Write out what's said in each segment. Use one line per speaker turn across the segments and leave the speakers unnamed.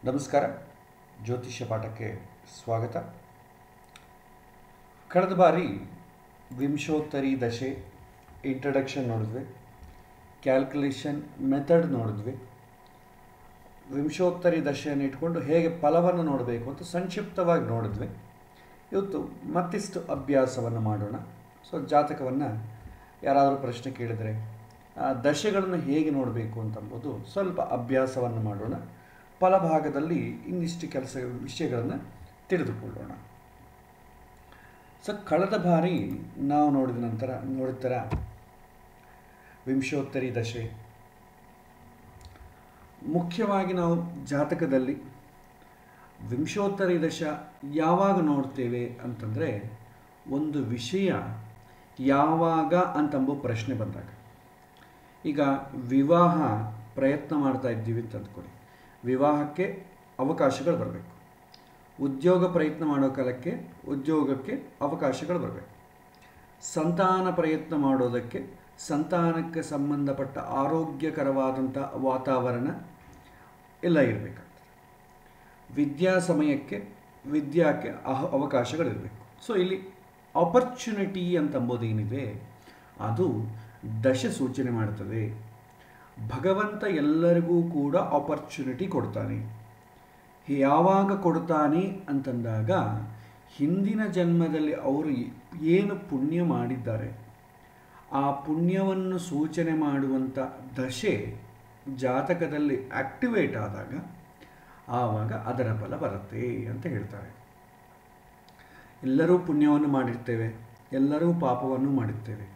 ನಮಸ್ಕಾರ. ಜ್ಯೋತಿಷ್ಯ ಪಾಠಕ್ಕೆ ಸ್ವಾಗತ. ಕಳೆದ ಬಾರಿ ವಿಂಶೋತ್ತರಿ ದಶೆ ಇಂಟ್ರಡಕ್ಷನ್ ನೋಡಿದ್ವಿ, ಕ್ಯಾಲ್ಕುಲೇಷನ್ ಮೆಥಡ್ ನೋಡಿದ್ವಿ. ವಿಂಶೋತ್ತರಿ ದಶೆಯನ್ನು ಇಟ್ಕೊಂಡು ಹೇಗೆ ಫಲವನ್ನು ನೋಡಬೇಕು ಅಂತ ಸಂಕ್ಷಿಪ್ತವಾಗಿ ನೋಡಿದ್ವಿ. ಇವತ್ತು ಮತ್ತಿಷ್ಟು ಅಭ್ಯಾಸವನ್ನು ಮಾಡೋಣ. ಜಾತಕವನ್ನು ಯಾರಾದರೂ ಪ್ರಶ್ನೆ ಕೇಳಿದರೆ ದಶೆಗಳನ್ನು ಹೇಗೆ ನೋಡಬೇಕು ಅಂತಂಬೋದು ಸ್ವಲ್ಪ ಅಭ್ಯಾಸವನ್ನು ಮಾಡೋಣ. ಫಲಭಾಗದಲ್ಲಿ ಇನ್ನಿಷ್ಟು ವಿಷಯಗಳನ್ನು ತಿಳಿದುಕೊಳ್ಳೋಣ. ಕಳೆದ ಬಾರಿ ನಾವು ನೋಡಿದ ವಿಂಶೋತ್ತರಿ ದಶೆ ಮುಖ್ಯವಾಗಿ ನಾವು ಜಾತಕದಲ್ಲಿ ವಿಂಶೋತ್ತರಿ ದಶ ಯಾವಾಗ ನೋಡ್ತೇವೆ ಅಂತಂದರೆ ಒಂದು ವಿಷಯ ಯಾವಾಗ ಅಂತಂಬೋ ಪ್ರಶ್ನೆ ಬಂದಾಗ. ಈಗ ವಿವಾಹ ಪ್ರಯತ್ನ ಮಾಡ್ತಾ ಇದ್ದೀವಿ ಅಂತ ಅಂದ್ಕೊಳ್ಳಿ, ವಿವಾಹಕ್ಕೆ ಅವಕಾಶಗಳು ಬರಬೇಕು. ಉದ್ಯೋಗ ಪ್ರಯತ್ನ ಮಾಡೋ ಕಾಲಕ್ಕೆ ಉದ್ಯೋಗಕ್ಕೆ ಅವಕಾಶಗಳು ಬರಬೇಕು. ಸಂತಾನ ಪ್ರಯತ್ನ ಮಾಡೋದಕ್ಕೆ ಸಂತಾನಕ್ಕೆ ಸಂಬಂಧಪಟ್ಟ ಆರೋಗ್ಯಕರವಾದಂಥ ವಾತಾವರಣ ಎಲ್ಲ ಇರಬೇಕಾಗ್ತದೆ. ವಿದ್ಯಾ ಸಮಯಕ್ಕೆ ವಿದ್ಯಾಕ್ಕೆ ಅವಕಾಶಗಳಿರಬೇಕು. ಇಲ್ಲಿ ಆಪರ್ಚುನಿಟಿ ಅಂತಂಬೋದೇನಿದೆ ಅದು ದಶೆ ಸೂಚನೆ ಮಾಡ್ತದೆ. ಭಗವಂತ ಎಲ್ಲರಿಗೂ ಕೂಡ ಆಪರ್ಚುನಿಟಿ ಕೊಡ್ತಾನೆ. ಯಾವಾಗ ಕೊಡ್ತಾನೆ ಅಂತಂದಾಗ ಹಿಂದಿನ ಜನ್ಮದಲ್ಲಿ ಅವರು ಏನು ಪುಣ್ಯ ಮಾಡಿದ್ದಾರೆ ಆ ಪುಣ್ಯವನ್ನು ಸೂಚನೆ ಮಾಡುವಂಥ ದಶೆ ಜಾತಕದಲ್ಲಿ ಆಕ್ಟಿವೇಟ್ ಆದಾಗ ಆವಾಗ ಅದರ ಫಲ ಬರುತ್ತೆ ಅಂತ ಹೇಳ್ತಾರೆ. ಎಲ್ಲರೂ ಪುಣ್ಯವನ್ನು ಮಾಡಿರ್ತೇವೆ, ಎಲ್ಲರೂ ಪಾಪವನ್ನು ಮಾಡಿರ್ತೇವೆ.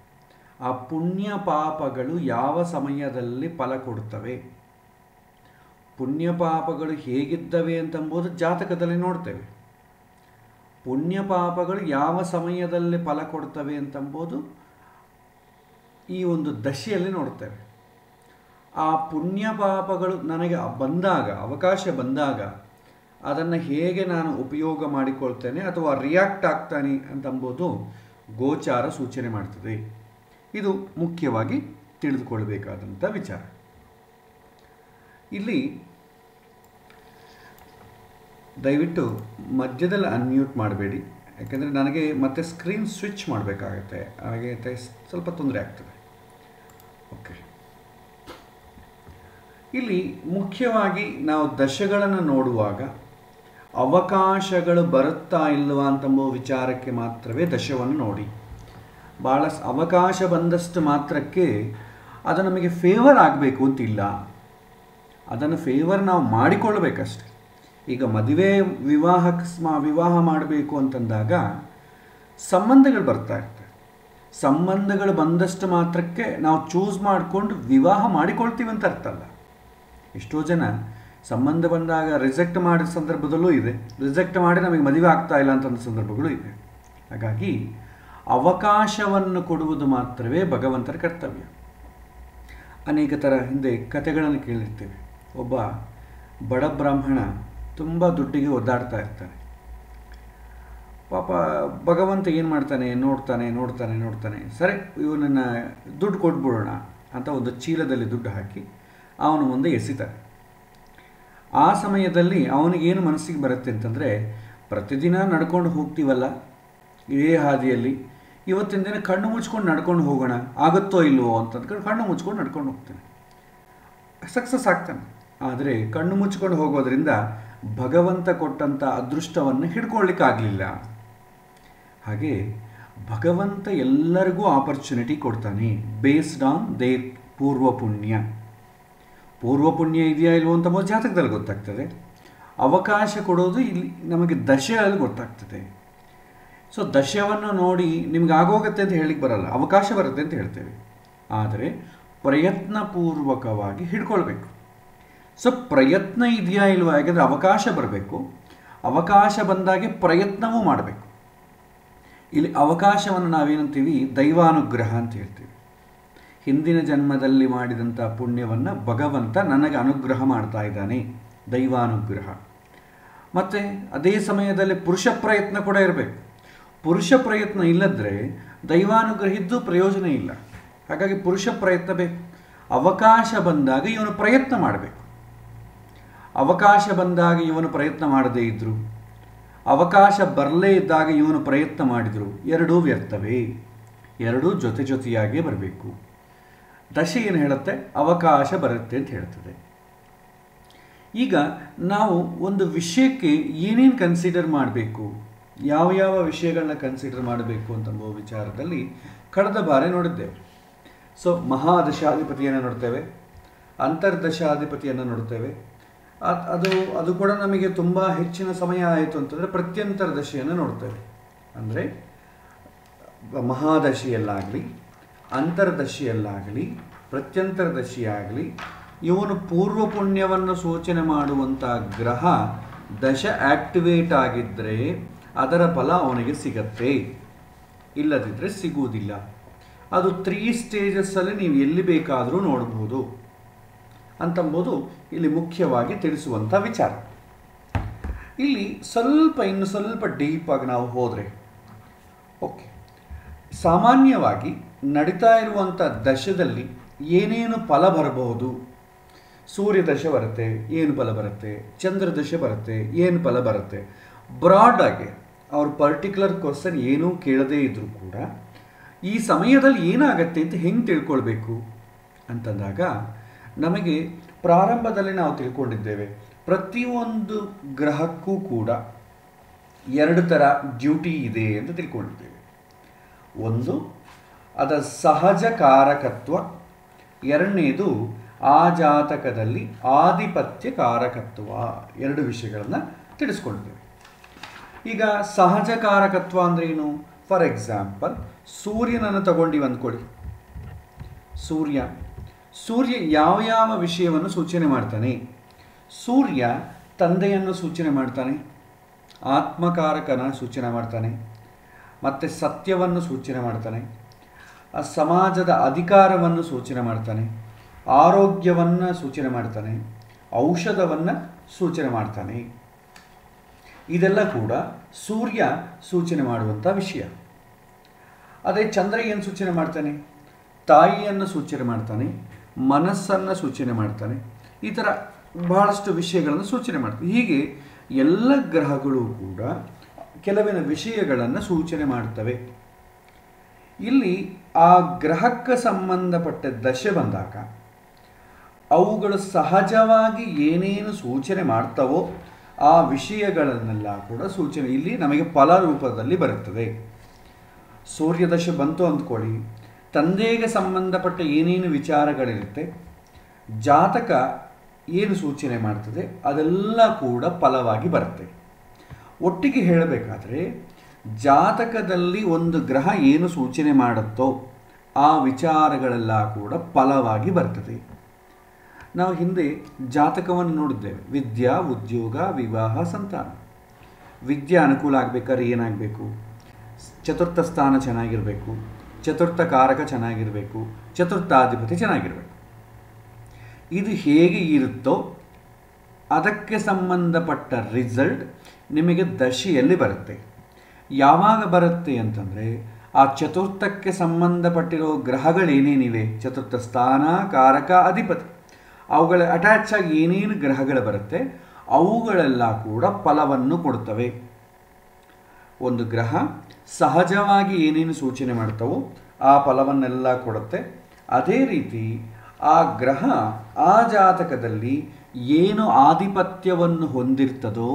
ಆ ಪುಣ್ಯ ಪಾಪಗಳು ಯಾವ ಸಮಯದಲ್ಲಿ ಫಲ ಕೊಡ್ತವೆ, ಪುಣ್ಯ ಪಾಪಗಳು ಹೇಗಿದ್ದವೆ ಅಂತಂಬುದು ಜಾತಕದಲ್ಲಿ ನೋಡ್ತೇವೆ. ಪುಣ್ಯ ಪಾಪಗಳು ಯಾವ ಸಮಯದಲ್ಲಿ ಫಲ ಕೊಡ್ತವೆ ಅಂತಂಬುದು ಈ ಒಂದು ದಶೆಯಲ್ಲಿ ನೋಡ್ತೇವೆ. ಆ ಪುಣ್ಯ ಪಾಪಗಳು ನನಗೆ ಬಂದಾಗ, ಅವಕಾಶ ಬಂದಾಗ ಅದನ್ನು ಹೇಗೆ ನಾನು ಉಪಯೋಗ ಮಾಡಿಕೊಳ್ತೇನೆ ಅಥವಾ ರಿಯಾಕ್ಟ್ ಆಗ್ತಾನೆ ಅಂತಂಬುದು ಗೋಚಾರ ಸೂಚನೆ ಮಾಡ್ತದೆ. ಇದು ಮುಖ್ಯವಾಗಿ ತಿಳಿದುಕೊಳ್ಳಬೇಕಾದಂಥ ವಿಚಾರ. ಇಲ್ಲಿ ದಯವಿಟ್ಟು ಮಧ್ಯದಲ್ಲಿ ಅನ್ಮ್ಯೂಟ್ ಮಾಡಬೇಡಿ, ಯಾಕೆಂದರೆ ನನಗೆ ಮತ್ತೆ ಸ್ಕ್ರೀನ್ ಸ್ವಿಚ್ ಮಾಡಬೇಕಾಗತ್ತೆ, ಹಾಗೆ ಸ್ವಲ್ಪ ತೊಂದರೆ ಆಗ್ತದೆ. ಓಕೆ, ಇಲ್ಲಿ ಮುಖ್ಯವಾಗಿ ನಾವು ದಶೆಗಳನ್ನು ನೋಡುವಾಗ ಅವಕಾಶಗಳು ಬರುತ್ತಾ ಇಲ್ಲವಾ ಅಂತಂಬೋ ವಿಚಾರಕ್ಕೆ ಮಾತ್ರವೇ ದಶವನ್ನು ನೋಡಿ. ಭಾಳ ಅವಕಾಶ ಬಂದಷ್ಟು ಮಾತ್ರಕ್ಕೆ ಅದು ನಮಗೆ ಫೇವರ್ ಆಗಬೇಕು ಅಂತಿಲ್ಲ, ಅದನ್ನು ಫೇವರ್ ನಾವು ಮಾಡಿಕೊಳ್ಳಬೇಕಷ್ಟೆ. ಈಗ ಮದುವೆ ವಿವಾಹ ಮಾಡಬೇಕು ಅಂತಂದಾಗ ಸಂಬಂಧಗಳು ಬರ್ತಾ ಇರ್ತವೆ. ಸಂಬಂಧಗಳು ಬಂದಷ್ಟು ಮಾತ್ರಕ್ಕೆ ನಾವು ಚೂಸ್ ಮಾಡಿಕೊಂಡು ವಿವಾಹ ಮಾಡಿಕೊಳ್ತೀವಿ ಅಂತ ಅರ್ಥ ಅಲ್ಲ. ಎಷ್ಟೋ ಜನ ಸಂಬಂಧ ಬಂದಾಗ ರಿಜೆಕ್ಟ್ ಮಾಡಿದ ಸಂದರ್ಭದಲ್ಲೂ ಇದೆ, ರಿಜೆಕ್ಟ್ ಮಾಡಿ ನಮಗೆ ಮದುವೆ ಆಗ್ತಾ ಇಲ್ಲ ಅಂತಂದ ಸಂದರ್ಭಗಳು ಇದೆ. ಹಾಗಾಗಿ ಅವಕಾಶವನ್ನು ಕೊಡುವುದು ಮಾತ್ರವೇ ಭಗವಂತನ ಕರ್ತವ್ಯ. ಅನೇಕ ಥರ ಹಿಂದೆ ಕಥೆಗಳನ್ನು ಕೇಳಿರ್ತೇವೆ. ಒಬ್ಬ ಬಡ ಬ್ರಾಹ್ಮಣ ತುಂಬ ದುಡ್ಡಿಗೆ ಒದ್ದಾಡ್ತಾ ಇರ್ತಾನೆ. ಪಾಪ ಭಗವಂತ ಏನು ಮಾಡ್ತಾನೆ, ನೋಡ್ತಾನೆ. ಸರಿ, ಇವನನ್ನು ದುಡ್ಡು ಕೊಟ್ಬಿಡೋಣ ಅಂತ ಒಂದು ಚೀಲದಲ್ಲಿ ದುಡ್ಡು ಹಾಕಿ ಅವನು ಮುಂದೆ ಎಸಿತಾನೆ. ಆ ಸಮಯದಲ್ಲಿ ಅವನಿಗೇನು ಮನಸ್ಸಿಗೆ ಬರುತ್ತೆ ಅಂತಂದರೆ, ಪ್ರತಿದಿನ ನಡ್ಕೊಂಡು ಹೋಗ್ತೀವಲ್ಲ ಇದೇ ಹಾದಿಯಲ್ಲಿ, ಇವತ್ತಿನ ದಿನ ಕಣ್ಣು ಮುಚ್ಕೊಂಡು ನಡ್ಕೊಂಡು ಹೋಗೋಣ, ಆಗುತ್ತೋ ಇಲ್ವೋ ಅಂತಂದ್ಕೊಂಡು ಕಣ್ಣು ಮುಚ್ಕೊಂಡು ನಡ್ಕೊಂಡು ಹೋಗ್ತಾನೆ. ಸಕ್ಸಸ್ ಆಗ್ತಾನೆ. ಆದರೆ ಕಣ್ಣು ಮುಚ್ಕೊಂಡು ಹೋಗೋದ್ರಿಂದ ಭಗವಂತ ಕೊಟ್ಟಂಥ ಅದೃಷ್ಟವನ್ನು ಹಿಡ್ಕೊಳ್ಳಿಕ್ಕಾಗಲಿಲ್ಲ. ಹಾಗೆ ಭಗವಂತ ಎಲ್ಲರಿಗೂ ಆಪರ್ಚುನಿಟಿ ಕೊಡ್ತಾನೆ ಬೇಸ್ಡ್ ಆನ್ ದೇರ್ ಪೂರ್ವ ಪುಣ್ಯ ಇದೆಯಾ ಇಲ್ವೋ ಅಂತ ಜಾತಕದಲ್ಲಿ ಗೊತ್ತಾಗ್ತದೆ. ಅವಕಾಶ ಕೊಡೋದು ಇಲ್ಲಿ ನಮಗೆ ದಶೆಯಲ್ಲಿ ಗೊತ್ತಾಗ್ತದೆ. ದಶವನ್ನು ನೋಡಿ ನಿಮ್ಗೆ ಆಗೋಗುತ್ತೆ ಅಂತ ಹೇಳಿಕ್ಕೆ ಬರಲ್ಲ, ಅವಕಾಶ ಬರುತ್ತೆ ಅಂತ ಹೇಳ್ತೇವೆ. ಆದರೆ ಪ್ರಯತ್ನಪೂರ್ವಕವಾಗಿ ಹಿಡ್ಕೊಳ್ಬೇಕು. ಪ್ರಯತ್ನ ಇದೆಯಾ ಇಲ್ವಾ, ಯಾಕೆಂದರೆ ಅವಕಾಶ ಬರಬೇಕು, ಅವಕಾಶ ಬಂದಾಗೆ ಪ್ರಯತ್ನವೂ ಮಾಡಬೇಕು. ಇಲ್ಲಿ ಅವಕಾಶವನ್ನು ನಾವೇನಂತೀವಿ, ದೈವಾನುಗ್ರಹ ಅಂತ ಹೇಳ್ತೀವಿ. ಹಿಂದಿನ ಜನ್ಮದಲ್ಲಿ ಮಾಡಿದಂಥ ಪುಣ್ಯವನ್ನು ಭಗವಂತ ನನಗೆ ಅನುಗ್ರಹ ಮಾಡ್ತಾ ಇದ್ದಾನೆ, ದೈವಾನುಗ್ರಹ. ಮತ್ತು ಅದೇ ಸಮಯದಲ್ಲಿ ಪುರುಷ ಪ್ರಯತ್ನ ಕೂಡ ಇರಬೇಕು. ಪುರುಷ ಪ್ರಯತ್ನ ಇಲ್ಲದ್ರೆ ದೈವಾನುಗ್ರಹ ಇದ್ದು ಪ್ರಯೋಜನ ಇಲ್ಲ. ಹಾಗಾಗಿ ಪುರುಷ ಪ್ರಯತ್ನ ಬೇಕು. ಅವಕಾಶ ಬಂದಾಗ ಇವನು ಪ್ರಯತ್ನ ಮಾಡಬೇಕು. ಅವಕಾಶ ಬಂದಾಗ ಇವನು ಪ್ರಯತ್ನ ಮಾಡದೇ ಇದ್ದರು, ಅವಕಾಶ ಬರಲೇ ಇದ್ದಾಗ ಇವನು ಪ್ರಯತ್ನ ಮಾಡಿದರು, ಎರಡೂ ವ್ಯರ್ಥವೇ. ಎರಡೂ ಜೊತೆ ಜೊತೆಯಾಗೇ ಬರಬೇಕು. ದಶೆ ಏನು ಹೇಳುತ್ತೆ? ಅವಕಾಶ ಬರುತ್ತೆ ಅಂತ ಹೇಳ್ತದೆ. ಈಗ ನಾವು ಒಂದು ವಿಷಯಕ್ಕೆ ಏನೇನು ಕನ್ಸಿಡರ್ ಮಾಡಬೇಕು, ಯಾವ ಯಾವ ವಿಷಯಗಳನ್ನ ಕನ್ಸಿಡರ್ ಮಾಡಬೇಕು ಅಂತಂಬುವ ವಿಚಾರದಲ್ಲಿ ಕಳೆದ ಬಾರಿ ನೋಡಿದ್ದೇವೆ. ಸೊ ಮಹಾದಶಾಧಿಪತಿಯನ್ನು ನೋಡ್ತೇವೆ, ಅಂತರ್ದಶಾಧಿಪತಿಯನ್ನು ನೋಡ್ತೇವೆ. ಅದು ಕೂಡ ನಮಗೆ ತುಂಬ ಹೆಚ್ಚಿನ ಸಮಯ ಆಯಿತು ಅಂತಂದರೆ ಪ್ರತ್ಯಂತರ ದಶೆಯನ್ನು ನೋಡ್ತೇವೆ. ಅಂದರೆ ಮಹಾದಶೆಯಲ್ಲಾಗಲಿ, ಅಂತರ್ದಶೆಯಲ್ಲಾಗಲಿ, ಪ್ರತ್ಯಂತರ ದಶೆಯಾಗಲಿ, ಇವನು ಪೂರ್ವ ಪುಣ್ಯವನ್ನು ಸೂಚನೆ ಮಾಡುವಂಥ ಗ್ರಹ ದಶ ಆಕ್ಟಿವೇಟ್ ಆಗಿದ್ದರೆ ಅದರ ಫಲ ಅವನಿಗೆ ಸಿಗತ್ತೆ, ಇಲ್ಲದಿದ್ದರೆ ಸಿಗುವುದಿಲ್ಲ. ಅದು 3 ಸ್ಟೇಜಸ್ಸಲ್ಲಿ ನೀವು ಎಲ್ಲಿ ಬೇಕಾದರೂ ನೋಡ್ಬೋದು ಅಂತಂಬುದು ಇಲ್ಲಿ ಮುಖ್ಯವಾಗಿ ತಿಳಿಸುವಂಥ ವಿಚಾರ. ಇಲ್ಲಿ ಇನ್ನು ಸ್ವಲ್ಪ ಡೀಪಾಗಿ ನಾವು ಹೋದರೆ, ಓಕೆ, ಸಾಮಾನ್ಯವಾಗಿ ನಡೀತಾ ಇರುವಂಥ ದಶದಲ್ಲಿ ಏನೇನು ಫಲ ಬರಬಹುದು? ಸೂರ್ಯ ದಶೆ ಬರುತ್ತೆ, ಏನು ಫಲ ಬರುತ್ತೆ? ಚಂದ್ರ ದಶೆ ಬರುತ್ತೆ, ಏನು ಫಲ ಬರುತ್ತೆ? ಬ್ರಾಡ್ ಆಗಿ ಅವ್ರ ಪರ್ಟಿಕ್ಯುಲರ್ ಕ್ವಶನ್ ಏನೂ ಕೇಳದೇ ಇದ್ದರೂ ಕೂಡ ಈ ಸಮಯದಲ್ಲಿ ಏನಾಗತ್ತೆ ಅಂತ ಹೆಂಗೆ ತಿಳ್ಕೊಳ್ಬೇಕು ಅಂತಂದಾಗ, ನಮಗೆ ಪ್ರಾರಂಭದಲ್ಲಿ ನಾವು ತಿಳ್ಕೊಂಡಿದ್ದೇವೆ ಪ್ರತಿಯೊಂದು ಗ್ರಹಕ್ಕೂ ಕೂಡ 2 ಥರ ಡ್ಯೂಟಿ ಇದೆ ಅಂತ ತಿಳ್ಕೊಂಡಿದ್ದೇವೆ. ಒಂದು ಅದರ ಸಹಜ ಕಾರಕತ್ವ, ಎರಡನೇದು ಆ ಜಾತಕದಲ್ಲಿ ಆಧಿಪತ್ಯ ಕಾರಕತ್ವ. 2 ವಿಷಯಗಳನ್ನು ತಿಳಿಸ್ಕೊಂಡಿದ್ದೇವೆ. ಈಗ ಸಹಜ ಕಾರಕತ್ವ ಅಂದರೆ ಏನು? ಫಾರ್ ಎಕ್ಸಾಂಪಲ್ ಸೂರ್ಯನನ್ನು ತಗೊಂಡಿವಿ ಅಂದ್ಕೊಳ್ಳಿ. ಸೂರ್ಯ ಯಾವ ಯಾವ ವಿಷಯವನ್ನು ಸೂಚನೆ ಮಾಡ್ತಾನೆ? ಸೂರ್ಯ ತಂದೆಯನ್ನು ಸೂಚನೆ ಮಾಡ್ತಾನೆ, ಆತ್ಮಕಾರಕನ ಸೂಚನೆ ಮಾಡ್ತಾನೆ, ಮತ್ತು ಸತ್ಯವನ್ನು ಸೂಚನೆ ಮಾಡ್ತಾನೆ, ಆ ಸಮಾಜದ ಅಧಿಕಾರವನ್ನು ಸೂಚನೆ ಮಾಡ್ತಾನೆ, ಆರೋಗ್ಯವನ್ನು ಸೂಚನೆ ಮಾಡ್ತಾನೆ, ಔಷಧವನ್ನು ಸೂಚನೆ ಮಾಡ್ತಾನೆ. ಇದೆಲ್ಲ ಕೂಡ ಸೂರ್ಯ ಸೂಚನೆ ಮಾಡುವಂಥ ವಿಷಯ. ಅದೇ ಚಂದ್ರ ಏನು ಸೂಚನೆ ಮಾಡ್ತಾನೆ? ತಾಯಿಯನ್ನು ಸೂಚನೆ ಮಾಡ್ತಾನೆ, ಮನಸ್ಸನ್ನು ಸೂಚನೆ ಮಾಡ್ತಾನೆ, ಈ ಥರ ಬಹಳಷ್ಟು ವಿಷಯಗಳನ್ನು ಸೂಚನೆ ಮಾಡ್ತಾನೆ. ಹೀಗೆ ಎಲ್ಲ ಗ್ರಹಗಳು ಕೂಡ ಕೆಲವಿನ ವಿಷಯಗಳನ್ನು ಸೂಚನೆ ಮಾಡ್ತವೆ. ಇಲ್ಲಿ ಆ ಗ್ರಹಕ್ಕೆ ಸಂಬಂಧಪಟ್ಟ ದಶೆ ಬಂದಾಗ ಅವುಗಳು ಸಹಜವಾಗಿ ಏನೇನು ಸೂಚನೆ ಮಾಡ್ತವೋ ಆ ವಿಷಯಗಳನ್ನೆಲ್ಲ ಕೂಡ ಸೂಚನೆ ಇಲ್ಲಿ ನಮಗೆ ಫಲ ರೂಪದಲ್ಲಿ ಬರುತ್ತದೆ. ಸೂರ್ಯ ದಶೆ ಬಂತು ಅಂದ್ಕೊಳ್ಳಿ, ತಂದೆಗೆ ಸಂಬಂಧಪಟ್ಟ ಏನೇನು ವಿಚಾರಗಳಿರುತ್ತೆ, ಜಾತಕ ಏನು ಸೂಚನೆ ಮಾಡ್ತದೆ ಅದೆಲ್ಲ ಕೂಡ ಫಲವಾಗಿ ಬರುತ್ತೆ. ಒಟ್ಟಿಗೆ ಹೇಳಬೇಕಾದ್ರೆ ಜಾತಕದಲ್ಲಿ ಒಂದು ಗ್ರಹ ಏನು ಸೂಚನೆ ಮಾಡುತ್ತೋ ಆ ವಿಚಾರಗಳೆಲ್ಲ ಕೂಡ ಫಲವಾಗಿ ಬರ್ತದೆ. ನಾವು ಹಿಂದೆ ಜಾತಕವನ್ನು ನೋಡಿದ್ದೇವೆ. ವಿದ್ಯಾ, ಉದ್ಯೋಗ, ವಿವಾಹ, ಸಂತಾನ. ವಿದ್ಯೆ ಅನುಕೂಲ ಆಗಬೇಕಾದ್ರೆ ಏನಾಗಬೇಕು? ಚತುರ್ಥ ಸ್ಥಾನ ಚೆನ್ನಾಗಿರಬೇಕು, ಚತುರ್ಥ ಕಾರಕ ಚೆನ್ನಾಗಿರಬೇಕು, ಚತುರ್ಥಾಧಿಪತಿ ಚೆನ್ನಾಗಿರಬೇಕು. ಇದು ಹೇಗೆ ಇರುತ್ತೋ ಅದಕ್ಕೆ ಸಂಬಂಧಪಟ್ಟ ರಿಸಲ್ಟ್ ನಿಮಗೆ ದಶೆಯಲ್ಲಿ ಬರುತ್ತೆ. ಯಾವಾಗ ಬರುತ್ತೆ ಅಂತಂದರೆ ಆ ಚತುರ್ಥಕ್ಕೆ ಸಂಬಂಧಪಟ್ಟಿರೋ ಗ್ರಹಗಳೇನೇನಿವೆ, ಚತುರ್ಥ ಸ್ಥಾನ, ಕಾರಕ, ಅಧಿಪತಿ, ಅವುಗಳ ಅಟ್ಯಾಚ್ ಆಗಿ ಏನೇನು ಗ್ರಹಗಳು ಬರುತ್ತೆ ಅವುಗಳೆಲ್ಲ ಕೂಡ ಫಲವನ್ನು ಕೊಡ್ತವೆ. ಒಂದು ಗ್ರಹ ಸಹಜವಾಗಿ ಏನೇನು ಸೂಚನೆ ಮಾಡ್ತವೋ ಆ ಫಲವನ್ನೆಲ್ಲ ಕೊಡುತ್ತೆ. ಅದೇ ರೀತಿ ಆ ಗ್ರಹ ಆ ಜಾತಕದಲ್ಲಿ ಏನು ಆಧಿಪತ್ಯವನ್ನು ಹೊಂದಿರ್ತದೋ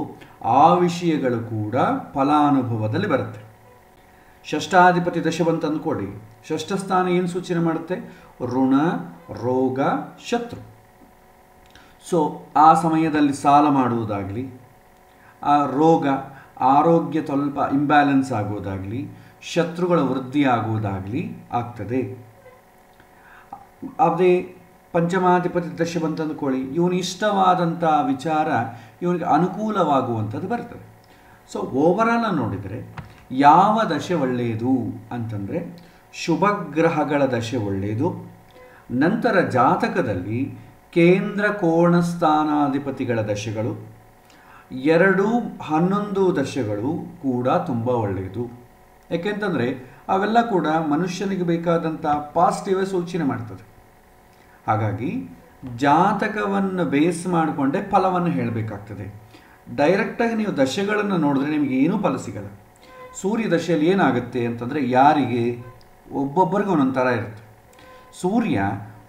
ಆ ವಿಷಯಗಳು ಕೂಡ ಫಲಾನುಭವದಲ್ಲಿ ಬರುತ್ತೆ. ಷಷ್ಠಾಧಿಪತಿ ದಶೆ ಬಂತು ಅಂದ್ಕೊಳ್ಳಿ, ಷಷ್ಠ ಸ್ಥಾನ ಏನು ಸೂಚನೆ ಮಾಡುತ್ತೆ? ಋಣ, ರೋಗ, ಶತ್ರು. ಸೊ ಆ ಸಮಯದಲ್ಲಿ ಸಾಲ ಮಾಡುವುದಾಗಲಿ, ಆ ರೋಗ, ಆರೋಗ್ಯ ಸ್ವಲ್ಪ ಇಂಬ್ಯಾಲೆನ್ಸ್ ಆಗೋದಾಗಲಿ, ಶತ್ರುಗಳ ವೃದ್ಧಿ ಆಗುವುದಾಗಲಿ ಆಗ್ತದೆ. ಅದೇ ಪಂಚಮಾಧಿಪತಿ ದಶೆ ಬಂತಂದ್ಕೊಳ್ಳಿ, ಇವನು ಇಷ್ಟವಾದಂಥ ವಿಚಾರ ಇವನಿಗೆ ಅನುಕೂಲವಾಗುವಂಥದ್ದು ಬರ್ತದೆ. ಸೊ ಓವರಾಲ್ ನೋಡಿದರೆ ಯಾವ ದಶೆ ಒಳ್ಳೆಯದು ಅಂತಂದರೆ ಶುಭಗ್ರಹಗಳ ದಶೆ ಒಳ್ಳೆಯದು. ನಂತರ ಜಾತಕದಲ್ಲಿ ಕೇಂದ್ರ ಕೋಣ ಸ್ಥಾನಾಧಿಪತಿಗಳ ದಶೆಗಳು 2, 11 ದಶೆಗಳು ಕೂಡ ತುಂಬ ಒಳ್ಳೆಯದು. ಯಾಕೆಂತಂದರೆ ಅವೆಲ್ಲ ಕೂಡ ಮನುಷ್ಯನಿಗೆ ಬೇಕಾದಂಥ ಪಾಸಿಟಿವ್ ಸೂಚನೆ ಮಾಡ್ತದೆ. ಹಾಗಾಗಿ ಜಾತಕವನ್ನು ಬೇಸ್ ಮಾಡಿಕೊಂಡೇ ಫಲವನ್ನು ಹೇಳಬೇಕಾಗ್ತದೆ. ಡೈರೆಕ್ಟಾಗಿ ನೀವು ದಶೆಗಳನ್ನು ನೋಡಿದ್ರೆ ನಿಮಗೆ ಏನೂ ಫಲ ಸಿಗಲ್ಲ. ಸೂರ್ಯ ದಶೆಯಲ್ಲಿ ಏನಾಗುತ್ತೆ ಅಂತಂದರೆ ಯಾರಿಗೆ ಒಬ್ಬೊಬ್ಬರಿಗೆ ಒಂದೊಂದು ಥರ ಇರುತ್ತೆ. ಸೂರ್ಯ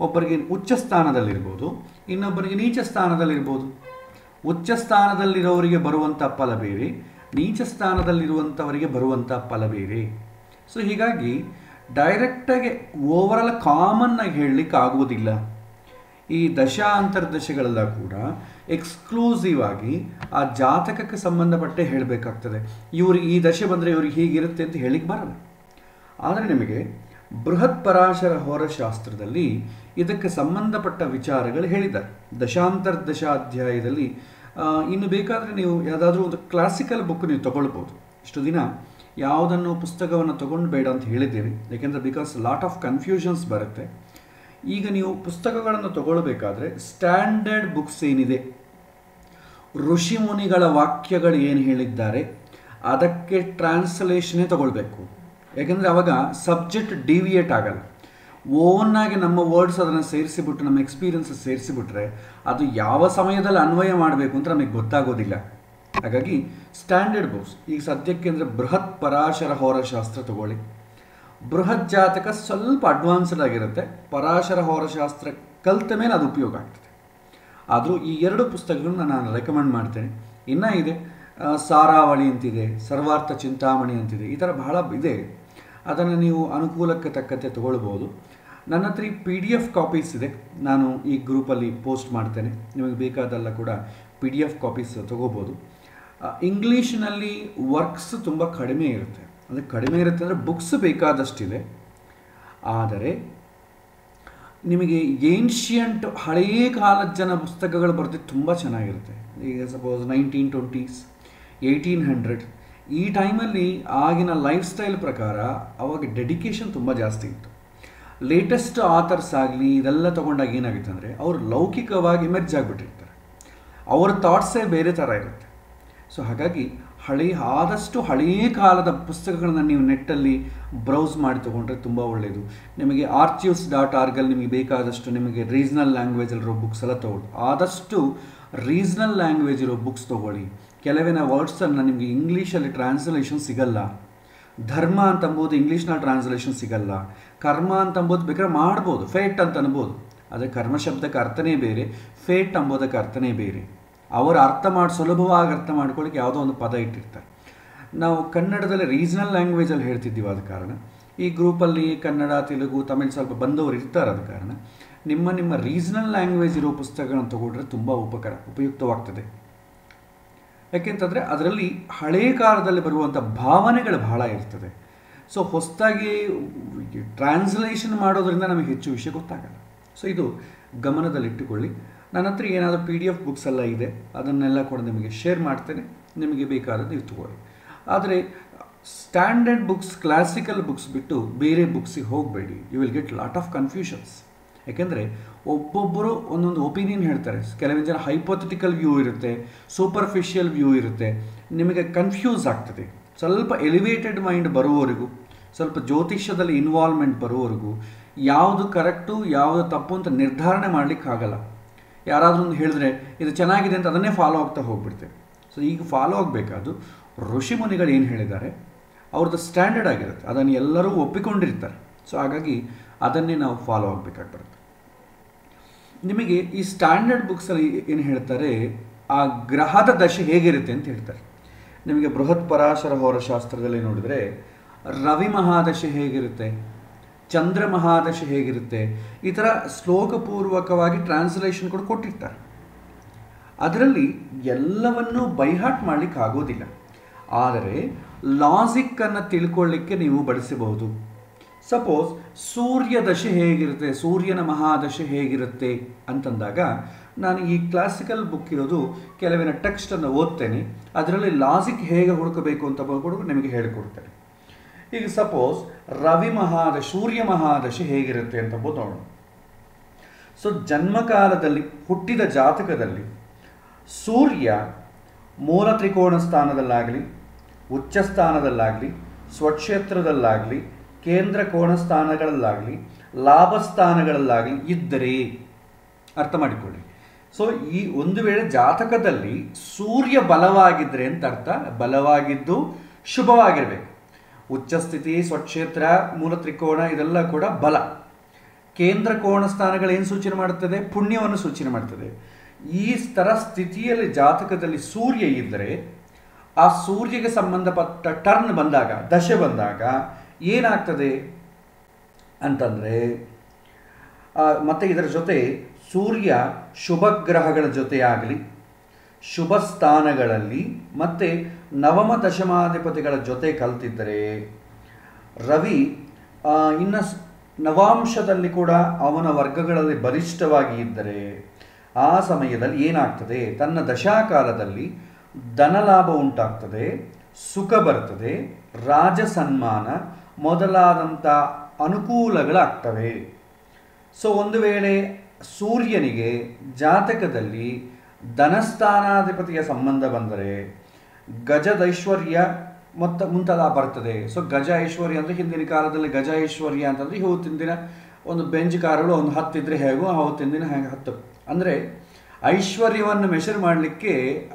ಒಬ್ಬರಿಗೆ ಉಚ್ಚ ಸ್ಥಾನದಲ್ಲಿರ್ಬೋದು, ಇನ್ನೊಬ್ಬರಿಗೆ ನೀಚ ಸ್ಥಾನದಲ್ಲಿರ್ಬೋದು. ಉಚ್ಚ ಸ್ಥಾನದಲ್ಲಿರೋರಿಗೆ ಬರುವಂಥ ಫಲ ಬೇರೆ, ನೀಚ ಸ್ಥಾನದಲ್ಲಿರುವಂಥವರಿಗೆ ಬರುವಂಥ ಫಲ ಬೇರೆ. ಸೊ ಹೀಗಾಗಿ ಡೈರೆಕ್ಟಾಗಿ ಓವರಾಲ್ ಕಾಮನ್ನಾಗಿ ಹೇಳಲಿಕ್ಕೆ ಆಗುವುದಿಲ್ಲ. ಈ ದಶಾ ಅಂತರ್ದಶೆಗಳೆಲ್ಲ ಕೂಡ ಎಕ್ಸ್ಕ್ಲೂಸಿವ್ ಆಗಿ ಆ ಜಾತಕಕ್ಕೆ ಸಂಬಂಧಪಟ್ಟೆ ಹೇಳಬೇಕಾಗ್ತದೆ. ಇವ್ರಿಗೆ ಈ ದಶೆ ಬಂದರೆ ಇವ್ರಿಗೆ ಹೀಗಿರುತ್ತೆ ಅಂತ ಹೇಳಿಕ್ಕೆ ಬರಲ್ಲ. ಆದರೆ ನಿಮಗೆ ಬೃಹತ್ ಪರಾಶರ ಹೋರಶಾಸ್ತ್ರದಲ್ಲಿ ಇದಕ್ಕೆ ಸಂಬಂಧಪಟ್ಟ ವಿಚಾರಗಳು ಹೇಳಿದ್ದಾರೆ. ದಶಾಂತರ್ದಶಾಧ್ಯಾಯದಲ್ಲಿ ಇನ್ನು ಬೇಕಾದರೆ ನೀವು ಯಾವುದಾದ್ರೂ ಒಂದು ಕ್ಲಾಸಿಕಲ್ ಬುಕ್ ನೀವು ತಗೊಳ್ಬೋದು. ಇಷ್ಟು ದಿನ ಯಾವುದನ್ನು ಪುಸ್ತಕವನ್ನು ತೊಗೊಂಡು ಬೇಡ ಅಂತ ಹೇಳಿದ್ದೇನೆ, ಯಾಕೆಂದರೆ ಬಿಕಾಸ್ ಲಾಟ್ ಆಫ್ ಕನ್ಫ್ಯೂಷನ್ಸ್ ಬರುತ್ತೆ. ಈಗ ನೀವು ಪುಸ್ತಕಗಳನ್ನು ತಗೊಳ್ಬೇಕಾದ್ರೆ ಸ್ಟ್ಯಾಂಡರ್ಡ್ ಬುಕ್ಸ್ ಏನಿದೆ, ಋಷಿ ಮುನಿಗಳ ವಾಕ್ಯಗಳು ಏನು ಹೇಳಿದ್ದಾರೆ ಅದಕ್ಕೆ ಟ್ರಾನ್ಸ್ಲೇಷನ್ನೇ ತಗೊಳ್ಬೇಕು. ಯಾಕೆಂದರೆ ಅವಾಗ ಸಬ್ಜೆಕ್ಟ್ ಡಿವಿಯೇಟ್ ಆಗಲ್ಲ. ಓನ್ನಾಗಿ ನಮ್ಮ ವರ್ಡ್ಸ್ ಅದನ್ನು ಸೇರಿಸಿಬಿಟ್ಟು ನಮ್ಮ ಎಕ್ಸ್ಪೀರಿಯನ್ಸ್ ಸೇರಿಸಿಬಿಟ್ರೆ ಅದು ಯಾವ ಸಮಯದಲ್ಲಿ ಅನ್ವಯ ಮಾಡಬೇಕು ಅಂತ ನಮಗೆ ಗೊತ್ತಾಗೋದಿಲ್ಲ. ಹಾಗಾಗಿ ಸ್ಟ್ಯಾಂಡರ್ಡ್ ಬುಕ್ಸ್ ಈಗ ಸದ್ಯಕ್ಕೆ ಅಂದರೆ ಬೃಹತ್ ಪರಾಶರ ಹೋರಶಾಸ್ತ್ರ ತಗೊಳ್ಳಿ. ಬೃಹತ್ ಜಾತಕ ಸ್ವಲ್ಪ ಅಡ್ವಾನ್ಸ್ಡ್ ಆಗಿರುತ್ತೆ, ಪರಾಶರ ಹೋರಶಾಸ್ತ್ರ ಕಲಿತ ಮೇಲೆ ಅದು ಉಪಯೋಗ ಆಗ್ತದೆ. ಆದರೂ ಈ ಎರಡು ಪುಸ್ತಕಗಳನ್ನ ನಾನು ರೆಕಮೆಂಡ್ ಮಾಡ್ತೇನೆ. ಇನ್ನೂ ಇದೆ ಸಾರಾವಳಿ ಅಂತಿದೆ, ಸರ್ವಾರ್ಥ ಚಿಂತಾಮಣಿ ಅಂತಿದೆ, ಈ ಥರ ಬಹಳ ಇದೆ. ಅದನ್ನು ನೀವು ಅನುಕೂಲಕ್ಕೆ ತಕ್ಕಂತೆ ತೊಗೊಳ್ಬೋದು. ನನ್ನ ಹತ್ರ PDF ಕಾಪೀಸ್ ಇದೆ, ನಾನು ಈ ಗ್ರೂಪಲ್ಲಿ ಪೋಸ್ಟ್ ಮಾಡ್ತೇನೆ. ನಿಮಗೆ ಬೇಕಾದಲ್ಲ ಕೂಡ PDF ಕಾಪೀಸ್ ತೊಗೋಬೋದು. ಇಂಗ್ಲೀಷ್ನಲ್ಲಿ ವರ್ಕ್ಸ್ ತುಂಬ ಕಡಿಮೆ ಇರುತ್ತೆ. ಅಂದರೆ ಕಡಿಮೆ ಇರುತ್ತೆ ಅಂದರೆ ಬುಕ್ಸ್ ಬೇಕಾದಷ್ಟಿದೆ. ಆದರೆ ನಿಮಗೆ ಏನ್ಷಿಯಂಟ್ ಹಳೆಯ ಕಾಲದ ಜನ ಪುಸ್ತಕಗಳು ಬರ್ತಿದ್ದು ತುಂಬ ಚೆನ್ನಾಗಿರುತ್ತೆ. ಈಗ ಸಪೋಸ್ 1920s 1800 ಈ ಟೈಮಲ್ಲಿ ಆಗಿನ ಲೈಫ್ ಸ್ಟೈಲ್ ಪ್ರಕಾರ ಅವಾಗ ಡೆಡಿಕೇಶನ್ ತುಂಬ ಜಾಸ್ತಿ ಇತ್ತು. ಲೇಟೆಸ್ಟ್ ಆಥರ್ಸ್ ಆಗಲಿ ಇದೆಲ್ಲ ತೊಗೊಂಡಾಗ ಏನಾಗುತ್ತೆ ಅಂದರೆ ಅವರು ಲೌಕಿಕವಾಗಿ ಮೆರ್ಜ್ ಆಗಿಬಿಟ್ಟಿರ್ತಾರೆ, ಅವರ ಥಾಟ್ಸೇ ಬೇರೆ ಥರ ಇರುತ್ತೆ. ಸೊ ಹಾಗಾಗಿ ಆದಷ್ಟು ಹಳೆಯ ಕಾಲದ ಪುಸ್ತಕಗಳನ್ನ ನೀವು ನೆಟ್ಟಲ್ಲಿ ಬ್ರೌಸ್ ಮಾಡಿ ತೊಗೊಂಡ್ರೆ ತುಂಬ ಒಳ್ಳೆಯದು. ನಿಮಗೆ archives.org ನಿಮಗೆ ಬೇಕಾದಷ್ಟು ನಿಮಗೆ ರೀಜ್ನಲ್ ಲ್ಯಾಂಗ್ವೇಜಲ್ಲಿರೋ ಬುಕ್ಸ್ ಎಲ್ಲ ತೊಗೊಳ್ಳಿ. ಆದಷ್ಟು ರೀಜ್ನಲ್ ಲ್ಯಾಂಗ್ವೇಜ್ ಇರೋ ಬುಕ್ಸ್ ತೊಗೊಳ್ಳಿ. ಕೆಲವಿನ ವರ್ಡ್ಸನ್ನು ನಿಮಗೆ ಇಂಗ್ಲೀಷಲ್ಲಿ ಟ್ರಾನ್ಸ್ಲೇಷನ್ ಸಿಗಲ್ಲ. ಧರ್ಮ ಅಂತಂಬೋದು ಇಂಗ್ಲೀಷ್ನಲ್ಲಿ ಟ್ರಾನ್ಸ್ಲೇಷನ್ ಸಿಗಲ್ಲ. ಕರ್ಮ ಅಂತಂಬೋದು ಬೇಕಾದ್ರೆ ಮಾಡ್ಬೋದು, ಫೇಟ್ ಅಂತ ಅನ್ಬೋದು. ಆದರೆ ಕರ್ಮ ಶಬ್ದಕ್ಕೆ ಅರ್ಥನೇ ಬೇರೆ, ಫೇಟ್ ಅಂಬೋದಕ್ಕೆ ಅರ್ಥನೇ ಬೇರೆ. ಅವರು ಸುಲಭವಾಗಿ ಅರ್ಥ ಮಾಡ್ಕೊಳ್ಳಿಕ್ಕೆ ಯಾವುದೋ ಒಂದು ಪದ ಇಟ್ಟಿರ್ತಾರೆ. ನಾವು ಕನ್ನಡದಲ್ಲಿ ರೀಜ್ನಲ್ ಲ್ಯಾಂಗ್ವೇಜಲ್ಲಿ ಹೇಳ್ತಿದ್ದೀವಿ. ಆದ ಕಾರಣ ಈ ಗ್ರೂಪಲ್ಲಿ ಕನ್ನಡ, ತೆಲುಗು, ತಮಿಳು ಸ್ವಲ್ಪ ಬಂದವರು ಇರ್ತಾರೆ. ಆದ ಕಾರಣ ನಿಮ್ಮ ರೀಜ್ನಲ್ ಲ್ಯಾಂಗ್ವೇಜ್ ಇರೋ ಪುಸ್ತಕಗಳನ್ನು ತಗೊಂಡ್ರೆ ತುಂಬ ಉಪಯುಕ್ತವಾಗ್ತದೆ. ಯಾಕೆಂತಂದರೆ ಅದರಲ್ಲಿ ಹಳೆಯ ಕಾಲದಲ್ಲಿ ಬರುವಂಥ ಭಾವನೆಗಳು ಬಹಳ ಇರ್ತದೆ. ಸೊ ಹೊಸದಾಗಿ ಟ್ರಾನ್ಸ್ಲೇಷನ್ ಮಾಡೋದ್ರಿಂದ ನಮಗೆ ಹೆಚ್ಚು ವಿಷಯ ಗೊತ್ತಾಗಲ್ಲ. ಸೊ ಇದು ಗಮನದಲ್ಲಿಟ್ಟುಕೊಳ್ಳಿ. ನನ್ನ ಹತ್ರ ಏನಾದರೂ PDF ಬುಕ್ಸ್ ಎಲ್ಲ ಇದೆ, ಅದನ್ನೆಲ್ಲ ಕೂಡ ನಿಮಗೆ ಶೇರ್ ಮಾಡ್ತೇನೆ. ನಿಮಗೆ ಬೇಕಾದ್ರೆ ನೀವು ತಗೊಳ್ಳಿ. ಆದರೆ ಸ್ಟ್ಯಾಂಡರ್ಡ್ ಬುಕ್ಸ್, ಕ್ಲಾಸಿಕಲ್ ಬುಕ್ಸ್ ಬಿಟ್ಟು ಬೇರೆ ಬುಕ್ಸಿಗೆ ಹೋಗಬೇಡಿ. You will get lot of confusions. ಯಾಕೆಂದರೆ ಒಬ್ಬೊಬ್ಬರು ಒಂದೊಂದು ಒಪಿನಿಯನ್ ಹೇಳ್ತಾರೆ. ಕೆಲವೊಂದು ಜನ ಹೈಪೋಥೆಟಿಕಲ್ ವ್ಯೂ ಇರುತ್ತೆ, ಸೂಪರ್ಫಿಷಿಯಲ್ ವ್ಯೂ ಇರುತ್ತೆ. ನಿಮಗೆ ಕನ್ಫ್ಯೂಸ್ ಆಗ್ತದೆ. ಸ್ವಲ್ಪ ಎಲಿವೇಟೆಡ್ ಮೈಂಡ್ ಬರುವವರೆಗೂ, ಸ್ವಲ್ಪ ಜ್ಯೋತಿಷ್ಯದಲ್ಲಿ ಇನ್ವಾಲ್ವ್ಮೆಂಟ್ ಬರುವವರೆಗೂ ಯಾವುದು ಕರೆಕ್ಟು ಯಾವುದು ತಪ್ಪು ಅಂತ ನಿರ್ಧಾರಣೆ ಮಾಡಲಿಕ್ಕಾಗಲ್ಲ. ಯಾರಾದರೂ ಒಂದು ಹೇಳಿದ್ರೆ ಇದು ಚೆನ್ನಾಗಿದೆ ಅಂತ ಅದನ್ನೇ ಫಾಲೋ ಆಗ್ತಾ ಹೋಗ್ಬಿಡ್ತೇವೆ. ಸೊ ಈಗ ಫಾಲೋ ಆಗಬೇಕಾದ್ದು ಋಷಿ ಮುನಿಗಳು ಏನು ಹೇಳಿದ್ದಾರೆ, ಅವ್ರದ್ದು ಸ್ಟ್ಯಾಂಡರ್ಡ್ ಆಗಿರುತ್ತೆ, ಅದನ್ನು ಎಲ್ಲರೂ ಒಪ್ಪಿಕೊಂಡಿರ್ತಾರೆ. ಸೊ ಹಾಗಾಗಿ ಅದನ್ನೇ ನಾವು ಫಾಲೋ ಆಗಬೇಕಾಗಿ ಬರುತ್ತೆ. ನಿಮಗೆ ಈ ಸ್ಟ್ಯಾಂಡರ್ಡ್ ಬುಕ್ಸಲ್ಲಿ ಏನು ಹೇಳ್ತಾರೆ, ಆ ಗ್ರಹದ ದಶೆ ಹೇಗಿರುತ್ತೆ ಅಂತ ಹೇಳ್ತಾರೆ. ನಿಮಗೆ ಬೃಹತ್ ಪರಾಶರ ಹೋರಶಾಸ್ತ್ರದಲ್ಲಿ ನೋಡಿದರೆ ರವಿ ಮಹಾದಶೆ ಹೇಗಿರುತ್ತೆ, ಚಂದ್ರ ಮಹಾದಶೆ ಹೇಗಿರುತ್ತೆ, ಈ ಥರ ಶ್ಲೋಕಪೂರ್ವಕವಾಗಿ ಟ್ರಾನ್ಸ್ಲೇಷನ್ ಕೂಡ ಕೊಟ್ಟಿರ್ತಾರೆ. ಅದರಲ್ಲಿ ಎಲ್ಲವನ್ನೂ ಬೈಹಾಟ್ ಮಾಡಲಿಕ್ಕೆ ಆಗೋದಿಲ್ಲ. ಆದರೆ ಲಾಜಿಕ್ಕನ್ನು ತಿಳ್ಕೊಳ್ಳಿಕ್ಕೆ ನೀವು ಬಳಸಬಹುದು. ಸಪೋಸ್ ಸೂರ್ಯ ದಶೆ ಹೇಗಿರುತ್ತೆ, ಸೂರ್ಯನ ಮಹಾದಶೆ ಹೇಗಿರುತ್ತೆ ಅಂತಂದಾಗ ನಾನು ಈ ಕ್ಲಾಸಿಕಲ್ ಬುಕ್ ಇರೋದು ಕೆಲವಿನ ಟೆಕ್ಸ್ಟನ್ನು ಓದ್ತೇನೆ. ಅದರಲ್ಲಿ ಲಾಜಿಕ್ ಹೇಗೆ ಹುಡುಕಬೇಕು ಅಂತ ಕೂಡ ನಿಮಗೆ ಹೇಳಿಕೊಡ್ತೇನೆ. ಈಗ ಸಪೋಸ್ ಸೂರ್ಯ ಮಹಾದಶೆ ಹೇಗಿರುತ್ತೆ ಅಂತ ನೋಡೋಣ. ಸೊ ಜನ್ಮಕಾಲದಲ್ಲಿ ಹುಟ್ಟಿದ ಜಾತಕದಲ್ಲಿ ಸೂರ್ಯ ಮೂಲ ತ್ರಿಕೋಣ ಸ್ಥಾನದಲ್ಲಾಗಲಿ, ಉಚ್ಚ ಸ್ಥಾನದಲ್ಲಾಗಲಿ, ಸ್ವಕ್ಷೇತ್ರದಲ್ಲಾಗಲಿ, ಕೇಂದ್ರ ಕೋಣ ಸ್ಥಾನಗಳಲ್ಲಾಗಲಿ, ಲಾಭ ಸ್ಥಾನಗಳಲ್ಲಾಗಲಿ ಇದ್ದರೆ ಅರ್ಥ ಮಾಡಿಕೊಳ್ಳಿ. ಸೊ ಈ ಒಂದು ವೇಳೆ ಜಾತಕದಲ್ಲಿ ಸೂರ್ಯ ಬಲವಾಗಿದ್ದರೆ ಅಂತ ಅರ್ಥ, ಬಲವಾಗಿದ್ದು ಶುಭವಾಗಿರಬೇಕು. ಉಚ್ಚಸ್ಥಿತಿ, ಸ್ವಕ್ಷೇತ್ರ, ಮೂಲ ತ್ರಿಕೋಣ ಇದೆಲ್ಲ ಕೂಡ ಬಲ. ಕೇಂದ್ರ ಕೋಣ ಸ್ಥಾನಗಳೇನು ಸೂಚನೆ ಮಾಡುತ್ತದೆ? ಪುಣ್ಯವನ್ನು ಸೂಚನೆ ಮಾಡ್ತದೆ. ಈ ಥರ ಸ್ಥಿತಿಯಲ್ಲಿ ಜಾತಕದಲ್ಲಿ ಸೂರ್ಯ ಇದ್ದರೆ, ಆ ಸೂರ್ಯಗೆ ಸಂಬಂಧಪಟ್ಟ ಟರ್ನ್ ಬಂದಾಗ, ದಶೆ ಬಂದಾಗ ಏನಾಗ್ತದೆ ಅಂತಂದರೆ, ಮತ್ತು ಇದರ ಜೊತೆ ಸೂರ್ಯ ಶುಭ ಗ್ರಹಗಳ ಜೊತೆಯಾಗಲಿ, ಶುಭ ಸ್ಥಾನಗಳಲ್ಲಿ ಮತ್ತು ನವಮ ದಶಮಾಧಿಪತಿಗಳ ಜೊತೆ ಕಲ್ತಿದ್ದರೆ, ರವಿ ಇನ್ನು ನವಾಂಶದಲ್ಲಿ ಕೂಡ ಅವನ ವರ್ಗಗಳಲ್ಲಿ ಬಲಿಷ್ಠವಾಗಿ ಇದ್ದರೆ, ಆ ಸಮಯದಲ್ಲಿ ಏನಾಗ್ತದೆ? ತನ್ನ ದಶಾಕಾಲದಲ್ಲಿ ಧನಲಾಭ ಉಂಟಾಗ್ತದೆ, ಸುಖ ಬರ್ತದೆ, ರಾಜ ಸನ್ಮಾನ ಮೊದಲಾದಂಥ ಅನುಕೂಲಗಳಾಗ್ತವೆ. ಸೊ ಒಂದು ವೇಳೆ ಸೂರ್ಯನಿಗೆ ಜಾತಕದಲ್ಲಿ ಧನಸ್ಥಾನಾಧಿಪತಿಯ ಸಂಬಂಧ ಬಂದರೆ ಗಜದೈಶ್ವರ್ಯ ಮುಂತಾದ ಬರ್ತದೆ. ಸೊ ಗಜ ಐಶ್ವರ್ಯ ಅಂದರೆ ಹಿಂದಿನ ಕಾಲದಲ್ಲಿ ಗಜ ಐಶ್ವರ್ಯ ಅಂತಂದರೆ ಇವತ್ತಿನ ದಿನ ಒಂದು ಬೆಂಚ್ ಕಾರುಗಳು ಒಂದು 10 ಇದ್ದರೆ ಹೇಗೋ ಅವತ್ತಿನ ದಿನ ಹೇಗೆ 10. ಅಂದರೆ ಐಶ್ವರ್ಯವನ್ನು ಮೆಷರ್ ಮಾಡಲಿಕ್ಕೆ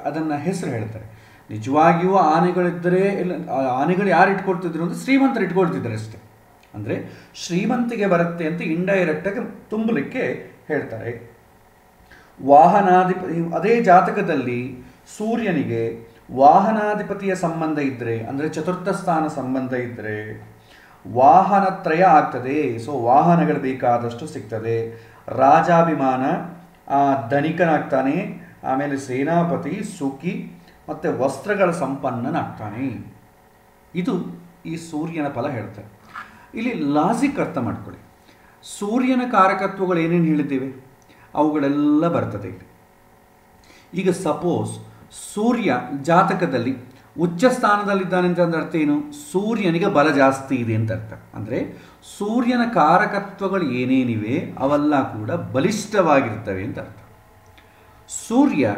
ಅದನ್ನು ಹೆಸರು ಹೇಳ್ತಾರೆ. ನಿಜವಾಗಿಯೂ ಆನೆಗಳಿದ್ದರೆ ಇಲ್ಲ, ಆನೆಗಳು ಯಾರು ಇಟ್ಕೊಳ್ತಿದ್ರು ಅಂದರೆ ಶ್ರೀಮಂತರು ಇಟ್ಕೊಳ್ತಿದ್ದಾರೆ ಅಷ್ಟೇ. ಅಂದರೆ ಶ್ರೀಮಂತಿಗೆ ಬರುತ್ತೆ ಅಂತ ಇಂಡೈರೆಕ್ಟಾಗಿ ತುಂಬಲಿಕ್ಕೆ ಹೇಳ್ತಾರೆ. ವಾಹನಾಧಿಪತಿ, ಅದೇ ಜಾತಕದಲ್ಲಿ ಸೂರ್ಯನಿಗೆ ವಾಹನಾಧಿಪತಿಯ ಸಂಬಂಧ ಇದ್ದರೆ, ಅಂದರೆ ಚತುರ್ಥ ಸ್ಥಾನ ಸಂಬಂಧ ಇದ್ದರೆ ವಾಹನತ್ರಯ ಆಗ್ತದೆ. ಸೊ ವಾಹನಗಳು ಬೇಕಾದಷ್ಟು ಸಿಗ್ತದೆ, ರಾಜಾಭಿಮಾನ, ಧನಿಕನಾಗ್ತಾನೆ, ಆಮೇಲೆ ಸೇನಾಪತಿ, ಸುಖಿ ಮತ್ತು ವಸ್ತ್ರಗಳ ಸಂಪನ್ನನಾಗ್ತಾನೆ. ಇದು ಈ ಸೂರ್ಯನ ಫಲ ಹೇಳ್ತಾರೆ. ಇಲ್ಲಿ ಲಾಜಿಕ್ ಅರ್ಥ ಮಾಡ್ಕೊಳ್ಳಿ. ಸೂರ್ಯನ ಕಾರಕತ್ವಗಳು ಏನೇನು ಹೇಳಿದ್ದೇವೆ ಅವುಗಳೆಲ್ಲ ಬರ್ತದೆ ಇಲ್ಲಿ. ಈಗ ಸಪೋಸ್ ಸೂರ್ಯ ಜಾತಕದಲ್ಲಿ ಉಚ್ಚ ಸ್ಥಾನದಲ್ಲಿದ್ದಾನೆ ಅಂತಂದ್ರೆ ಅರ್ಥ ಏನು? ಸೂರ್ಯನಿಗೆ ಬಲ ಜಾಸ್ತಿ ಇದೆ ಅಂತ ಅರ್ಥ. ಅಂದರೆ ಸೂರ್ಯನ ಕಾರಕತ್ವಗಳು ಏನೇನಿವೆ ಅವೆಲ್ಲ ಕೂಡ ಬಲಿಷ್ಠವಾಗಿರ್ತವೆ ಅಂತ ಅರ್ಥ. ಸೂರ್ಯ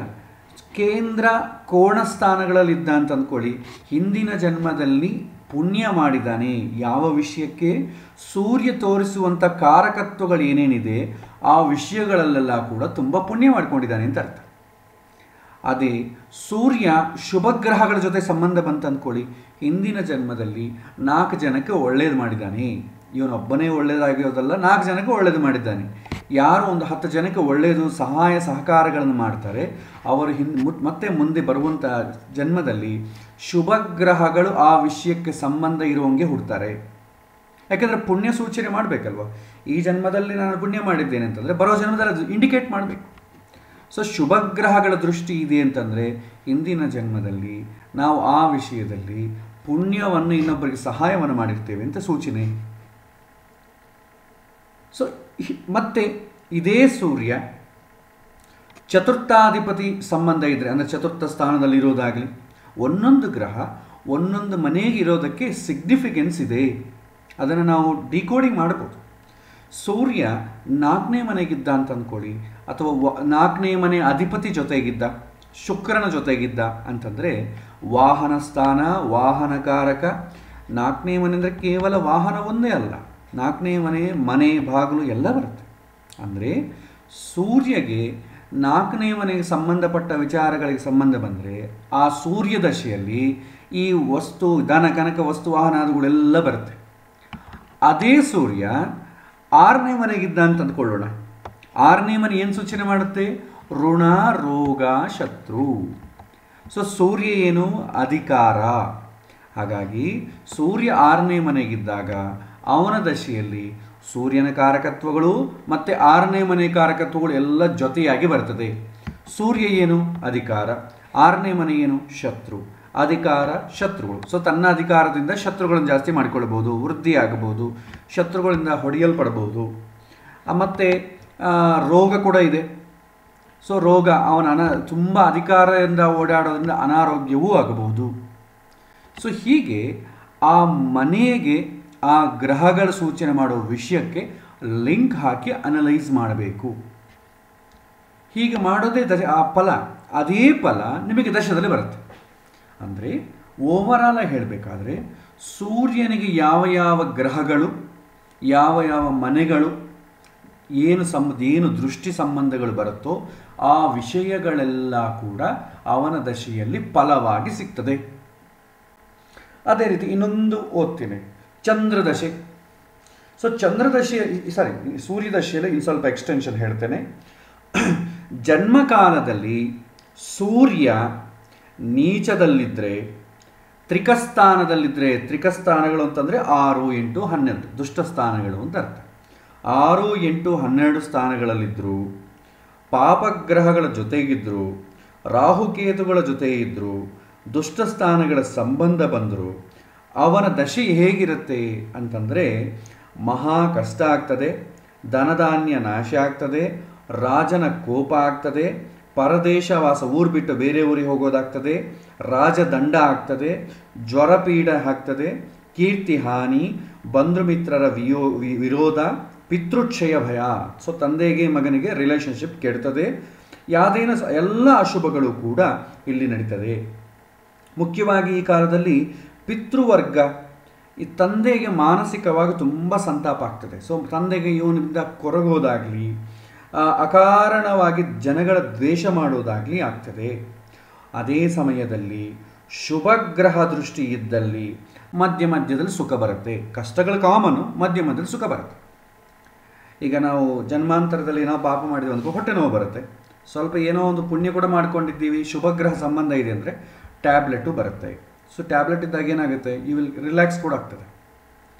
ಕೇಂದ್ರ ಕೋಣ ಸ್ಥಾನಗಳಲ್ಲಿದ್ದ ಅಂತ ಅಂದ್ಕೊಳ್ಳಿ. ಹಿಂದಿನ ಜನ್ಮದಲ್ಲಿ ಪುಣ್ಯ ಮಾಡಿದ್ದಾನೆ. ಯಾವ ವಿಷಯಕ್ಕೆ? ಸೂರ್ಯ ತೋರಿಸುವಂಥ ಕಾರಕತ್ವಗಳು ಏನೇನಿದೆ ಆ ವಿಷಯಗಳಲ್ಲೆಲ್ಲ ಕೂಡ ತುಂಬ ಪುಣ್ಯ ಮಾಡ್ಕೊಂಡಿದ್ದಾನೆ ಅಂತ ಅರ್ಥ. ಅದೇ ಸೂರ್ಯ ಶುಭ ಗ್ರಹಗಳ ಜೊತೆ ಸಂಬಂಧ ಬಂತ ಅಂದ್ಕೊಳ್ಳಿ. ಹಿಂದಿನ ಜನ್ಮದಲ್ಲಿ 4 ಜನಕ್ಕೆ ಒಳ್ಳೇದು ಮಾಡಿದ್ದಾನೆ. ಇವನೊಬ್ಬನೇ ಒಳ್ಳೇದಾಗಿರೋದಲ್ಲ, 4 ಜನಕ್ಕೆ ಒಳ್ಳೇದು ಮಾಡಿದ್ದಾನೆ. ಯಾರು ಒಂದು 10 ಜನಕ್ಕೆ ಒಳ್ಳೆಯದು ಸಹಾಯ ಸಹಕಾರಗಳನ್ನು ಮಾಡ್ತಾರೆ ಅವರು ಮತ್ತೆ ಮುಂದೆ ಬರುವಂಥ ಜನ್ಮದಲ್ಲಿ ಶುಭ ಗ್ರಹಗಳು ಆ ವಿಷಯಕ್ಕೆ ಸಂಬಂಧ ಇರುವಂಗೆ ಹುಡ್ತಾರೆ. ಯಾಕೆಂದರೆ ಪುಣ್ಯ ಸೂಚನೆ ಮಾಡಬೇಕಲ್ವ. ಈ ಜನ್ಮದಲ್ಲಿ ನಾನು ಪುಣ್ಯ ಮಾಡಿದ್ದೇನೆ ಅಂತಂದರೆ ಬರೋ ಜನ್ಮದಲ್ಲಿ ಅದು ಇಂಡಿಕೇಟ್ ಮಾಡಬೇಕು. ಸೊ ಶುಭ ಗ್ರಹಗಳ ದೃಷ್ಟಿ ಇದೆ ಅಂತಂದರೆ ಹಿಂದಿನ ಜನ್ಮದಲ್ಲಿ ನಾವು ಆ ವಿಷಯದಲ್ಲಿ ಪುಣ್ಯವನ್ನು ಇನ್ನೊಬ್ಬರಿಗೆ ಸಹಾಯವನ್ನು ಮಾಡಿರ್ತೇವೆ ಅಂತ ಸೂಚನೆ. ಸೊ ಮತ್ತೆ ಇದೇ ಸೂರ್ಯ ಚತುರ್ಥಾಧಿಪತಿ ಸಂಬಂಧ ಇದ್ದರೆ, ಅಂದರೆ ಚತುರ್ಥ ಸ್ಥಾನದಲ್ಲಿ ಇರೋದಾಗಲಿ, ಒಂದೊಂದು ಗ್ರಹ ಒಂದೊಂದು ಮನೆಗೆ ಇರೋದಕ್ಕೆ ಸಿಗ್ನಿಫಿಕೆನ್ಸ್ ಇದೆ. ಅದನ್ನು ನಾವು ಡಿಕೋಡಿಂಗ್ ಮಾಡ್ಬೋದು. ಸೂರ್ಯ 4ನೇ ಮನೆಗಿದ್ದ ಅಂತ ಅಂದ್ಕೊಳ್ಳಿ, ಅಥವಾ 4ನೇ ಮನೆ ಅಧಿಪತಿ ಜೊತೆಗಿದ್ದ, ಶುಕ್ರನ ಜೊತೆಗಿದ್ದ ಅಂತಂದರೆ ವಾಹನ ಸ್ಥಾನ, ವಾಹನಕಾರಕ. 4ನೇ ಮನೆ ಅಂದರೆ ಕೇವಲ ವಾಹನ ಒಂದೇ ಅಲ್ಲ, 4ನೇ ಮನೆ ಬಾಗಿಲು ಎಲ್ಲ ಬರುತ್ತೆ. ಅಂದರೆ ಸೂರ್ಯಗೆ 4ನೇ ಮನೆಗೆ ಸಂಬಂಧಪಟ್ಟ ವಿಚಾರಗಳಿಗೆ ಸಂಬಂಧ ಬಂದರೆ ಆ ಸೂರ್ಯ ದಶೆಯಲ್ಲಿ ಈ ವಸ್ತು, ಧನ ಕನಕ ವಸ್ತು ವಾಹನಾದಿಗಳೆಲ್ಲ ಬರುತ್ತೆ. ಅದೇ ಸೂರ್ಯ 6ನೇ ಮನೆಗಿದ್ದ ಅಂತ ಅಂದ್ಕೊಳ್ಳೋಣ. 6ನೇ ಮನೆ ಏನು ಸೂಚನೆ ಮಾಡುತ್ತೆ? ಋಣ, ರೋಗ, ಶತ್ರು. ಸೊ ಸೂರ್ಯ ಏನು? ಅಧಿಕಾರ. ಹಾಗಾಗಿ ಸೂರ್ಯ 6ನೇ ಮನೆಗಿದ್ದಾಗ ಅವನ ದಶೆಯಲ್ಲಿ ಸೂರ್ಯನ ಕಾರಕತ್ವಗಳು ಮತ್ತು 6ನೇ ಮನೆ ಕಾರಕತ್ವಗಳು ಎಲ್ಲ ಜೊತೆಯಾಗಿ ಬರ್ತದೆ. ಸೂರ್ಯ ಏನು? ಅಧಿಕಾರ. 6ನೇ ಮನೆ ಏನು? ಶತ್ರು. ಅಧಿಕಾರ, ಶತ್ರುಗಳು. ಸೊ ತನ್ನ ಅಧಿಕಾರದಿಂದ ಶತ್ರುಗಳನ್ನು ಜಾಸ್ತಿ ಮಾಡಿಕೊಳ್ಬೋದು, ವೃದ್ಧಿ ಆಗಬಹುದು, ಶತ್ರುಗಳಿಂದ ಹೊಡೆಯಲ್ಪಡ್ಬೋದು. ಮತ್ತು ರೋಗ ಕೂಡ ಇದೆ. ಸೊ ರೋಗ, ಅವನ ತುಂಬ ಅಧಿಕಾರದಿಂದ ಓಡಾಡೋದ್ರಿಂದ ಅನಾರೋಗ್ಯವೂ ಆಗಬಹುದು. ಸೊ ಹೀಗೆ ಆ ಮನೆಗೆ ಆ ಗ್ರಹಗಳ ಸೂಚನೆ ಮಾಡೋ ವಿಷಯಕ್ಕೆ ಲಿಂಕ್ ಹಾಕಿ ಅನಲೈಸ್ ಮಾಡಬೇಕು. ಹೀಗೆ ಮಾಡೋದೇ ಆ ಫಲ, ಅದೇ ಫಲ ನಿಮಗೆ ದಶದಲ್ಲಿ ಬರುತ್ತೆ. ಅಂದರೆ ಓವರಾಲ್ ಹೇಳಬೇಕಾದ್ರೆ ಸೂರ್ಯನಿಗೆ ಯಾವ ಯಾವ ಗ್ರಹಗಳು, ಯಾವ ಯಾವ ಮನೆಗಳು ಏನು ದೃಷ್ಟಿ ಸಂಬಂಧಗಳು ಬರುತ್ತೋ ಆ ವಿಷಯಗಳೆಲ್ಲ ಕೂಡ ಅವನ ದಶೆಯಲ್ಲಿ ಫಲವಾಗಿ ಸಿಗ್ತದೆ. ಅದೇ ರೀತಿ ಇನ್ನೊಂದು ಓದ್ತೀನಿ, ಚಂದ್ರದಶೆ. ಸೊ ಚಂದ್ರದಶೆ, ಸೂರ್ಯದಶೆಯಲ್ಲಿ ಇನ್ನು ಸ್ವಲ್ಪ ಎಕ್ಸ್ಟೆನ್ಷನ್ ಹೇಳ್ತೇನೆ. ಜನ್ಮಕಾಲದಲ್ಲಿ ಸೂರ್ಯ ನೀಚದಲ್ಲಿದ್ದರೆ, ತ್ರಿಕಸ್ಥಾನದಲ್ಲಿದ್ದರೆ, ತ್ರಿಕಸ್ಥಾನಗಳು ಅಂತಂದರೆ 6, 8, 12 ದುಷ್ಟ ಸ್ಥಾನಗಳು ಅಂತ ಅರ್ಥ. 6, 8, 12 ಸ್ಥಾನಗಳಲ್ಲಿದ್ದರು, ಪಾಪಗ್ರಹಗಳ ಜೊತೆಗಿದ್ದರು, ರಾಹುಕೇತುಗಳ ಜೊತೆ ಇದ್ದರು, ದುಷ್ಟ ಸ್ಥಾನಗಳ ಸಂಬಂಧ ಬಂದರು, ಅವನ ದಶೆ ಹೇಗಿರುತ್ತೆ ಅಂತಂದರೆ ಮಹಾ ಕಷ್ಟ ಆಗ್ತದೆ, ಧನಧಾನ್ಯ ನಾಶ ಆಗ್ತದೆ, ರಾಜನ ಕೋಪ ಆಗ್ತದೆ, ಪರದೇಶವಾಸ ಊರು ಬಿಟ್ಟು ಬೇರೆ ಊರಿಗೆ ಹೋಗೋದಾಗ್ತದೆ, ರಾಜದಂಡ ಆಗ್ತದೆ, ಜ್ವರಪೀಡ ಆಗ್ತದೆ, ಕೀರ್ತಿ ಹಾನಿ, ಬಂಧುಮಿತ್ರರ ವಿರೋಧ, ಪಿತೃಕ್ಷಯ ಭಯ. ಸೊ ತಂದೆಗೆ ಮಗನಿಗೆ ರಿಲೇಷನ್ಶಿಪ್ ಕೆಡ್ತದೆ, ಯಾವುದೇನ ಎಲ್ಲ ಅಶುಭಗಳು ಕೂಡ ಇಲ್ಲಿ ನಡೀತದೆ. ಮುಖ್ಯವಾಗಿ ಈ ಕಾಲದಲ್ಲಿ ಪಿತೃವರ್ಗ, ಈ ತಂದೆಗೆ ಮಾನಸಿಕವಾಗಿ ತುಂಬ ಸಂತಾಪ ಆಗ್ತದೆ. ಸೊ ತಂದೆಗೆ ಇವನಿಂದ ಕೊರಗೋದಾಗಲಿ, ಅಕಾರಣವಾಗಿ ಜನಗಳ ದ್ವೇಷ ಮಾಡೋದಾಗಲಿ ಆಗ್ತದೆ. ಅದೇ ಸಮಯದಲ್ಲಿ ಶುಭಗ್ರಹ ದೃಷ್ಟಿ ಇದ್ದಲ್ಲಿ ಮಧ್ಯ ಮಧ್ಯದಲ್ಲಿ ಸುಖ ಬರುತ್ತೆ. ಕಷ್ಟಗಳು ಕಾಮನು, ಮಧ್ಯ ಮಧ್ಯದಲ್ಲಿ ಸುಖ ಬರುತ್ತೆ. ಈಗ ನಾವು ಜನ್ಮಾಂತರದಲ್ಲಿ ಏನೋ ಪಾಪ ಮಾಡಿದ್ವಿ ಅಂದ್ಕೋ ಹೊಟ್ಟೆ ನೋವು ಬರುತ್ತೆ. ಸ್ವಲ್ಪ ಏನೋ ಒಂದು ಪುಣ್ಯ ಕೂಡ ಮಾಡ್ಕೊಂಡಿದ್ದೀವಿ, ಶುಭಗ್ರಹ ಸಂಬಂಧ ಇದೆ ಅಂದರೆ ಟ್ಯಾಬ್ಲೆಟು ಬರುತ್ತೆ. ಸೊ ಟ್ಯಾಬ್ಲೆಟ್ ಇದ್ದಾಗ ಏನಾಗುತ್ತೆ, ರಿಲ್ಯಾಕ್ಸ್ ಕೂಡ ಆಗ್ತದೆ.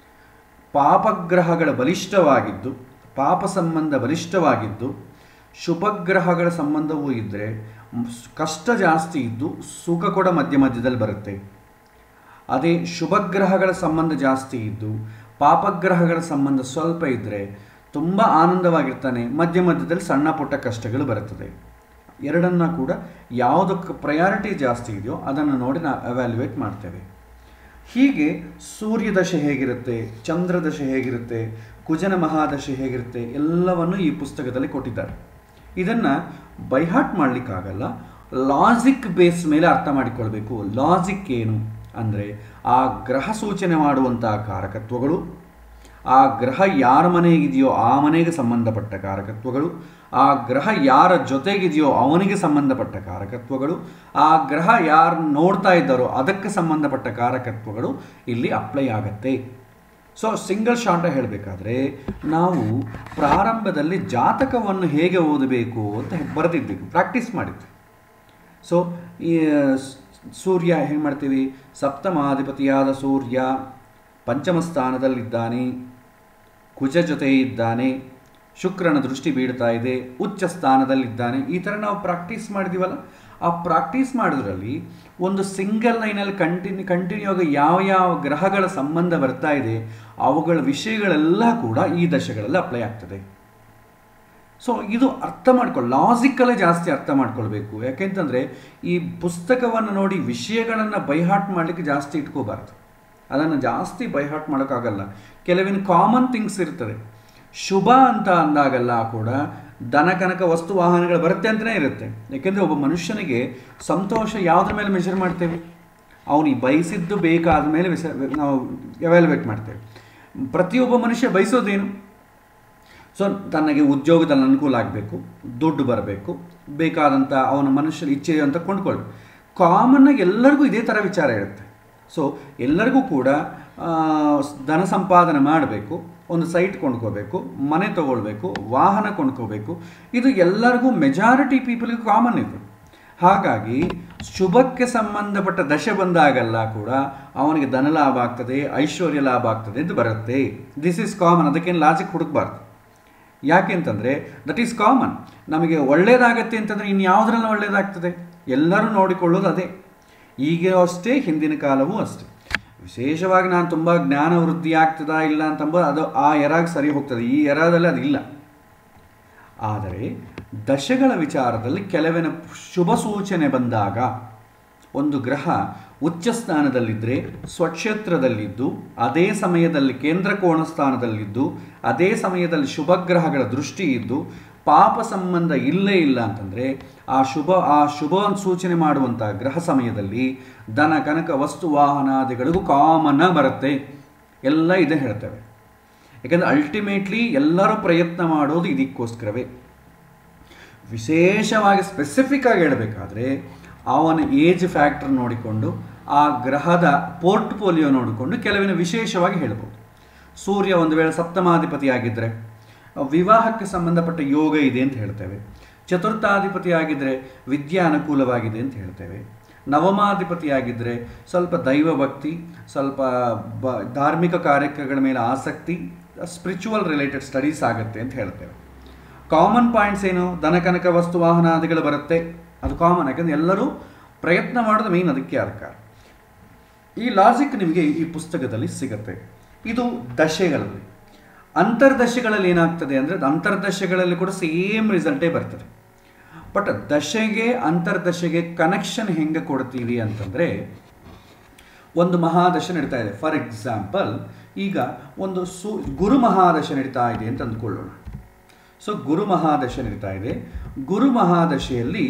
ಪಾಪಗ್ರಹಗಳ ಬಲಿಷ್ಠವಾಗಿದ್ದು, ಪಾಪ ಸಂಬಂಧ ಬಲಿಷ್ಠವಾಗಿದ್ದು, ಶುಭಗ್ರಹಗಳ ಸಂಬಂಧವೂ ಇದ್ದರೆ ಕಷ್ಟ ಜಾಸ್ತಿ ಇದ್ದು ಸುಖ ಕೂಡ ಮಧ್ಯ ಮಧ್ಯದಲ್ಲಿ ಬರುತ್ತೆ. ಅದೇ ಶುಭಗ್ರಹಗಳ ಸಂಬಂಧ ಜಾಸ್ತಿ ಇದ್ದು ಪಾಪಗ್ರಹಗಳ ಸಂಬಂಧ ಸ್ವಲ್ಪ ಇದ್ದರೆ ತುಂಬ ಆನಂದವಾಗಿರ್ತಾನೆ, ಮಧ್ಯ ಮಧ್ಯದಲ್ಲಿ ಸಣ್ಣ ಪುಟ್ಟ ಕಷ್ಟಗಳು ಬರುತ್ತದೆ. ಎರಡನ್ನ ಕೂಡ ಯಾವುದಕ್ಕೆ ಪ್ರಯಾರಿಟಿ ಜಾಸ್ತಿ ಇದೆಯೋ ಅದನ್ನು ನೋಡಿ ನಾವು ಅವ್ಯಾಲ್ಯುವೇಟ್ ಮಾಡ್ತೇವೆ. ಹೀಗೆ ಸೂರ್ಯದಶೆ ಹೇಗಿರುತ್ತೆ, ಚಂದ್ರದಶೆ ಹೇಗಿರುತ್ತೆ, ಕುಜನ ಮಹಾದಶೆ ಹೇಗಿರುತ್ತೆ ಎಲ್ಲವನ್ನು ಈ ಪುಸ್ತಕದಲ್ಲಿ ಕೊಟ್ಟಿದ್ದಾರೆ. ಇದನ್ನು ಬೈಹಾಟ್ ಮಾಡಲಿಕ್ಕಾಗಲ್ಲ, ಲಾಜಿಕ್ ಬೇಸ್ ಮೇಲೆ ಅರ್ಥ ಮಾಡಿಕೊಳ್ಬೇಕು. ಲಾಜಿಕ್ ಏನು ಅಂದರೆ ಆ ಗ್ರಹ ಸೂಚನೆ ಮಾಡುವಂತಹ ಕಾರಕತ್ವಗಳು, ಆ ಗ್ರಹ ಯಾರ ಮನೆಗಿದೆಯೋ ಆ ಮನೆಗೆ ಸಂಬಂಧಪಟ್ಟ ಕಾರಕತ್ವಗಳು, ಆ ಗ್ರಹ ಯಾರ ಜೊತೆಗಿದೆಯೋ ಅವನಿಗೆ ಸಂಬಂಧಪಟ್ಟ ಕಾರಕತ್ವಗಳು, ಆ ಗ್ರಹ ಯಾರು ನೋಡ್ತಾ ಇದ್ದಾರೋ ಅದಕ್ಕೆ ಸಂಬಂಧಪಟ್ಟ ಕಾರಕತ್ವಗಳು ಇಲ್ಲಿ ಅಪ್ಲೈ ಆಗತ್ತೆ. ಸೊ ಸಿಂಗಲ್ ಶಾರ್ಟ್ ಹೇಳಬೇಕಾದ್ರೆ ನಾವು ಪ್ರಾರಂಭದಲ್ಲಿ ಜಾತಕವನ್ನು ಹೇಗೆ ಓದಬೇಕು ಅಂತ ಬರೆದಿದ್ದೀವಿ, ಪ್ರಾಕ್ಟೀಸ್ ಮಾಡಿದ್ವಿ. ಸೊ ಈ ಸೂರ್ಯ ಹೇಗೆ ಮಾಡ್ತೀವಿ, ಸಪ್ತಮಾಧಿಪತಿಯಾದ ಸೂರ್ಯ ಪಂಚಮ ಸ್ಥಾನದಲ್ಲಿದ್ದಾನೆ, ಕುಜ ಜೊತೆ ಇದ್ದಾನೆ, ಶುಕ್ರನ ದೃಷ್ಟಿ ಬೀಳ್ತಾ ಇದೆ, ಉಚ್ಚ ಸ್ಥಾನದಲ್ಲಿದ್ದಾನೆ. ಈ ಥರ ನಾವು ಪ್ರಾಕ್ಟೀಸ್ ಮಾಡಿದ್ದೀವಲ್ಲ, ಆ ಪ್ರಾಕ್ಟೀಸ್ ಮಾಡೋದ್ರಲ್ಲಿ ಒಂದು ಸಿಂಗಲ್ ಲೈನಲ್ಲಿ ಕಂಟಿನ್ಯೂ ಆಗಿ ಯಾವ ಗ್ರಹಗಳ ಸಂಬಂಧ ಬರ್ತಾ ಇದೆ ಅವುಗಳ ವಿಷಯಗಳೆಲ್ಲ ಕೂಡ ಈ ದಶೆಗಳಲ್ಲಿ ಅಪ್ಲೈ ಆಗ್ತದೆ. ಸೊ ಇದು ಅರ್ಥ ಲಾಜಿಕಲ್ಲೇ ಜಾಸ್ತಿ ಅರ್ಥ ಮಾಡ್ಕೊಳ್ಬೇಕು. ಯಾಕೆಂತಂದರೆ ಈ ಪುಸ್ತಕವನ್ನು ನೋಡಿ ವಿಷಯಗಳನ್ನು ಬೈಹಾಟ್ ಮಾಡಲಿಕ್ಕೆ ಜಾಸ್ತಿ ಇಟ್ಕೋಬಾರ್ದು. ಅದನ್ನು ಜಾಸ್ತಿ ಬೈಹಾಟ್ ಮಾಡೋಕ್ಕಾಗಲ್ಲ. ಕೆಲವಿನ ಕಾಮನ್ ಥಿಂಗ್ಸ್ ಇರ್ತದೆ. ಶುಭ ಅಂತ ಅಂದಾಗಲ್ಲ ಕೂಡ ದನ ಕನಕ ವಸ್ತು ವಾಹನಗಳು ಬರುತ್ತೆ ಅಂತಲೇ ಇರುತ್ತೆ. ಯಾಕೆಂದರೆ ಒಬ್ಬ ಮನುಷ್ಯನಿಗೆ ಸಂತೋಷ ಯಾವುದ್ರ ಮೇಲೆ ಮೆಷರ್ ಮಾಡ್ತೇವೆ, ಅವನಿಗೆ ಬಯಸಿದ್ದು ಬೇಕಾದ ಮೇಲೆ ನಾವು ಎವ್ಯಾಲ್ಯುವೇಟ್ ಮಾಡ್ತೇವೆ. ಪ್ರತಿಯೊಬ್ಬ ಮನುಷ್ಯ ಬಯಸೋದೇನು? ಸೊ ತನಗೆ ಉದ್ಯೋಗದಲ್ಲಿ ಅನುಕೂಲ ಆಗಬೇಕು, ದುಡ್ಡು ಬರಬೇಕು, ಬೇಕಾದಂಥ ಅವನ ಮನುಷ್ಯನ ಇಚ್ಛೆ ಅಂತ ಕೊಂಡ್ಕೊಳ್ಬೇಕು. ಕಾಮನ್ನಾಗಿ ಎಲ್ಲರಿಗೂ ಇದೇ ಥರ ವಿಚಾರ ಇರುತ್ತೆ. ಸೊ ಎಲ್ಲರಿಗೂ ಕೂಡ ಧನ ಸಂಪಾದನೆ ಮಾಡಬೇಕು, ಒಂದು ಸೈಟ್ ಕೊಂಡ್ಕೋಬೇಕು, ಮನೆ ತೊಗೊಳ್ಬೇಕು, ವಾಹನ ಕೊಂಡ್ಕೋಬೇಕು. ಇದು ಎಲ್ಲರಿಗೂ ಮೆಜಾರಿಟಿ ಪೀಪಲ್ಗೂ ಕಾಮನ್ ಇದು. ಹಾಗಾಗಿ ಶುಭಕ್ಕೆ ಸಂಬಂಧಪಟ್ಟ ದಶೆ ಬಂದಾಗೆಲ್ಲ ಕೂಡ ಅವನಿಗೆ ಧನ ಲಾಭ ಆಗ್ತದೆ, ಐಶ್ವರ್ಯ ಲಾಭ ಆಗ್ತದೆ ಅಂತ ಬರುತ್ತೆ. This is common. ಅದಕ್ಕೇನು ಲಾಜಿಕ್ ಹುಡುಕಬಾರ್ದು. ಯಾಕೆ ಅಂತಂದರೆ ದಟ್ ಈಸ್ ಕಾಮನ್. ನಮಗೆ ಒಳ್ಳೆಯದಾಗತ್ತೆ ಅಂತಂದರೆ ಇನ್ಯಾವುದ್ರಲ್ಲ ಒಳ್ಳೆಯದಾಗ್ತದೆ? ಎಲ್ಲರೂ ನೋಡಿಕೊಳ್ಳೋದು ಅದೇ. ಈಗ ಅಷ್ಟೇ, ಹಿಂದಿನ ಕಾಲವೂ ಅಷ್ಟೇ. ವಿಶೇಷವಾಗಿ ನಾನು ತುಂಬ ಜ್ಞಾನ ವೃದ್ಧಿ ಆಗ್ತದಾ ಇಲ್ಲ ಅಂತಂಬೋದು ಅದು ಆ ಎರಾಗೆ ಸರಿ ಹೋಗ್ತದೆ. ಈ ಎರಾದಲ್ಲಿ ಅದಿಲ್ಲ. ಆದರೆ ದಶೆಗಳ ವಿಚಾರದಲ್ಲಿ ಕೆಲವಿನ ಶುಭ ಸೂಚನೆ ಬಂದಾಗ ಒಂದು ಗ್ರಹ ಉಚ್ಚ ಸ್ಥಾನದಲ್ಲಿದ್ದರೆ, ಸ್ವಕ್ಷೇತ್ರದಲ್ಲಿದ್ದು, ಅದೇ ಸಮಯದಲ್ಲಿ ಕೇಂದ್ರ ಕೋಣ ಸ್ಥಾನದಲ್ಲಿದ್ದು, ಅದೇ ಸಮಯದಲ್ಲಿ ಶುಭಗ್ರಹಗಳ ದೃಷ್ಟಿ ಇದ್ದು ಪಾಪ ಸಂಬಂಧ ಇಲ್ಲೇ ಇಲ್ಲ ಅಂತಂದರೆ ಆ ಶುಭ ಸೂಚನೆ ಮಾಡುವಂಥ ಗ್ರಹ ಸಮಯದಲ್ಲಿ ಧನ ಕನಕ ವಸ್ತು ವಾಹನಾದಿಗಳಿಗೂ ಕಾಮನ್ನ ಬರುತ್ತೆ. ಎಲ್ಲ ಇದೆ ಹೇಳ್ತೇವೆ. ಯಾಕಂದರೆ ಅಲ್ಟಿಮೇಟ್ಲಿ ಎಲ್ಲರೂ ಪ್ರಯತ್ನ ಮಾಡೋದು ಇದಕ್ಕೋಸ್ಕರವೇ. ವಿಶೇಷವಾಗಿ ಸ್ಪೆಸಿಫಿಕ್ ಆಗಿ ಹೇಳಬೇಕಾದ್ರೆ ಅವನ ಏಜ್ ಫ್ಯಾಕ್ಟರ್ ನೋಡಿಕೊಂಡು ಆ ಗ್ರಹದ ಪೋರ್ಟ್ಫೋಲಿಯೋ ನೋಡಿಕೊಂಡು ಕೆಲವಿನ ವಿಶೇಷವಾಗಿ ಹೇಳ್ಬೋದು. ಸೂರ್ಯ ಒಂದು ವೇಳೆ ಸಪ್ತಮಾಧಿಪತಿ ಆಗಿದ್ದರೆ ವಿವಾಹಕ್ಕೆ ಸಂಬಂಧಪಟ್ಟ ಯೋಗ ಇದೆ ಅಂತ ಹೇಳ್ತೇವೆ. ಚತುರ್ಥಾಧಿಪತಿ ಆಗಿದ್ದರೆ ವಿದ್ಯೆ ಅನುಕೂಲವಾಗಿದೆ ಅಂತ ಹೇಳ್ತೇವೆ. ನವಮಾಧಿಪತಿ ಆಗಿದ್ದರೆ ಸ್ವಲ್ಪ ದೈವ ಭಕ್ತಿ, ಸ್ವಲ್ಪ ಧಾರ್ಮಿಕ ಕಾರ್ಯಕ್ರಮಗಳ ಮೇಲೆ ಆಸಕ್ತಿ, ಸ್ಪಿರಿಚುವಲ್ ರಿಲೇಟೆಡ್ ಸ್ಟಡೀಸ್ ಆಗುತ್ತೆ ಅಂತ ಹೇಳ್ತೇವೆ. ಕಾಮನ್ ಪಾಯಿಂಟ್ಸ್ ಏನು? ದನಕನಕ ವಸ್ತು ವಾಹನಾದಿಗಳು ಬರುತ್ತೆ, ಅದು ಕಾಮನ್. ಯಾಕಂದರೆ ಎಲ್ಲರೂ ಪ್ರಯತ್ನ ಮಾಡೋದು ಮೇನ್ ಅದಕ್ಕೆ ಆಧಾರ. ಈ ಲಾಜಿಕ್ ನಿಮಗೆ ಈ ಪುಸ್ತಕದಲ್ಲಿ ಸಿಗುತ್ತೆ. ಇದು ದಶೆಗಳಲ್ಲಿ. ಅಂತರ್ದಶೆಗಳಲ್ಲಿ ಏನಾಗ್ತದೆ ಅಂದರೆ ಅಂತರ್ದಶೆಗಳಲ್ಲಿ ಕೂಡ ಸೇಮ್ ರಿಸಲ್ಟೇ ಬರ್ತದೆ. ಬಟ್ ದಶೆಗೆ ಅಂತರ್ದಶೆಗೆ ಕನೆಕ್ಷನ್ ಹೆಂಗೆ ಕೊಡ್ತೀವಿ ಅಂತಂದರೆ, ಒಂದು ಮಹಾದಶೆ ನಡೀತಾ ಇದೆ. ಫಾರ್ ಎಕ್ಸಾಂಪಲ್ ಈಗ ಒಂದು ಗುರು ಮಹಾದಶೆ ನಡೀತಾ ಇದೆ ಅಂತ ಅಂದ್ಕೊಳ್ಳೋಣ. ಸೊ ಗುರು ಮಹಾದಶೆ ನಡೀತಾ ಇದೆ. ಗುರು ಮಹಾದಶೆಯಲ್ಲಿ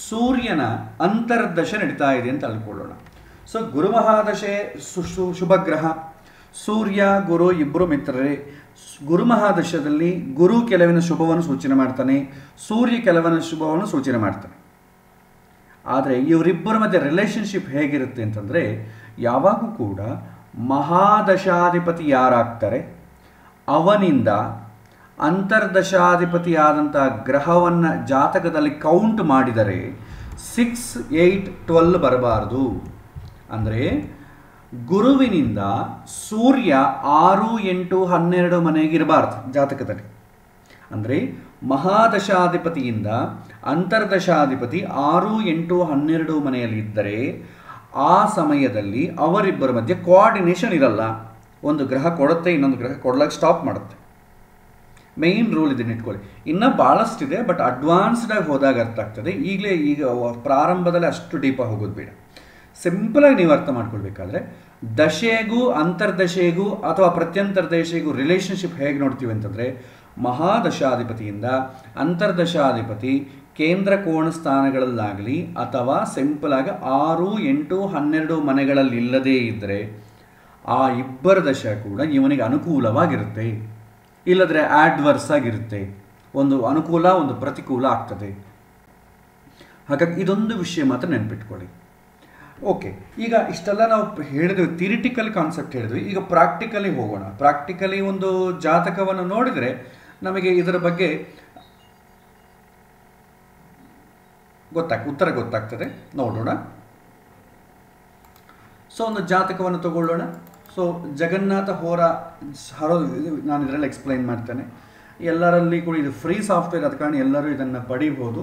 ಸೂರ್ಯನ ಅಂತರ್ದಶೆ ನಡೀತಾ ಇದೆ ಅಂತ ಅಂದ್ಕೊಳ್ಳೋಣ. ಸೊ ಗುರು ಮಹಾದಶೆ ಶುಭಗ್ರಹ, ಸೂರ್ಯ ಗುರು ಇಬ್ಬರು ಮಿತ್ರರೇ. ಗುರು ಮಹಾದಶದಲ್ಲಿ ಗುರು ಕೆಲವಿನ ಶುಭವನ್ನು ಸೂಚನೆ ಮಾಡ್ತಾನೆ, ಸೂರ್ಯ ಕೆಲವಿನ ಶುಭವನ್ನು ಸೂಚನೆ ಮಾಡ್ತಾನೆ. ಆದರೆ ಇವರಿಬ್ಬರ ಮಧ್ಯೆ ರಿಲೇಷನ್ಶಿಪ್ ಹೇಗಿರುತ್ತೆ ಅಂತಂದರೆ, ಯಾವಾಗೂ ಕೂಡ ಮಹಾದಶಾಧಿಪತಿ ಯಾರಾಗ್ತಾರೆ ಅವನಿಂದ ಅಂತರ್ದಶಾಧಿಪತಿಯಾದಂಥ ಗ್ರಹವನ್ನು ಜಾತಕದಲ್ಲಿ ಕೌಂಟ್ ಮಾಡಿದರೆ 6, 8, 12 ಬರಬಾರ್ದು. ಅಂದರೆ ಗುರುವಿನಿಂದ ಸೂರ್ಯ 6, 8, 12 ಮನೆಗೆ ಇರಬಾರ್ದು ಜಾತಕದಲ್ಲಿ. ಅಂದರೆ ಮಹಾದಶಾಧಿಪತಿಯಿಂದ ಅಂತರ್ದಶಾಧಿಪತಿ 6, 8, 12 ಮನೆಯಲ್ಲಿ ಇದ್ದರೆ ಆ ಸಮಯದಲ್ಲಿ ಅವರಿಬ್ಬರ ಮಧ್ಯೆ ಕೋಆರ್ಡಿನೇಷನ್ ಇರಲ್ಲ. ಒಂದು ಗ್ರಹ ಕೊಡುತ್ತೆ, ಇನ್ನೊಂದು ಗ್ರಹ ಕೊಡ್ಲಿಕ್ಕೆ ಸ್ಟಾಪ್ ಮಾಡುತ್ತೆ. ಮೇಯ್ನ್ ರೂಲ್ ಇದನ್ನ ಇಟ್ಕೊಳ್ಳಿ. ಇನ್ನೂ ಭಾಳಷ್ಟಿದೆ, ಬಟ್ ಅಡ್ವಾನ್ಸ್ಡಾಗಿ ಹೋದಾಗ ಅರ್ಥ ಆಗ್ತದೆ. ಈಗ ಪ್ರಾರಂಭದಲ್ಲಿ ಅಷ್ಟು ಡೀಪಾಗಿ ಹೋಗೋದು ಬೇಡ. ಸಿಂಪಲಾಗಿ ನೀವು ಅರ್ಥ ಮಾಡ್ಕೊಳ್ಬೇಕಾದ್ರೆ ದಶೆಗೂ ಅಂತರ್ದಶೆಗೂ ಅಥವಾ ಪ್ರತ್ಯಂತರ್ದಶೆಗೂ ರಿಲೇಷನ್ಶಿಪ್ ಹೇಗೆ ನೋಡ್ತೀವಿ ಅಂತಂದರೆ, ಮಹಾದಶಾಧಿಪತಿಯಿಂದ ಅಂತರ್ದಶಾಧಿಪತಿ ಕೇಂದ್ರ ಕೋಣ ಸ್ಥಾನಗಳಲ್ಲಾಗಲಿ ಅಥವಾ ಸಿಂಪಲಾಗಿ 6, 8, 12 ಮನೆಗಳಲ್ಲಿ ಇಲ್ಲದೇ ಇದ್ದರೆ ಆ ಇಬ್ಬರ ದಶ ಕೂಡ ಇವನಿಗೆ ಅನುಕೂಲವಾಗಿರುತ್ತೆ, ಇಲ್ಲದ್ರೆ ಆಡ್ವರ್ಸ್ ಆಗಿರುತ್ತೆ. ಒಂದು ಅನುಕೂಲ ಒಂದು ಪ್ರತಿಕೂಲ ಆಗ್ತದೆ. ಹಾಗಾಗಿ ಇದೊಂದು ವಿಷಯ ಮಾತ್ರ ನೆನ್ಪಿಟ್ಕೊಳ್ಳಿ. ಓಕೆ, ಈಗ ಇಷ್ಟೆಲ್ಲ ನಾವು ಹೇಳಿದ್ವಿ, ಥಿಯರಿಟಿಕಲ್ ಕಾನ್ಸೆಪ್ಟ್ ಹೇಳಿದ್ವಿ. ಈಗ ಪ್ರಾಕ್ಟಿಕಲಿ ಹೋಗೋಣ. ಪ್ರಾಕ್ಟಿಕಲಿ ಒಂದು ಜಾತಕವನ್ನು ನೋಡಿದರೆ ನಮಗೆ ಇದರ ಬಗ್ಗೆ ಉತ್ತರ ಗೊತ್ತಾಗ್ತದೆ. ನೋಡೋಣ. ಸೊ ಒಂದು ಜಾತಕವನ್ನು ತಗೊಳ್ಳೋಣ. ಸೊ ಜಗನ್ನಾಥ ಹೋರ ನಾನು ಇದರಲ್ಲಿ ಎಕ್ಸ್ಪ್ಲೈನ್ ಮಾಡ್ತೇನೆ. ಎಲ್ಲರಲ್ಲಿ ಕೂಡ ಇದು ಫ್ರೀ ಸಾಫ್ಟ್ವೇರ್, ಆದ ಕಾರಣ ಎಲ್ಲರೂ ಇದನ್ನು ಪಡೀಬೋದು.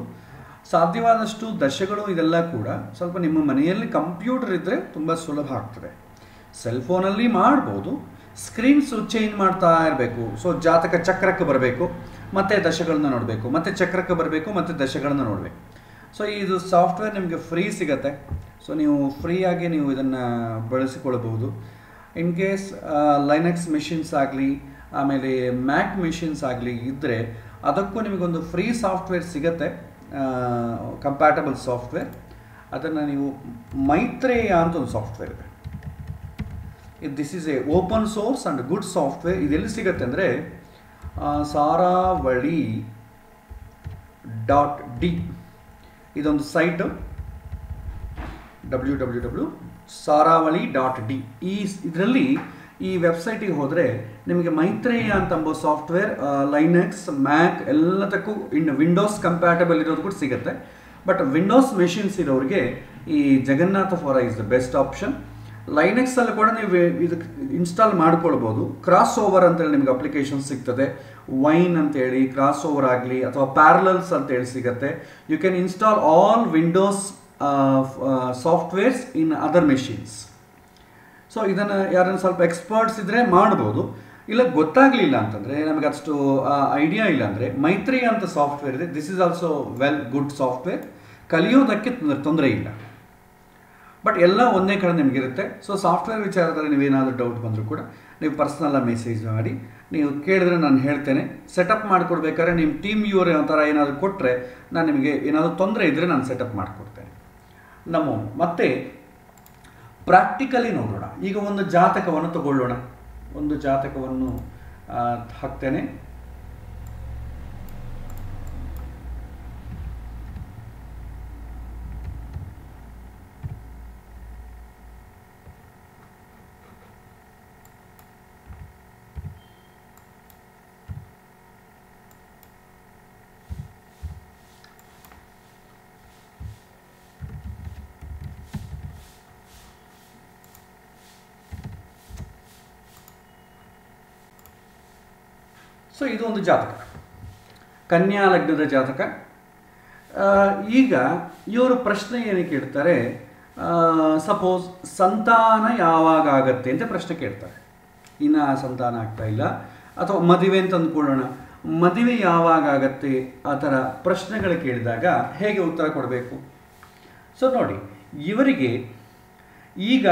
ಸಾಧ್ಯವಾದಷ್ಟು ದಶೆಗಳು ಇದೆಲ್ಲ ಕೂಡ ಸ್ವಲ್ಪ ನಿಮ್ಮ ಮನೆಯಲ್ಲಿ ಕಂಪ್ಯೂಟರ್ ಇದ್ದರೆ ತುಂಬ ಸುಲಭ ಆಗ್ತದೆ. ಸೆಲ್ಫೋನಲ್ಲಿ ಮಾಡ್ಬೋದು. ಸ್ಕ್ರೀನ್ಸು ಚೇಂಜ್ ಮಾಡ್ತಾ ಇರಬೇಕು. ಸೊ ಜಾತಕ ಚಕ್ರಕ್ಕೆ ಬರಬೇಕು, ಮತ್ತು ದಶೆಗಳನ್ನ ನೋಡಬೇಕು, ಮತ್ತು ಚಕ್ರಕ್ಕೆ ಬರಬೇಕು, ಮತ್ತು ದಶೆಗಳನ್ನು ನೋಡಬೇಕು. ಸೊ ಇದು ಸಾಫ್ಟ್ವೇರ್ ನಿಮಗೆ ಫ್ರೀ ಸಿಗುತ್ತೆ. ಸೊ ನೀವು ಫ್ರೀಯಾಗಿ ನೀವು ಇದನ್ನು ಬಳಸಿಕೊಳ್ಳಬಹುದು. ಇನ್ ಕೇಸ್ ಲೈನಕ್ಸ್ ಮೆಷಿನ್ಸ್ ಆಗಲಿ, ಆಮೇಲೆ ಮ್ಯಾಕ್ ಮೆಷಿನ್ಸ್ ಆಗಲಿ ಇದ್ದರೆ ಅದಕ್ಕೂ ನಿಮಗೊಂದು ಫ್ರೀ ಸಾಫ್ಟ್ವೇರ್ ಸಿಗುತ್ತೆ, ಕಂಪ್ಯಾಟಬಲ್ ಸಾಫ್ಟ್ವೇರ್. ಅದನ್ನು ನೀವು ಮೈತ್ರೇಯ ಅಂತ ಒಂದು ಸಾಫ್ಟ್ವೇರ್ ಇದೆ. This is a open source and good software. ಇದೆಲ್ಲಿ ಸಿಗುತ್ತೆ ಅಂದರೆ saravali.d ಇದೊಂದು ಸೈಟು, www.saravali.d. ಇದರಲ್ಲಿ ಈ ವೆಬ್ಸೈಟಿಗೆ ಹೋದರೆ ನಿಮಗೆ ಮೈತ್ರೇಯ ಅಂತಂಬೋ ಸಾಫ್ಟ್ವೇರ್ ಲೈನಕ್ಸ್ ಮ್ಯಾಕ್ ಎಲ್ಲದಕ್ಕೂ ವಿಂಡೋಸ್ ಕಂಪ್ಯಾಟಬಲ್ ಇರೋದು ಕೂಡ ಸಿಗುತ್ತೆ. ಬಟ್ ವಿಂಡೋಸ್ ಮೆಷಿನ್ಸ್ ಇರೋರಿಗೆ ಈ Jagannath ಫೋರ is the best option. ಲೈನಕ್ಸಲ್ಲಿ ಕೂಡ ನೀವು ಇದಕ್ಕೆ ಇನ್ಸ್ಟಾಲ್ ಮಾಡ್ಕೊಳ್ಬೋದು. ಕ್ರಾಸ್ ಓವರ್ ಅಂತೇಳಿ ನಿಮಗೆ ಅಪ್ಲಿಕೇಶನ್ ಸಿಗ್ತದೆ. ವೈನ್ ಅಂತೇಳಿ ಕ್ರಾಸ್ ಓವರ್ ಆಗಲಿ ಅಥವಾ ಪ್ಯಾರಲಲ್ಸ್ ಅಂತೇಳಿ ಸಿಗುತ್ತೆ. You can install all Windows softwares in other machines. So ಇದನ್ನು ಯಾರನ್ನು ಸ್ವಲ್ಪ ಎಕ್ಸ್ಪರ್ಟ್ಸ್ ಇದ್ದರೆ ಮಾಡ್ಬೋದು. ಇಲ್ಲ ಗೊತ್ತಾಗಲಿಲ್ಲ ಅಂತಂದರೆ, ನಮಗೆ ಅಷ್ಟು ಐಡಿಯಾ ಇಲ್ಲ ಅಂದರೆ ಮೈತ್ರೇಯ ಅಂತ ಸಾಫ್ಟ್ವೇರ್ ಇದೆ. This is also well good software. ಕಲಿಯೋದಕ್ಕೆ ತೊಂದರೆ ಇಲ್ಲ, ಬಟ್ ಎಲ್ಲ ಒಂದೇ ಕಡೆ ನಿಮಗಿರುತ್ತೆ. ಸೊ ಸಾಫ್ಟ್ವೇರ್ ವಿಚಾರದಲ್ಲಿ ನೀವೇನಾದರೂ ಡೌಟ್ ಬಂದರೂ ಕೂಡ ನೀವು ಪರ್ಸ್ನಲಾಗಿ ಮೆಸೇಜ್ ಮಾಡಿ ನೀವು ಕೇಳಿದ್ರೆ ನಾನು ಹೇಳ್ತೇನೆ. ಸೆಟಪ್ ಮಾಡಿಕೊಡ್ಬೇಕಾದ್ರೆ ನಿಮ್ಮ ಟೀಮ್ ವ್ಯೂವರ್ ಥರ ಏನಾದರೂ ಕೊಟ್ಟರೆ ನಾನು ನಿಮಗೆ ಏನಾದರೂ ತೊಂದರೆ ಇದ್ದರೆ ನಾನು ಸೆಟಪ್ ಮಾಡಿಕೊಡ್ತೇನೆ. ಮತ್ತೆ ಪ್ರಾಕ್ಟಿಕಲಿ ನೋಡೋಣ. ಈಗ ಒಂದು ಜಾತಕವನ್ನು ತಗೊಳ್ಳೋಣ. ಒಂದು ಜಾತಕವನ್ನು ಹಾಕ್ತೇನೆ. ಸೊ ಇದು ಒಂದು ಜಾತಕ, ಕನ್ಯಾ ಲಗ್ನದ ಜಾತಕ. ಈಗ ಇವರು ಪ್ರಶ್ನೆ ಏನು ಕೇಳ್ತಾರೆ, ಸಪೋಸ್ ಸಂತಾನ ಯಾವಾಗ ಆಗತ್ತೆ ಅಂತ ಪ್ರಶ್ನೆ ಕೇಳ್ತಾರೆ. ಇನ್ನು ಸಂತಾನ ಆಗ್ತಾ ಇಲ್ಲ, ಅಥವಾ ಮದುವೆ ಅಂತ ಅಂದ್ಕೊಳ್ಳೋಣ, ಮದುವೆ ಯಾವಾಗ ಆಗತ್ತೆ, ಆ ಥರ ಪ್ರಶ್ನೆಗಳು ಕೇಳಿದಾಗ ಹೇಗೆ ಉತ್ತರ ಕೊಡಬೇಕು? ಸೊ ನೋಡಿ, ಇವರಿಗೆ ಈಗ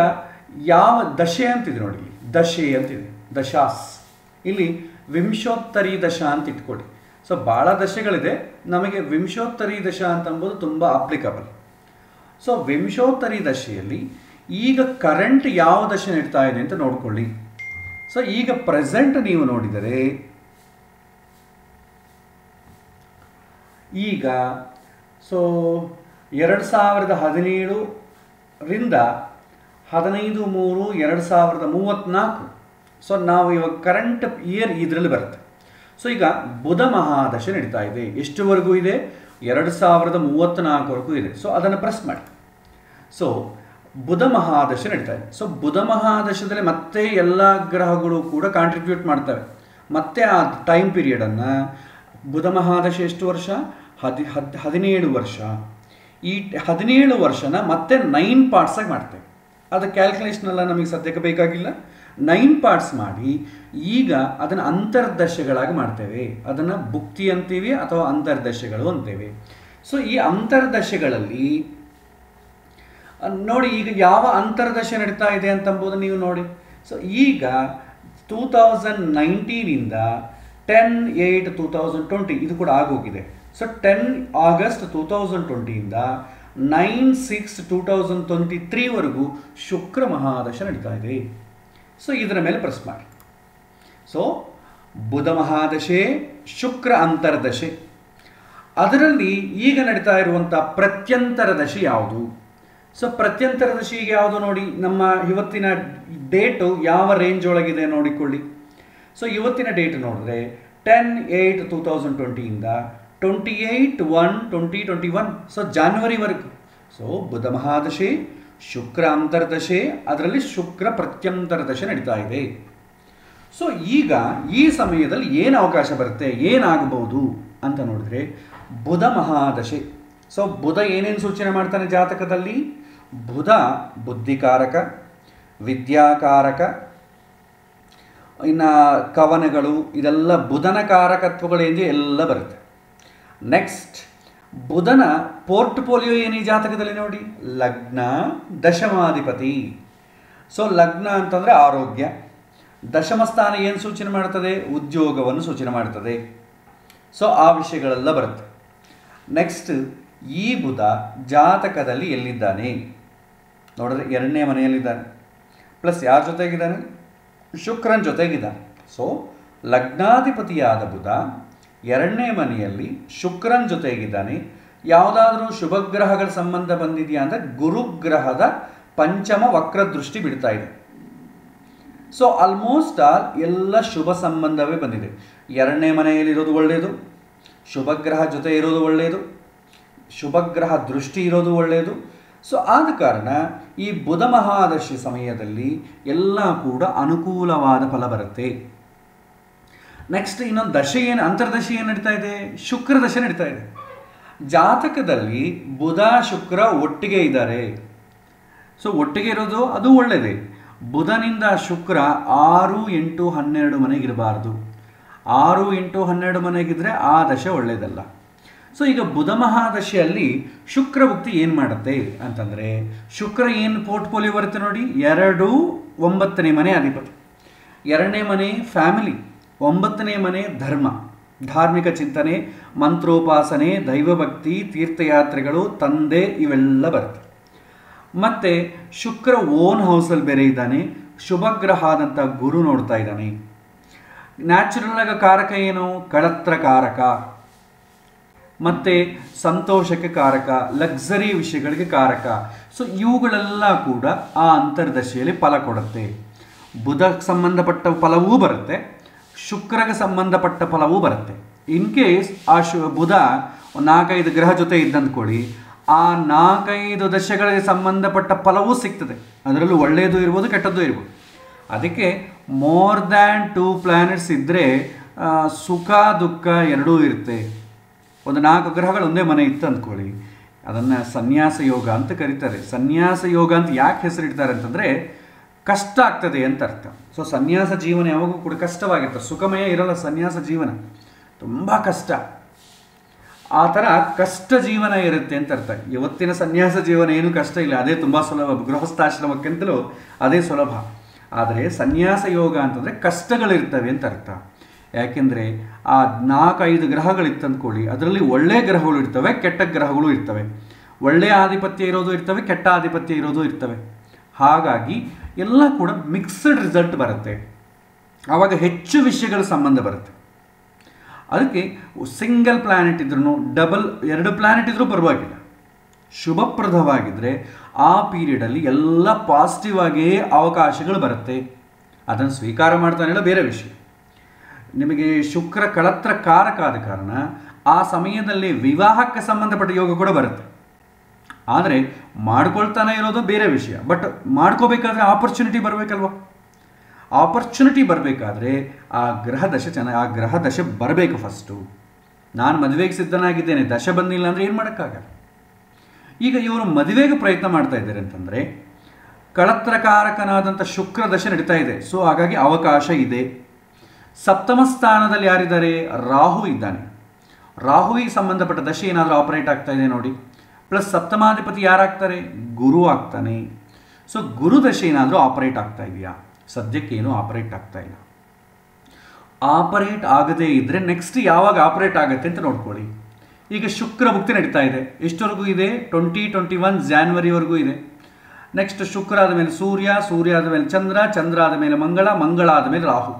ಯಾವ ದಶೆ ಅಂತಿದೆ ನೋಡಿ, ದಶೆ ಅಂತಿದೆ, ದಶಾಸ್. ಇಲ್ಲಿ ವಿಂಶೋತ್ತರಿ ದಶಾ ಅಂತ ಇಟ್ಕೊಳ್ಳಿ. ಸೊ ಭಾಳ ದಶೆಗಳಿದೆ, ನಮಗೆ ವಿಂಶೋತ್ತರಿ ದಶಾ ಅಂತಂಬೋದು ತುಂಬ ಅಪ್ಲಿಕಬಲ್. ಸೊ ವಿಂಶೋತ್ತರಿ ದಶೆಯಲ್ಲಿ ಈಗ ಕರೆಂಟ್ ಯಾವ ದಶೆ ನಡೀತಾ ಇದೆ ಅಂತ ನೋಡ್ಕೊಳ್ಳಿ. ಸೊ ಈಗ ಪ್ರೆಸೆಂಟ್ ನೀವು ನೋಡಿದರೆ ಈಗ 2017ರಿಂದ 15/3/2034. ಸೊ ನಾವು ಇವಾಗ ಕರೆಂಟ್ ಇಯರ್ ಇದರಲ್ಲಿ ಬರುತ್ತೆ. ಸೊ ಈಗ ಬುಧ ಮಹಾದಶೆ ನಡೀತಾ ಇದೆ. ಎಷ್ಟುವರೆಗೂ ಇದೆ? 2034ವರೆಗೂ ಇದೆ. ಸೊ ಅದನ್ನು ಪ್ರೆಸ್ ಮಾಡಿ. ಸೊ ಬುಧ ಮಹಾದಶೆ ನಡೀತಾ ಇದೆ. ಸೊ ಬುಧ ಮಹಾದಶದಲ್ಲಿ ಮತ್ತೆ ಎಲ್ಲ ಗ್ರಹಗಳು ಕೂಡ ಕಾಂಟ್ರಿಬ್ಯೂಟ್ ಮಾಡ್ತವೆ. ಮತ್ತೆ ಆ ಟೈಮ್ ಪೀರಿಯಡನ್ನು, ಬುಧ ಮಹಾದಶೆ ಎಷ್ಟು ವರ್ಷ? 17 ವರ್ಷ. ಈ 17 ವರ್ಷನ ಮತ್ತೆ 9 ಪಾರ್ಟ್ಸಾಗಿ ಮಾಡ್ತೇವೆ. ಅದು ಕ್ಯಾಲ್ಕುಲೇಷನೆಲ್ಲ ನಮಗೆ ಸದ್ಯಕ್ಕೆ ಬೇಕಾಗಿಲ್ಲ. 9 ಪಾರ್ಟ್ಸ್ ಮಾಡಿ ಈಗ ಅದನ್ನು ಅಂತರ್ದಶೆಗಳಾಗಿ ಮಾಡ್ತೇವೆ. ಅದನ್ನು ಭುಕ್ತಿ ಅಂತೀವಿ ಅಥವಾ ಅಂತರ್ದಶೆಗಳು ಅಂತೇವೆ. ಸೊ ಈ ಅಂತರ್ದಶೆಗಳಲ್ಲಿ ನೋಡಿ, ಈಗ ಯಾವ ಅಂತರ್ದಶೆ ನಡೀತಾ ಇದೆ ಅಂತಂಬುದು ನೀವು ನೋಡಿ. ಸೊ ಈಗ 2019ಇಂದ 10/8/2020 ಇದು ಕೂಡ ಆಗೋಗಿದೆ. ಸೊ 10 ಆಗಸ್ಟ್ 2020ಇಂದ 9/6/2023ವರೆಗೂ ಶುಕ್ರ ಮಹಾದಶೆ ನಡೀತಾ ಇದೆ. ಸೊ ಇದರ ಮೇಲೆ ಪ್ರೆಸ್ ಮಾಡಿ. ಸೊ ಬುಧ ಮಹಾದಶೆ, ಶುಕ್ರ ಅಂತರ್ದಶೆ. ಅದರಲ್ಲಿ ಈಗ ನಡೀತಾ ಇರುವಂಥ ಪ್ರತ್ಯಂತರ ದಶೆ ಯಾವುದು? ಸೊ ಪ್ರತ್ಯಂತರ ದಶೆ ಈಗ ಯಾವುದು ನೋಡಿ, ನಮ್ಮ ಇವತ್ತಿನ ಡೇಟು ಯಾವ ರೇಂಜ್ ಒಳಗಿದೆ ನೋಡಿಕೊಳ್ಳಿ. ಸೊ ಇವತ್ತಿನ ಡೇಟ್ ನೋಡಿದ್ರೆ 10/8/2020ಇಂದ 28/1/2021. ಸೊ ಜಾನ್ವರಿವರೆಗೂ. ಸೊ ಬುಧ ಮಹಾದಶೆ, ಶುಕ್ರ ಅಂತರ್ದಶೆ, ಅದರಲ್ಲಿ ಶುಕ್ರ ಪ್ರತ್ಯಂತರ ದಶೆ ನಡೀತಾ ಇದೆ. ಸೊ ಈಗ ಈ ಸಮಯದಲ್ಲಿ ಏನು ಅವಕಾಶ ಬರುತ್ತೆ, ಏನಾಗಬಹುದು ಅಂತ ನೋಡಿದ್ರೆ ಬುಧ ಮಹಾದಶೆ. ಸೊ ಬುಧ ಏನೇನು ಸೂಚನೆ ಮಾಡ್ತಾನೆ ಜಾತಕದಲ್ಲಿ? ಬುಧ ಬುದ್ಧಿಕಾರಕ, ವಿದ್ಯಾಕಾರಕ, ಇನ್ನು ಕವನಗಳು, ಇದೆಲ್ಲ ಬುಧನ ಕಾರಕತ್ವಗಳೆಂದು ಎಲ್ಲ ಬರುತ್ತೆ. ನೆಕ್ಸ್ಟ್ ಬುಧನ ಪೋರ್ಟ್ಫೋಲಿಯೋ ಏನು ಈ ಜಾತಕದಲ್ಲಿ ನೋಡಿ, ಲಗ್ನ ದಶಮಾಧಿಪತಿ. ಸೊ ಲಗ್ನ ಅಂತಂದರೆ ಆರೋಗ್ಯ, ದಶಮ ಸ್ಥಾನ ಏನು ಸೂಚನೆ ಮಾಡ್ತದೆ? ಉದ್ಯೋಗವನ್ನು ಸೂಚನೆ ಮಾಡ್ತದೆ. ಸೊ ಆ ವಿಷಯಗಳೆಲ್ಲ ಬರುತ್ತೆ. ನೆಕ್ಸ್ಟ್ ಈ ಬುಧ ಜಾತಕದಲ್ಲಿ ಎಲ್ಲಿದ್ದಾನೆ ನೋಡಿದ್ರೆ 2ನೇ ಮನೆಯಲ್ಲಿದ್ದಾನೆ. ಪ್ಲಸ್ ಯಾರ ಜೊತೆಗಿದ್ದಾನೆ? ಶುಕ್ರನ ಜೊತೆಗಿದ್ದಾನೆ. ಸೊ ಲಗ್ನಾಧಿಪತಿಯಾದ ಬುಧ 2ನೇ ಮನೆಯಲ್ಲಿ ಶುಕ್ರನ ಜೊತೆಗಿದ್ದಾನೆ. ಯಾವುದಾದ್ರೂ ಶುಭಗ್ರಹಗಳ ಸಂಬಂಧ ಬಂದಿದೆಯಾ ಅಂದರೆ ಗುರುಗ್ರಹದ ಪಂಚಮ ವಕ್ರದೃಷ್ಟಿ ಬಿಡ್ತಾ ಇದೆ. ಸೊ ಆಲ್ಮೋಸ್ಟ್ ಆಲ್ ಎಲ್ಲ ಶುಭ ಸಂಬಂಧವೇ ಬಂದಿದೆ. 2ನೇ ಮನೆಯಲ್ಲಿರೋದು ಒಳ್ಳೆಯದು, ಶುಭಗ್ರಹ ಜೊತೆ ಇರೋದು ಒಳ್ಳೆಯದು, ಶುಭಗ್ರಹ ದೃಷ್ಟಿ ಇರೋದು ಒಳ್ಳೆಯದು. ಸೊ ಆದ ಕಾರಣ ಈ ಬುಧ ಮಹಾದಶೆ ಸಮಯದಲ್ಲಿ ಎಲ್ಲ ಕೂಡ ಅನುಕೂಲವಾದ ಫಲ ಬರುತ್ತೆ. ನೆಕ್ಸ್ಟ್ ಇನ್ನೊಂದು ದಶೆ ಏನು, ಅಂತರ್ದಶೆ ಏನು ನಡೀತಾ ಇದೆ? ಶುಕ್ರ ದಶೆ ನಡೀತಾ ಇದೆ. ಜಾತಕದಲ್ಲಿ ಬುಧ ಶುಕ್ರ ಒಟ್ಟಿಗೆ ಇದ್ದಾರೆ. ಸೊ ಒಟ್ಟಿಗೆ ಇರೋದು ಅದು ಒಳ್ಳೆಯದೇ. ಬುಧನಿಂದ ಶುಕ್ರ 6, 8, 12 ಮನೆಗಿರಬಾರ್ದು. 6, 8, 12 ಮನೆಗಿದ್ರೆ ಆ ದಶೆ ಒಳ್ಳೆಯದಲ್ಲ. ಸೊ ಈಗ ಬುಧ ಮಹಾದಶೆಯಲ್ಲಿ ಶುಕ್ರ ಭುಕ್ತಿ ಏನು ಮಾಡುತ್ತೆ ಅಂತಂದರೆ, ಶುಕ್ರ ಏನು ಪೋರ್ಟ್ಫೋಲಿಯೋ ಬರುತ್ತೆ ನೋಡಿ, 2, 9ನೇ ಮನೆ ಅಧಿಪತಿ. 2ನೇ ಮನೆ ಫ್ಯಾಮಿಲಿ, 9ನೇ ಮನೆ ಧರ್ಮ, ಧಾರ್ಮಿಕ ಚಿಂತನೆ, ಮಂತ್ರೋಪಾಸನೆ, ದೈವಭಕ್ತಿ, ತೀರ್ಥಯಾತ್ರೆಗಳು, ತಂದೆ, ಇವೆಲ್ಲ ಬರುತ್ತೆ. ಮತ್ತು ಶುಕ್ರ ಓನ್ ಹೌಸಲ್ಲಿ ಬೇರೆ ಇದ್ದಾನೆ. ಶುಭಗ್ರಹ ಆದಂಥ ಗುರು ನೋಡ್ತಾ ಇದ್ದಾನೆ. ನ್ಯಾಚುರಲ್ ಆಗಿ ಕಾರಕ ಏನು? ಕಳತ್ರ ಕಾರಕ, ಮತ್ತು ಸಂತೋಷಕ್ಕೆ ಕಾರಕ, ಲಕ್ಸರಿ ವಿಷಯಗಳಿಗೆ ಕಾರಕ. ಸೊ ಇವುಗಳೆಲ್ಲ ಕೂಡ ಆ ಅಂತರ್ದಶೆಯಲ್ಲಿ ಫಲ ಕೊಡುತ್ತೆ. ಬುಧಕ್ಕೆ ಸಂಬಂಧಪಟ್ಟ ಫಲವೂ ಬರುತ್ತೆ, ಶುಕ್ರಗೆ ಸಂಬಂಧಪಟ್ಟ ಫಲವೂ ಬರುತ್ತೆ. ಇನ್ ಕೇಸ್ ಆ ಬುಧ 4-5 ಗ್ರಹ ಜೊತೆ ಇದ್ದಂದ್ಕೊಳ್ಳಿ, ಆ 4-5 ದಶೆಗಳಿಗೆ ಸಂಬಂಧಪಟ್ಟ ಫಲವೂ ಸಿಗ್ತದೆ. ಅದರಲ್ಲೂ ಒಳ್ಳೆಯದು ಇರ್ಬೋದು, ಕೆಟ್ಟದ್ದು ಇರ್ಬೋದು. ಅದಕ್ಕೆ ಮೋರ್ ದ್ಯಾನ್ 2 ಪ್ಲ್ಯಾನೆಟ್ಸ್ ಇದ್ದರೆ ಸುಖ ದುಃಖ ಎರಡೂ ಇರುತ್ತೆ. ಒಂದು 4 ಗ್ರಹಗಳು ಒಂದೇ ಮನೆ ಇತ್ತು ಅಂದ್ಕೊಳ್ಳಿ, ಅದನ್ನು ಸನ್ಯಾಸ ಯೋಗ ಅಂತ ಕರೀತಾರೆ. ಸನ್ಯಾಸ ಯೋಗ ಅಂತ ಯಾಕೆ ಹೆಸರಿಡ್ತಾರೆ ಅಂತಂದರೆ ಕಷ್ಟ ಆಗ್ತದೆ ಅಂತ ಅರ್ಥ. ಸೊ ಸನ್ಯಾಸ ಜೀವನ ಯಾವಾಗೂ ಕೂಡ ಕಷ್ಟವಾಗಿರ್ತದೆ, ಸುಖಮಯ ಇರಲ್ಲ. ಸನ್ಯಾಸ ಜೀವನ ತುಂಬ ಕಷ್ಟ, ಆ ಥರ ಕಷ್ಟ ಜೀವನ ಇರುತ್ತೆ ಅಂತ ಅರ್ಥ. ಇವತ್ತಿನ ಸನ್ಯಾಸ ಜೀವನ ಏನೂ ಕಷ್ಟ ಇಲ್ಲ, ಅದೇ ತುಂಬ ಸುಲಭ. ಗೃಹಸ್ಥಾಶ್ರಮಕ್ಕಿಂತಲೂ ಅದೇ ಸುಲಭ. ಆದರೆ ಸನ್ಯಾಸ ಯೋಗ ಅಂತಂದರೆ ಕಷ್ಟಗಳಿರ್ತವೆ ಅಂತ ಅರ್ಥ. ಯಾಕೆಂದರೆ ಆ 4-5 ಗ್ರಹಗಳಿತ್ತಂದ್ಕೊಳ್ಳಿ, ಅದರಲ್ಲಿ ಒಳ್ಳೆಯ ಗ್ರಹಗಳು ಇರ್ತವೆ, ಕೆಟ್ಟ ಗ್ರಹಗಳು ಇರ್ತವೆ. ಒಳ್ಳೆಯ ಆಧಿಪತ್ಯ ಇರೋದು ಇರ್ತವೆ, ಕೆಟ್ಟ ಆಧಿಪತ್ಯ ಇರೋದು ಇರ್ತವೆ. ಹಾಗಾಗಿ ಎಲ್ಲ ಕೂಡ ಮಿಕ್ಸ್ಡ್ ರಿಸಲ್ಟ್ ಬರುತ್ತೆ. ಆವಾಗ ಹೆಚ್ಚು ವಿಷಯಗಳ ಸಂಬಂಧ ಬರುತ್ತೆ. ಅದಕ್ಕೆ ಸಿಂಗಲ್ ಪ್ಲ್ಯಾನೆಟ್ ಇದ್ರೂ, ಡಬಲ್ 2 ಪ್ಲ್ಯಾನೆಟ್ ಇದ್ರೂ ಪರವಾಗಿಲ್ಲ, ಶುಭಪ್ರದವಾಗಿದ್ದರೆ ಆ ಪೀರಿಯಡಲ್ಲಿ ಎಲ್ಲ ಪಾಸಿಟಿವ್ ಆಗಿಯೇ ಅವಕಾಶಗಳು ಬರುತ್ತೆ. ಅದನ್ನು ಸ್ವೀಕಾರ ಮಾಡ್ತಾನೆಲ್ಲ ಬೇರೆ ವಿಷಯ. ನಿಮಗೆ ಶುಕ್ರ ಕಳತ್ರ ಕಾರಕ ಆದ ಕಾರಣ ಆ ಸಮಯದಲ್ಲಿ ವಿವಾಹಕ್ಕೆ ಸಂಬಂಧಪಟ್ಟ ಯೋಗ ಕೂಡ ಬರುತ್ತೆ. ಆದರೆ ಮಾಡ್ಕೊಳ್ತಾನೆ ಇರೋದು ಬೇರೆ ವಿಷಯ. ಬಟ್ ಮಾಡ್ಕೋಬೇಕಾದ್ರೆ ಆಪರ್ಚುನಿಟಿ ಬರಬೇಕಲ್ವ? ಆಪರ್ಚುನಿಟಿ ಬರಬೇಕಾದ್ರೆ ಆ ಗ್ರಹ ದಶೆ ಬರಬೇಕು ಫಸ್ಟು. ನಾನು ಮದುವೆಗೆ ಸಿದ್ಧನಾಗಿದ್ದೇನೆ, ದಶೆ ಬಂದಿಲ್ಲ ಅಂದರೆ ಏನು ಮಾಡೋಕ್ಕಾಗಲ್ಲ. ಈಗ ಇವರು ಮದುವೆಗೆ ಪ್ರಯತ್ನ ಮಾಡ್ತಾ ಇದ್ದಾರೆ ಅಂತಂದರೆ ಕಳತ್ರಕಾರಕನಾದಂಥ ಶುಕ್ರ ದಶೆ ನಡೀತಾ ಇದೆ. ಸೊ ಹಾಗಾಗಿ ಅವಕಾಶ ಇದೆ. ಸಪ್ತಮ ಸ್ಥಾನದಲ್ಲಿ ಯಾರಿದ್ದಾರೆ? ರಾಹು ಇದ್ದಾನೆ. ರಾಹುವಿಗೆ ಸಂಬಂಧಪಟ್ಟ ದಶೆ ಏನಾದರೂ ಆಪರೇಟ್ ಆಗ್ತಾ ಇದೆ ನೋಡಿ. ಪ್ಲಸ್ ಸಪ್ತಮಾಧಿಪತಿ ಯಾರಾಗ್ತಾರೆ? ಗುರು ಆಗ್ತಾನೆ. ಸೊ ಗುರು ದಶೆ ಏನಾದರೂ ಆಪರೇಟ್ ಆಗ್ತಾ ಇದೆಯಾ? ಸದ್ಯಕ್ಕೆ ಏನೂ ಆಪರೇಟ್ ಆಗ್ತಾ ಇಲ್ಲ. ಆಪರೇಟ್ ಆಗದೇ ಇದ್ದರೆ ನೆಕ್ಸ್ಟ್ ಯಾವಾಗ ಆಪರೇಟ್ ಆಗುತ್ತೆ ಅಂತ ನೋಡ್ಕೊಳ್ಳಿ. ಈಗ ಶುಕ್ರ ಭುಕ್ತಿ ನಡೀತಾ ಇದೆ. ಎಷ್ಟವರೆಗೂ ಇದೆ? 2021 ಜಾನ್ವರಿವರೆಗೂ ಇದೆ. ನೆಕ್ಸ್ಟ್ ಶುಕ್ರ ಆದ ಮೇಲೆ ಸೂರ್ಯ ಆದ ಮೇಲೆ ಚಂದ್ರ ಆದ ಮೇಲೆ ಮಂಗಳ ಆದ ಮೇಲೆ ರಾಹು.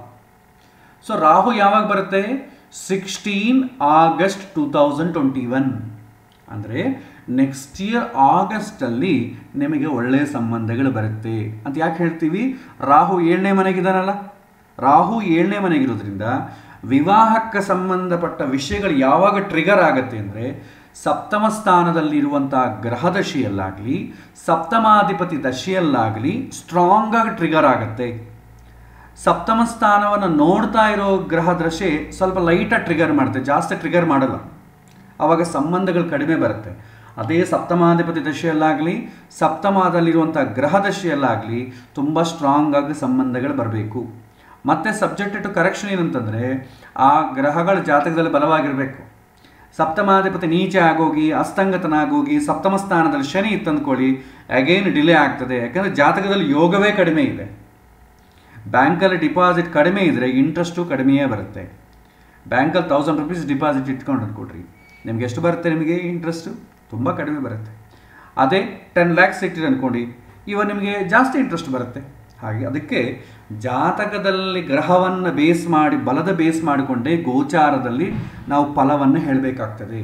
ಸೊ ರಾಹು ಯಾವಾಗ ಬರುತ್ತೆ? 16 ಆಗಸ್ಟ್ 2021. ಅಂದರೆ ನೆಕ್ಸ್ಟ್ ಇಯರ್ ಆಗಸ್ಟಲ್ಲಿ ನಿಮಗೆ ಒಳ್ಳೆಯ ಸಂಬಂಧಗಳು ಬರುತ್ತೆ ಅಂತ ಯಾಕೆ ಹೇಳ್ತೀವಿ? ರಾಹು 7ನೇ ಮನೆಗಿದ್ದಾನಲ್ಲ. ರಾಹು 7ನೇ ಮನೆಗಿರೋದ್ರಿಂದ ವಿವಾಹಕ್ಕೆ ಸಂಬಂಧಪಟ್ಟ ವಿಷಯಗಳು ಯಾವಾಗ ಟ್ರಿಗರ್ ಆಗುತ್ತೆ ಅಂದರೆ ಸಪ್ತಮ ಸ್ಥಾನದಲ್ಲಿರುವಂಥ ಗ್ರಹದಶೆಯಲ್ಲಾಗಲಿ ಸಪ್ತಮಾಧಿಪತಿ ದಶೆಯಲ್ಲಾಗಲಿ ಸ್ಟ್ರಾಂಗ್ ಆಗಿ ಟ್ರಿಗರ್ ಆಗುತ್ತೆ. ಸಪ್ತಮ ಸ್ಥಾನವನ್ನು ನೋಡ್ತಾ ಇರೋ ಗ್ರಹ ದಶೆ ಸ್ವಲ್ಪ ಲೈಟಾಗಿ ಟ್ರಿಗರ್ ಮಾಡುತ್ತೆ, ಜಾಸ್ತಿ ಟ್ರಿಗರ್ ಮಾಡಲ್ಲ. ಆವಾಗ ಸಂಬಂಧಗಳು ಕಡಿಮೆ ಬರುತ್ತೆ. ಅದೇ ಸಪ್ತಮಾಧಿಪತಿ ದಶೆಯಲ್ಲಾಗಲಿ ಸಪ್ತಮದಲ್ಲಿರುವಂಥ ಗ್ರಹ ದಶೆಯಲ್ಲಾಗಲಿ ತುಂಬ ಸ್ಟ್ರಾಂಗ್ ಆಗಿ ಸಂಬಂಧಗಳು ಬರಬೇಕು. ಮತ್ತು ಸಬ್ಜೆಕ್ಟ್ ಟು ಕರೆಕ್ಷನ್ ಏನಂತಂದರೆ ಆ ಗ್ರಹಗಳ ಜಾತಕದಲ್ಲಿ ಬಲವಾಗಿರಬೇಕು. ಸಪ್ತಮಾಧಿಪತಿ ನೀಚೆ ಆಗೋಗಿ ಅಸ್ತಂಗತನಾಗೋಗಿ ಸಪ್ತಮ ಸ್ಥಾನದಲ್ಲಿ ಶನಿ ಇತ್ತಂದ್ಕೊಳ್ಳಿ, ಅಗೈನ್ ಡಿಲೇ ಆಗ್ತದೆ. ಯಾಕಂದರೆ ಜಾತಕದಲ್ಲಿ ಯೋಗವೇ ಕಡಿಮೆ ಇದೆ. ಬ್ಯಾಂಕಲ್ಲಿ ಡಿಪಾಸಿಟ್ ಕಡಿಮೆ ಇದ್ದರೆ ಇಂಟ್ರೆಸ್ಟು ಕಡಿಮೆಯೇ ಬರುತ್ತೆ. ಬ್ಯಾಂಕಲ್ಲಿ 1000 ರೂಪೀಸ್ ಡಿಪಾಸಿಟ್ ಇಟ್ಕೊಂಡು ಕೊಡ್ರಿ, ನಿಮ್ಗೆ ಎಷ್ಟು ಬರುತ್ತೆ? ನಿಮಗೆ ಇಂಟ್ರೆಸ್ಟು ತುಂಬ ಕಡಿಮೆ ಬರುತ್ತೆ. ಅದೇ 10 lakhs ಇಟ್ಟಿರಿ ಅಂದ್ಕೊಂಡು ಇವಾಗ ನಿಮಗೆ ಜಾಸ್ತಿ ಇಂಟ್ರೆಸ್ಟ್ ಬರುತ್ತೆ. ಹಾಗೆ ಅದಕ್ಕೆ ಜಾತಕದಲ್ಲಿ ಗ್ರಹವನ್ನು ಬೇಸ್ ಮಾಡಿ ಬಲದ ಬೇಸ್ ಮಾಡಿಕೊಂಡೇ ಗೋಚಾರದಲ್ಲಿ ನಾವು ಫಲವನ್ನು ಹೇಳಬೇಕಾಗ್ತದೆ.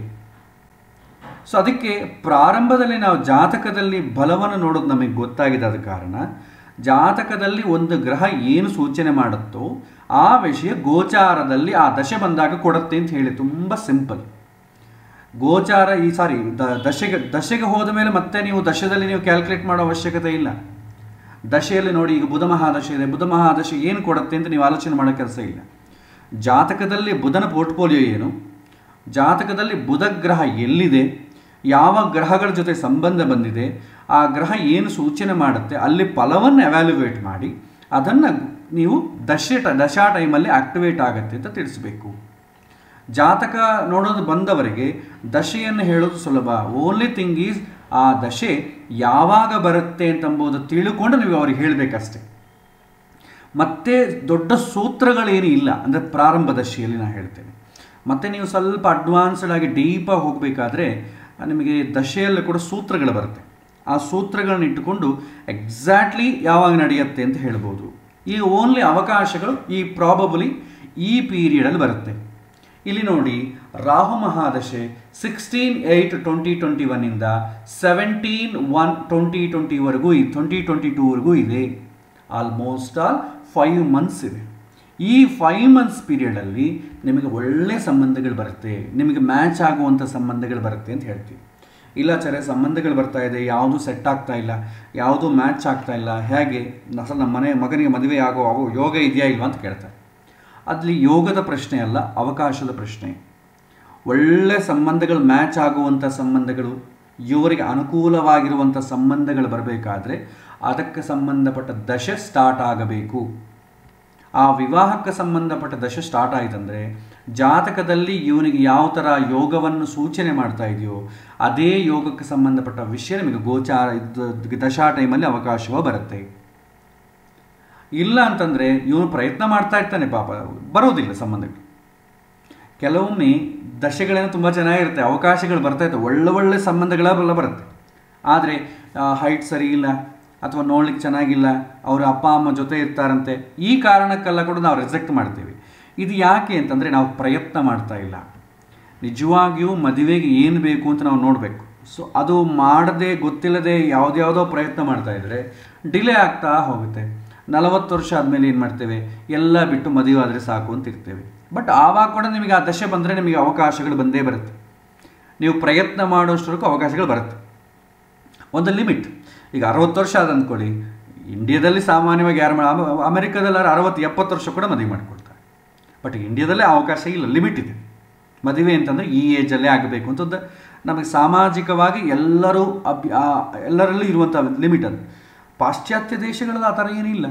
ಸೊ ಅದಕ್ಕೆ ಪ್ರಾರಂಭದಲ್ಲಿ ನಾವು ಜಾತಕದಲ್ಲಿ ಬಲವನ್ನು ನೋಡೋದು ನಮಗೆ ಗೊತ್ತಾಗಿದೆ. ಆದ ಕಾರಣ ಜಾತಕದಲ್ಲಿ ಒಂದು ಗ್ರಹ ಏನು ಸೂಚನೆ ಮಾಡುತ್ತೋ ಆ ವಿಷಯ ಗೋಚಾರದಲ್ಲಿ ಆ ದಶೆ ಬಂದಾಗ ಕೊಡುತ್ತೆ ಅಂತ ಹೇಳಿ ತುಂಬ ಸಿಂಪಲ್. ಗೋಚಾರ ದಶೆಗೆ ಹೋದ ಮೇಲೆ ಮತ್ತೆ ನೀವು ದಶೆದಲ್ಲಿ ನೀವು ಕ್ಯಾಲ್ಕುಲೇಟ್ ಮಾಡೋ ಅವಶ್ಯಕತೆ ಇಲ್ಲ. ದಶೆಯಲ್ಲಿ ನೋಡಿ, ಈಗ ಬುಧ ಮಹಾದಶೆ ಇದೆ, ಬುಧ ಮಹಾದಶೆ ಏನು ಕೊಡುತ್ತೆ ಅಂತ ನೀವು ಆಲೋಚನೆ ಮಾಡೋ ಕೆಲಸ ಇಲ್ಲ. ಜಾತಕದಲ್ಲಿ ಬುಧನ ಪೋರ್ಟ್ಫೋಲಿಯೋ ಏನು, ಜಾತಕದಲ್ಲಿ ಬುಧ ಗ್ರಹ ಎಲ್ಲಿದೆ, ಯಾವ ಗ್ರಹಗಳ ಜೊತೆ ಸಂಬಂಧ ಬಂದಿದೆ, ಆ ಗ್ರಹ ಏನು ಸೂಚನೆ ಮಾಡುತ್ತೆ, ಅಲ್ಲಿ ಫಲವನ್ನು ಎವ್ಯಾಲ್ಯುವೇಟ್ ಮಾಡಿ ಅದನ್ನು ನೀವು ದಶಾ ಟೈಮಲ್ಲಿ ಆಕ್ಟಿವೇಟ್ ಆಗುತ್ತೆ ಅಂತ ತಿಳಿಸ್ಬೇಕು. ಜಾತಕ ನೋಡೋದು ಬಂದವರಿಗೆ ದಶೆಯನ್ನು ಹೇಳೋದು ಸುಲಭ. ಓನ್ಲಿ ಥಿಂಗ್ ಈಸ್ ಆ ದಶೆ ಯಾವಾಗ ಬರುತ್ತೆ ಅಂತಂಬುದು ತಿಳ್ಕೊಂಡು ನೀವು ಅವ್ರಿಗೆ ಹೇಳಬೇಕಷ್ಟೆ. ಮತ್ತೆ ದೊಡ್ಡ ಸೂತ್ರಗಳೇನು ಇಲ್ಲ. ಅಂದರೆ ಪ್ರಾರಂಭ ದಶೆಯಲ್ಲಿ ನಾನು ಹೇಳ್ತೇನೆ. ಮತ್ತು ನೀವು ಸ್ವಲ್ಪ ಅಡ್ವಾನ್ಸ್ಡ್ ಆಗಿ ಡೀಪಾಗಿ ಹೋಗಬೇಕಾದ್ರೆ ನಿಮಗೆ ದಶೆಯಲ್ಲಿ ಕೂಡ ಸೂತ್ರಗಳು ಬರುತ್ತೆ. ಆ ಸೂತ್ರಗಳನ್ನ ಇಟ್ಟುಕೊಂಡು ಎಕ್ಸಾಕ್ಟ್ಲಿ ಯಾವಾಗ ನಡೆಯುತ್ತೆ ಅಂತ ಹೇಳ್ಬೋದು. ಈ ಓನ್ಲಿ ಅವಕಾಶಗಳು ಈ ಪ್ರಾಬಬಲಿ ಈ ಪೀರಿಯಡಲ್ಲಿ ಬರುತ್ತೆ. ಇಲ್ಲಿ ನೋಡಿ, ರಾಹು ಮಹಾದಶೆ 16/8/2021 17/1/2020 2022 ಇದೆ. ಆಲ್ಮೋಸ್ಟ್ ಆಲ್ 5 ಮಂತ್ಸ್ ಇದೆ. ಈ 5 ಮಂತ್ಸ್ ಪೀರಿಯಡಲ್ಲಿ ನಿಮಗೆ ಒಳ್ಳೆ ಸಂಬಂಧಗಳು ಬರುತ್ತೆ, ನಿಮಗೆ ಮ್ಯಾಚ್ ಆಗುವಂಥ ಸಂಬಂಧಗಳು ಬರುತ್ತೆ ಅಂತ ಹೇಳ್ತೀವಿ. ಇಲ್ಲ ಸರಿ, ಸಂಬಂಧಗಳು ಬರ್ತಾ ಇದೆ, ಯಾವುದು ಸೆಟ್ ಆಗ್ತಾ ಇಲ್ಲ, ಯಾವುದು ಮ್ಯಾಚ್ ಆಗ್ತಾ ಇಲ್ಲ, ಹೇಗೆ ನಮ್ಮ ಮಗನಿಗೆ ಮದುವೆ ಆಗೋ ಯೋಗ ಇದೆಯಾ ಇಲ್ವಾ ಅಂತ ಕೇಳ್ತಾರೆ. ಅಲ್ಲಿ ಯೋಗದ ಪ್ರಶ್ನೆ ಅಲ್ಲ, ಅವಕಾಶದ ಪ್ರಶ್ನೆ. ಒಳ್ಳೆ ಸಂಬಂಧಗಳು, ಮ್ಯಾಚ್ ಆಗುವಂಥ ಸಂಬಂಧಗಳು, ಇವರಿಗೆ ಅನುಕೂಲವಾಗಿರುವಂಥ ಸಂಬಂಧಗಳು ಬರಬೇಕಾದ್ರೆ ಅದಕ್ಕೆ ಸಂಬಂಧಪಟ್ಟ ದಶೆ ಸ್ಟಾರ್ಟ್ ಆಗಬೇಕು. ಆ ವಿವಾಹಕ್ಕೆ ಸಂಬಂಧಪಟ್ಟ ದಶೆ ಸ್ಟಾರ್ಟ್ ಆಯಿತಂದರೆ ಜಾತಕದಲ್ಲಿ ಇವನಿಗೆ ಯಾವ ಥರ ಯೋಗವನ್ನು ಸೂಚನೆ ಮಾಡ್ತಾ ಇದೆಯೋ ಅದೇ ಯೋಗಕ್ಕೆ ಸಂಬಂಧಪಟ್ಟ ವಿಷಯ ನಿಮಗೆ ಗೋಚಾರ ದಶಾ ಟೈಮಲ್ಲಿ ಅವಕಾಶವೂ ಬರುತ್ತೆ. ಇಲ್ಲ ಅಂತಂದರೆ ಇವನು ಪ್ರಯತ್ನ ಮಾಡ್ತಾ ಇರ್ತಾನೆ, ಪಾಪ ಬರೋದಿಲ್ಲ ಸಂಬಂಧಗಳು. ಕೆಲವೊಮ್ಮೆ ದಶೆಗಳೇನೋ ತುಂಬ ಚೆನ್ನಾಗಿರುತ್ತೆ, ಅವಕಾಶಗಳು ಬರ್ತಾಯಿರ್ತವೆ, ಒಳ್ಳೆ ಸಂಬಂಧಗಳೆಲ್ಲ ಬರುತ್ತೆ. ಆದರೆ ಹೈಟ್ ಸರಿ ಇಲ್ಲ ಅಥವಾ ನೋಡ್ಲಿಕ್ಕೆ ಚೆನ್ನಾಗಿಲ್ಲ, ಅವರ ಅಪ್ಪ ಅಮ್ಮ ಜೊತೆ ಇರ್ತಾರಂತೆ, ಈ ಕಾರಣಕ್ಕೆಲ್ಲ ಕೂಡ ನಾವು ರಿಜೆಕ್ಟ್ ಮಾಡ್ತೀವಿ. ಇದು ಯಾಕೆ ಅಂತಂದರೆ ನಾವು ಪ್ರಯತ್ನ ಮಾಡ್ತಾ ಇಲ್ಲ. ನಿಜವಾಗಿಯೂ ಮದುವೆಗೆ ಏನು ಬೇಕು ಅಂತ ನಾವು ನೋಡಬೇಕು. ಸೊ ಅದು ಮಾಡದೆ ಗೊತ್ತಿಲ್ಲದೆ ಯಾವುದ್ಯಾವುದೋ ಪ್ರಯತ್ನ ಮಾಡ್ತಾ ಇದ್ದರೆ ಡಿಲೇ ಆಗ್ತಾ ಹೋಗುತ್ತೆ. 40 ವರ್ಷ ಆದಮೇಲೆ ಏನು ಮಾಡ್ತೇವೆ, ಎಲ್ಲ ಬಿಟ್ಟು ಮದುವೆ ಆದರೆ ಸಾಕು ಅಂತ ಇರ್ತೇವೆ. ಬಟ್ ಆವಾಗ ಕೂಡ ನಿಮಗೆ ಆ ದಶೆ ಬಂದರೆ ನಿಮಗೆ ಅವಕಾಶಗಳು ಬಂದೇ ಬರುತ್ತೆ. ನೀವು ಪ್ರಯತ್ನ ಮಾಡೋಷ್ಟರಕ್ಕೂ ಅವಕಾಶಗಳು ಬರುತ್ತೆ. ಒಂದು ಲಿಮಿಟ್. ಈಗ 60 ವರ್ಷ ಆದ ಅಂದ್ಕೊಳ್ಳಿ, ಇಂಡಿಯಾದಲ್ಲಿ ಸಾಮಾನ್ಯವಾಗಿ ಯಾರು ಅಮೆರಿಕದಲ್ಲಿ 60-70 ವರ್ಷ ಕೂಡ ಮದುವೆ ಮಾಡಿಕೊಳ್ತಾರೆ. ಬಟ್ ಇಂಡಿಯಾದಲ್ಲೇ ಅವಕಾಶ ಇಲ್ಲ, ಲಿಮಿಟ್ ಇದೆ. ಮದುವೆ ಅಂತಂದರೆ ಈ ಏಜಲ್ಲೇ ಆಗಬೇಕು ಅಂತ ನಮಗೆ ಸಾಮಾಜಿಕವಾಗಿ ಎಲ್ಲರಲ್ಲೂ ಇರುವಂಥ ಲಿಮಿಟ್ ಅದು. ಪಾಶ್ಚಾತ್ಯ ದೇಶಗಳಲ್ಲಿ ಆ ಥರ ಏನಿಲ್ಲ.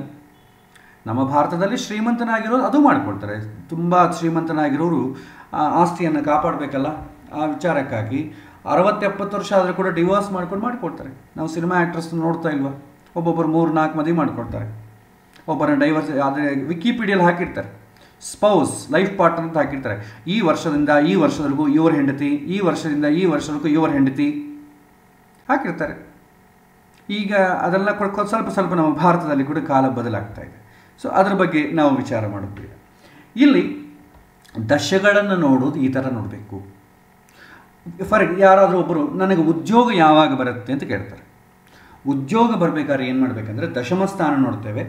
ನಮ್ಮ ಭಾರತದಲ್ಲಿ ಶ್ರೀಮಂತನಾಗಿರೋರು ಅದು ಮಾಡ್ಕೊಳ್ತಾರೆ. ತುಂಬ ಶ್ರೀಮಂತನಾಗಿರೋರು ಆಸ್ತಿಯನ್ನು ಕಾಪಾಡಬೇಕಲ್ಲ, ಆ ವಿಚಾರಕ್ಕಾಗಿ 60-70 ವರ್ಷ ಆದರೂ ಕೂಡ ಡಿವೋರ್ಸ್ ಮಾಡ್ಕೊಳ್ತಾರೆ. ನಾವು ಸಿನಿಮಾ ಆ್ಯಕ್ಟ್ರಸ್ ನೋಡ್ತಾ ಇಲ್ವಾ, ಒಬ್ಬೊಬ್ಬರು 3-4 ಮದುವೆ ಮಾಡ್ಕೊಳ್ತಾರೆ, ಒಬ್ಬರನ್ನ ಡೈವರ್ಸ್. ಆದರೆ ವಿಕಿಪೀಡಿಯಲ್ಲಿ ಹಾಕಿರ್ತಾರೆ ಸ್ಪೌಸ್, ಲೈಫ್ ಪಾರ್ಟ್ನರ್ ಅಂತ ಹಾಕಿರ್ತಾರೆ. ಈ ವರ್ಷದಿಂದ ಈ ವರ್ಷದವರೆಗೂ ಇವ್ರ ಹೆಂಡತಿ, ಈ ವರ್ಷದಿಂದ ಈ ವರ್ಷದವರೆಗೂ ಇವ್ರ ಹೆಂಡತಿ ಹಾಕಿರ್ತಾರೆ. ಈಗ ಅದೆಲ್ಲ ಸ್ವಲ್ಪ ನಮ್ಮ ಭಾರತದಲ್ಲಿ ಕೂಡ ಕಾಲ ಬದಲಾಗ್ತಾ ಇದೆ. ಸೊ ಅದ್ರ ಬಗ್ಗೆ ನಾವು ವಿಚಾರ ಮಾಡಿದ್ವಿ. ಇಲ್ಲಿ ದಶೆಗಳನ್ನು ನೋಡೋದು ಈ ಥರ ನೋಡಬೇಕು. ಯಾರಾದರೂ ಒಬ್ಬರು ನನಗೆ ಉದ್ಯೋಗ ಯಾವಾಗ ಬರುತ್ತೆ ಅಂತ ಕೇಳ್ತಾರೆ. ಉದ್ಯೋಗ ಬರಬೇಕಾದ್ರೆ ಏನು ಮಾಡಬೇಕಂದ್ರೆ ದಶಮ ಸ್ಥಾನ ನೋಡ್ತೇವೆ,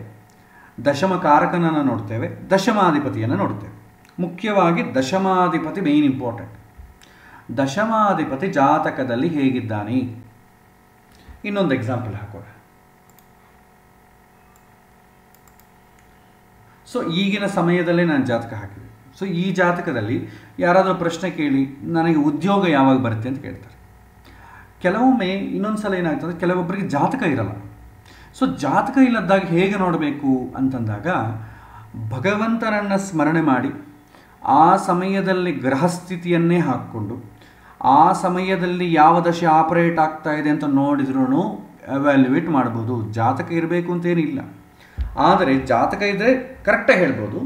ದಶಮ ಕಾರಕನನ್ನು ನೋಡ್ತೇವೆ, ದಶಮಾಧಿಪತಿಯನ್ನು ನೋಡ್ತೇವೆ. ಮುಖ್ಯವಾಗಿ ದಶಮಾಧಿಪತಿ ಮೇನ್ ಇಂಪಾರ್ಟೆಂಟ್. ದಶಮಾಧಿಪತಿ ಜಾತಕದಲ್ಲಿ ಹೇಗಿದ್ದಾನೆ. ಇನ್ನೊಂದು ಎಕ್ಸಾಂಪಲ್ ಹಾಕೋಣ. ಸೊ ಈಗಿನ ಸಮಯದಲ್ಲೇ ನಾನು ಜಾತಕ ಹಾಕಿದೆ. ಸೊ ಈ ಜಾತಕದಲ್ಲಿ ಯಾರಾದರೂ ಪ್ರಶ್ನೆ ಕೇಳಿ ನನಗೆ ಉದ್ಯೋಗ ಯಾವಾಗ ಬರುತ್ತೆ ಅಂತ ಕೇಳ್ತಾರೆ. ಕೆಲವೊಮ್ಮೆ ಇನ್ನೊಂದು ಸಲ ಏನಾಗ್ತದೆ, ಕೆಲವೊಬ್ಬರಿಗೆ ಜಾತಕ ಇರಲ್ಲ. ಸೊ ಜಾತಕ ಇಲ್ಲದಾಗ ಹೇಗೆ ನೋಡಬೇಕು ಅಂತಂದಾಗ ಭಗವಂತನನ್ನು ಸ್ಮರಣೆ ಮಾಡಿ ಆ ಸಮಯದಲ್ಲಿ ಗ್ರಹಸ್ಥಿತಿಯನ್ನೇ ಹಾಕ್ಕೊಂಡು ಆ ಸಮಯದಲ್ಲಿ ಯಾವ ದಶೆ ಆಪರೇಟ್ ಆಗ್ತಾ ಇದೆ ಅಂತ ನೋಡಿದ್ರೂ ಎವ್ಯಾಲ್ಯುವೇಟ್ ಮಾಡ್ಬೋದು. ಜಾತಕ ಇರಬೇಕು ಅಂತೇನಿಲ್ಲ, ಆದರೆ ಜಾತಕ ಇದ್ದರೆ ಕರೆಕ್ಟಾಗಿ ಹೇಳ್ಬೋದು.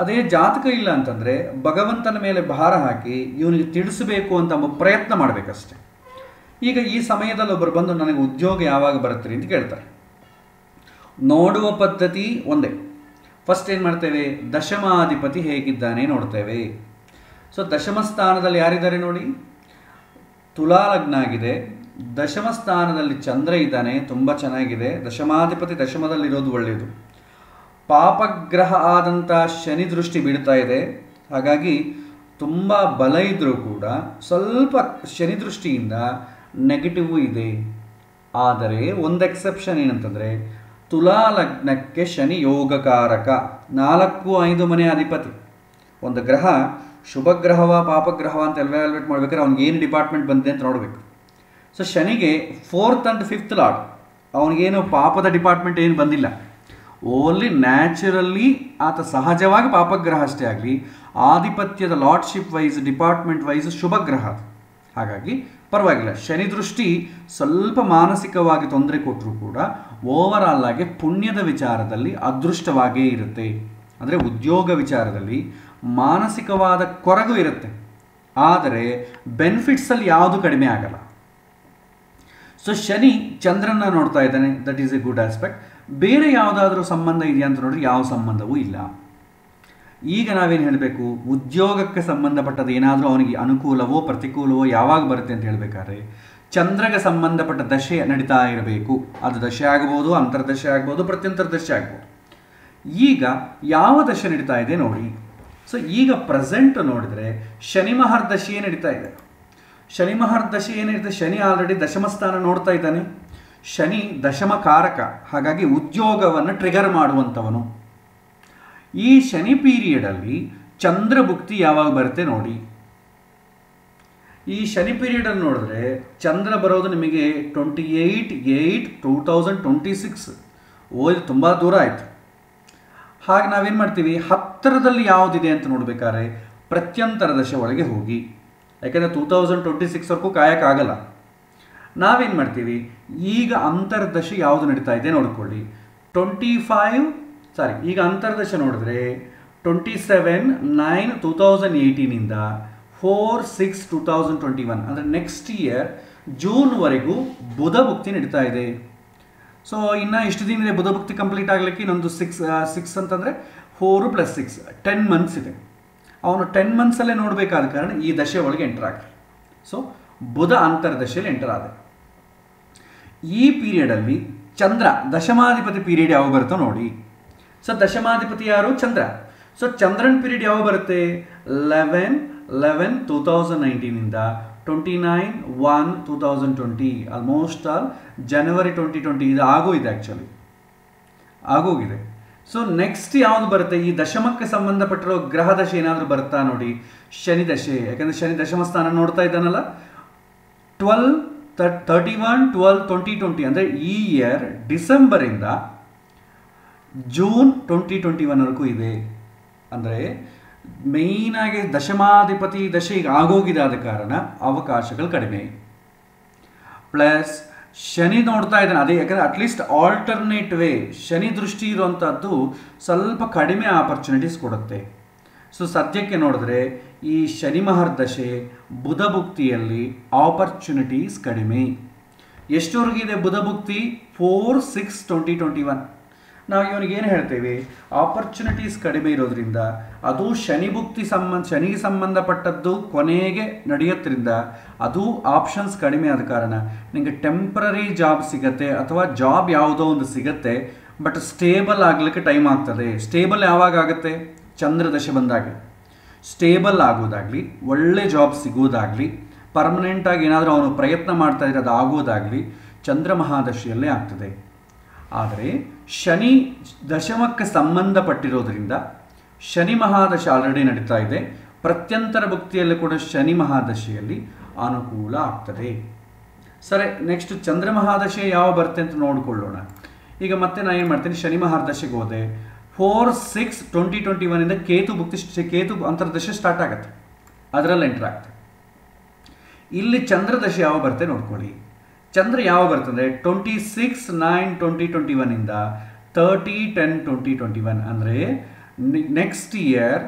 ಅದೇ ಜಾತಕ ಇಲ್ಲ ಅಂತಂದರೆ ಭಗವಂತನ ಮೇಲೆ ಭಾರ ಹಾಕಿ ಇವನಿಗೆ ತಿಳಿಸಬೇಕು ಅಂತ ಪ್ರಯತ್ನ ಮಾಡಬೇಕಷ್ಟೆ. ಈಗ ಈ ಸಮಯದಲ್ಲಿ ಒಬ್ಬರು ಬಂದು ನನಗೆ ಉದ್ಯೋಗ ಯಾವಾಗ ಬರುತ್ತೆ ಅಂತ ಕೇಳ್ತಾರೆ. ನೋಡುವ ಪದ್ಧತಿ ಒಂದೇ. ಫಸ್ಟ್ ಏನು ಮಾಡ್ತೇವೆ, ದಶಮಾಧಿಪತಿ ಹೇಗಿದ್ದಾನೆ ನೋಡ್ತೇವೆ. ಸೊ ದಶಮ ಸ್ಥಾನದಲ್ಲಿ ಯಾರಿದ್ದಾರೆ ನೋಡಿ, ತುಲಾ ಲಗ್ನ ಆಗಿದೆ, ದಶಮ ಸ್ಥಾನದಲ್ಲಿ ಚಂದ್ರ ಇದ್ದಾನೆ, ತುಂಬ ಚೆನ್ನಾಗಿದೆ. ದಶಮಾಧಿಪತಿ ದಶಮದಲ್ಲಿರೋದು ಒಳ್ಳೆಯದು. ಪಾಪಗ್ರಹ ಆದಂಥ ಶನಿ ದೃಷ್ಟಿ ಬೀಳ್ತಾ ಇದೆ, ಹಾಗಾಗಿ ತುಂಬ ಬಲ ಇದ್ದರೂ ಕೂಡ ಸ್ವಲ್ಪ ಶನಿ ದೃಷ್ಟಿಯಿಂದ ನೆಗೆಟಿವ್ ಇದೆ. ಆದರೆ ಒಂದು ಎಕ್ಸೆಪ್ಷನ್ ಏನಂತಂದರೆ ತುಲಾ ಲಗ್ನಕ್ಕೆ ಶನಿ ಯೋಗಕಾರಕ, 4-5 ಮನೆ ಅಧಿಪತಿ. ಒಂದು ಗ್ರಹ ಶುಭಗ್ರಹವ ಪಾಪಗ್ರಹವ ಅಂತ ಎವ್ಯಾಲ್ಯುವೇಟ್ ಮಾಡ್ಬೇಕಾದ್ರೆ ಅವ್ನಿಗೆ ಏನು ಡಿಪಾರ್ಟ್ಮೆಂಟ್ ಬಂದಿದೆ ಅಂತ ನೋಡಬೇಕು. So ಶನಿಗೆ 4th and 5th lord, ಅವನಿಗೇನು ಪಾಪದ ಡಿಪಾರ್ಟ್ಮೆಂಟ್ ಏನು ಬಂದಿಲ್ಲ. ಓನ್ಲಿ ನ್ಯಾಚುರಲಿ ಆತ ಸಹಜವಾಗಿ ಪಾಪಗ್ರಹ ಅಷ್ಟೇ ಆಗಲಿ, ಆಧಿಪತ್ಯದ ಲಾರ್ಡ್ಶಿಪ್ ವೈಸ್ ಡಿಪಾರ್ಟ್ಮೆಂಟ್ ವೈಸ್ ಶುಭಗ್ರಹ. ಹಾಗಾಗಿ ಪರವಾಗಿಲ್ಲ. ಶನಿ ದೃಷ್ಟಿ ಸ್ವಲ್ಪ ಮಾನಸಿಕವಾಗಿ ತೊಂದರೆ ಕೊಟ್ಟರೂ ಕೂಡ ಓವರಾಲ್ ಆಗಿ ಪುಣ್ಯದ ವಿಚಾರದಲ್ಲಿ ಅದೃಷ್ಟವಾಗೇ ಇರುತ್ತೆ. ಅಂದರೆ ಉದ್ಯೋಗ ವಿಚಾರದಲ್ಲಿ ಮಾನಸಿಕವಾದ ಕೊರಗು ಇರುತ್ತೆ, ಆದರೆ ಬೆನಿಫಿಟ್ಸಲ್ಲಿ ಯಾವುದು ಕಡಿಮೆ ಆಗಲ್ಲ. ಸೊ ಶನಿ ಚಂದ್ರನ ನೋಡ್ತಾ ಇದ್ದಾನೆ, that is A good aspect. ಬೇರೆ ಯಾವುದಾದ್ರೂ ಸಂಬಂಧ ಇದೆಯಾ ಅಂತ ನೋಡ್ರಿ ಯಾವ ಸಂಬಂಧವೂ ಇಲ್ಲ. ಈಗ ನಾವೇನು ಹೇಳಬೇಕು, ಉದ್ಯೋಗಕ್ಕೆ ಸಂಬಂಧಪಟ್ಟದ್ದು ಏನಾದರೂ ಅವನಿಗೆ ಅನುಕೂಲವೋ ಪ್ರತಿಕೂಲವೋ ಯಾವಾಗ ಬರುತ್ತೆ ಅಂತ ಹೇಳಬೇಕಾದ್ರೆ ಚಂದ್ರಗೆ ಸಂಬಂಧಪಟ್ಟ ದಶೆ ನಡೀತಾ ಇರಬೇಕು. ಅದು ದಶೆ ಆಗ್ಬೋದು, ಅಂತರ್ದಶೆ ಆಗ್ಬೋದು, ಪ್ರತ್ಯಂತರ್ದಶೆ ಆಗ್ಬೋದು. ಈಗ ಯಾವ ದಶೆ ನಡೀತಾ ಇದೆ ನೋಡಿ. ಸೊ ಈಗ ಪ್ರೆಸೆಂಟ್ ನೋಡಿದರೆ ಶನಿ ಮಹರ್ದಶೆಯೇ ನಡೀತಾ ಇದೆ. ಶನಿ ಮಹರ್ದಶೆ ಏನಿರುತ್ತೆ, ಶನಿ ಆಲ್ರೆಡಿ ದಶಮ ಸ್ಥಾನ ನೋಡ್ತಾ ಇದ್ದಾನೆ. ಶನಿ ದಶಮ ಕಾರಕ, ಹಾಗಾಗಿ ಉದ್ಯೋಗವನ್ನು ಟ್ರಿಗರ್ ಮಾಡುವಂಥವನು. ಈ ಶನಿ ಪೀರಿಯಡಲ್ಲಿ ಚಂದ್ರಭುಕ್ತಿ ಯಾವಾಗ ಬರುತ್ತೆ ನೋಡಿ. ಈ ಶನಿ ಪೀರಿಯಡಲ್ಲಿ ನೋಡಿದ್ರೆ ಚಂದ್ರ ಬರೋದು ನಿಮಗೆ 28/8/2026. ಇದು ತುಂಬ ದೂರ ಆಯಿತು. ಹಾಗೆ ನಾವೇನು ಮಾಡ್ತೀವಿ, ಹತ್ತಿರದಲ್ಲಿ ಯಾವುದಿದೆ ಅಂತ ನೋಡಬೇಕಾದ್ರೆ ಪ್ರತ್ಯಂತರ ದಶೆ ಒಳಗೆ ಹೋಗಿ, ಯಾಕೆಂದರೆ 2026ವರೆಗೂ ಕಾಯಕ್ಕಾಗಲ್ಲ. ನಾವೇನು ಮಾಡ್ತೀವಿ, ಈಗ ಅಂತರ್ದಶೆ ಯಾವುದು ನಡೀತಾ ಇದೆ ನೋಡ್ಕೊಳ್ಳಿ. ಈಗ ಅಂತರ್ದಶೆ ನೋಡಿದ್ರೆ 27/9/2018ಇಂದ 4/6/2021 ಅಂದರೆ ನೆಕ್ಸ್ಟ್ ಇಯರ್ ಜೂನ್ವರೆಗೂ ಬುಧ ಭುಕ್ತಿ ನಡೀತಾ ಇದೆ. ಸೊ ಇನ್ನು ಇಷ್ಟು ದಿನ ಇದೆ ಬುಧ ಭುಕ್ತಿ ಕಂಪ್ಲೀಟ್ ಆಗಲಿಕ್ಕೆ. ಇನ್ನೊಂದು 6 ಅಂತಂದರೆ 4 + 6 10 ಮಂತ್ಸ್ ಇದೆ. ಅವನು 10 ಮಂತ್ಸಲ್ಲೇ ನೋಡಬೇಕಾದ ಕಾರಣ ಈ ದಶೆ ಒಳಗೆ ಎಂಟರ್ ಆಗ. ಸೊ ಬುಧ ಅಂತರ್ದಶೆಯಲ್ಲಿ ಎಂಟರ್ ಆದ. ಈ ಪೀರಿಯಡಲ್ಲಿ ಚಂದ್ರ ದಶಮಾಧಿಪತಿ ಪೀರಿಯಡ್ ಯಾವಾಗ ಬರುತ್ತೋ ನೋಡಿ. ಸೊ ದಶಮಾಧಿಪತಿ ಯಾರು? ಚಂದ್ರ. ಸೊ ಚಂದ್ರನ ಪೀರಿಯಡ್ ಯಾವಾಗ ಬರುತ್ತೆ? 11/11/2019ಇಂದ 29/1/2020, ಆಲ್ಮೋಸ್ಟ್ ಆಲ್ ಜನವರಿ 2020 ಇದು ಆಗೋಗಿದೆ. ಆ್ಯಕ್ಚುಲಿ ಆಗೋಗಿದೆ. ಸೊ ನೆಕ್ಸ್ಟ್ ಯಾವುದು ಬರುತ್ತೆ? ಈ ದಶಮಕ್ಕೆ ಸಂಬಂಧಪಟ್ಟಿರೋ ಗ್ರಹ ದಶೆ ಏನಾದರೂ ಬರುತ್ತಾ ನೋಡಿ. ಶನಿ ದಶೆ, ಯಾಕಂದರೆ ಶನಿ ದಶಮ ಸ್ಥಾನ ನೋಡ್ತಾ ಇದ್ದಾನಲ್ಲ. 31/12/2020 ಅಂದರೆ ಈ ಇಯರ್ ಡಿಸೆಂಬರಿಂದ ಜೂನ್ 2021ವರೆಗೂ ಇದೆ. ಅಂದರೆ ಮೇಯ್ನಾಗಿ ದಶಮಾಧಿಪತಿ ದಶೆ ಈಗ ಆಗೋಗಿದೆ, ಆದ ಕಾರಣ ಅವಕಾಶಗಳು ಕಡಿಮೆ. ಪ್ಲಸ್ ಶನಿ ನೋಡ್ತಾ ಇದ್ದಾನೆ, ಅದೇ ಯಾಕಂದರೆ ಅಟ್ಲೀಸ್ಟ್ ಆಲ್ಟರ್ನೇಟ್ ವೇ ಶನಿ ದೃಷ್ಟಿ ಇರುವಂಥದ್ದು ಸ್ವಲ್ಪ ಕಡಿಮೆ ಆಪರ್ಚುನಿಟೀಸ್ ಕೊಡುತ್ತೆ. ಸೊ ಸದ್ಯಕ್ಕೆ ನೋಡಿದ್ರೆ ಈ ಶನಿ ಮಹರ್ದಶೆ ಬುಧ ಭುಕ್ತಿಯಲ್ಲಿ ಆಪರ್ಚುನಿಟೀಸ್ ಕಡಿಮೆ. ಎಷ್ಟವರೆಗಿದೆ ಬುಧ ಭುಕ್ತಿ? 4/6/2021. ನಾವು ಇವನಿಗೆ ಏನು ಹೇಳ್ತೇವೆ, ಆಪರ್ಚುನಿಟೀಸ್ ಕಡಿಮೆ ಇರೋದ್ರಿಂದ ಅದು ಶನಿಗೆ ಸಂಬಂಧಪಟ್ಟದ್ದು ಕೊನೆಗೆ ನಡೆಯೋದ್ರಿಂದ ಅದು ಆಪ್ಷನ್ಸ್ ಕಡಿಮೆ ಆದ ಕಾರಣ ನಿಮಗೆ ಟೆಂಪ್ರರಿ ಜಾಬ್ ಸಿಗತ್ತೆ ಅಥವಾ ಜಾಬ್ ಯಾವುದೋ ಒಂದು ಸಿಗತ್ತೆ, ಬಟ್ ಸ್ಟೇಬಲ್ ಆಗಲಿಕ್ಕೆ ಟೈಮ್ ಆಗ್ತದೆ. ಸ್ಟೇಬಲ್ ಯಾವಾಗ ಆಗುತ್ತೆ? ಚಂದ್ರದಶೆ ಬಂದಾಗ ಸ್ಟೇಬಲ್ ಆಗೋದಾಗಲಿ, ಒಳ್ಳೆ ಜಾಬ್ ಸಿಗೋದಾಗಲಿ, ಪರ್ಮನೆಂಟಾಗಿ ಏನಾದರೂ ಅವನು ಪ್ರಯತ್ನ ಮಾಡ್ತಾ ಇದ್ರೆ ಅದು ಆಗೋದಾಗಲಿ ಚಂದ್ರ ಮಹಾದಶೆಯಲ್ಲೇ ಆಗ್ತದೆ. ಆದರೆ ಶನಿ ದಶಮಕ್ಕೆ ಸಂಬಂಧಪಟ್ಟಿರೋದ್ರಿಂದ ಶನಿ ಮಹಾದಶೆ ಆಲ್ರೆಡಿ ನಡೀತಾ ಇದೆ. ಪ್ರತ್ಯಂತರ ಭುಕ್ತಿಯಲ್ಲಿ ಕೂಡ ಶನಿ ಮಹಾದಶೆಯಲ್ಲಿ ಅನುಕೂಲ ಆಗ್ತದೆ. ಸರಿ, ನೆಕ್ಸ್ಟ್ ಚಂದ್ರ ಮಹಾದಶೆ ಯಾವ ಬರುತ್ತೆ ಅಂತ ನೋಡಿಕೊಳ್ಳೋಣ. ಈಗ ಮತ್ತೆ ನಾನು ಏನು ಮಾಡ್ತೀನಿ, ಶನಿ ಮಹಾದಶೆಗೆ ಹೋದೆ. 4/6/2021ಇಂದ ಕೇತು ಅಂತರ್ದಶೆ ಸ್ಟಾರ್ಟ್ ಆಗುತ್ತೆ, ಅದರಲ್ಲಿ ಎಂಟರ್ ಆಗ್ತದೆ. ಇಲ್ಲಿ ಚಂದ್ರದಶೆ ಯಾವ ಬರುತ್ತೆ ನೋಡ್ಕೊಳ್ಳಿ. ಚಂದ್ರ ಯಾವ ಬರ್ತಂದರೆ 26/9/2021ಇಂದ 30/10/2021 ಅಂದರೆ ನೆಕ್ಸ್ಟ್ ಇಯರ್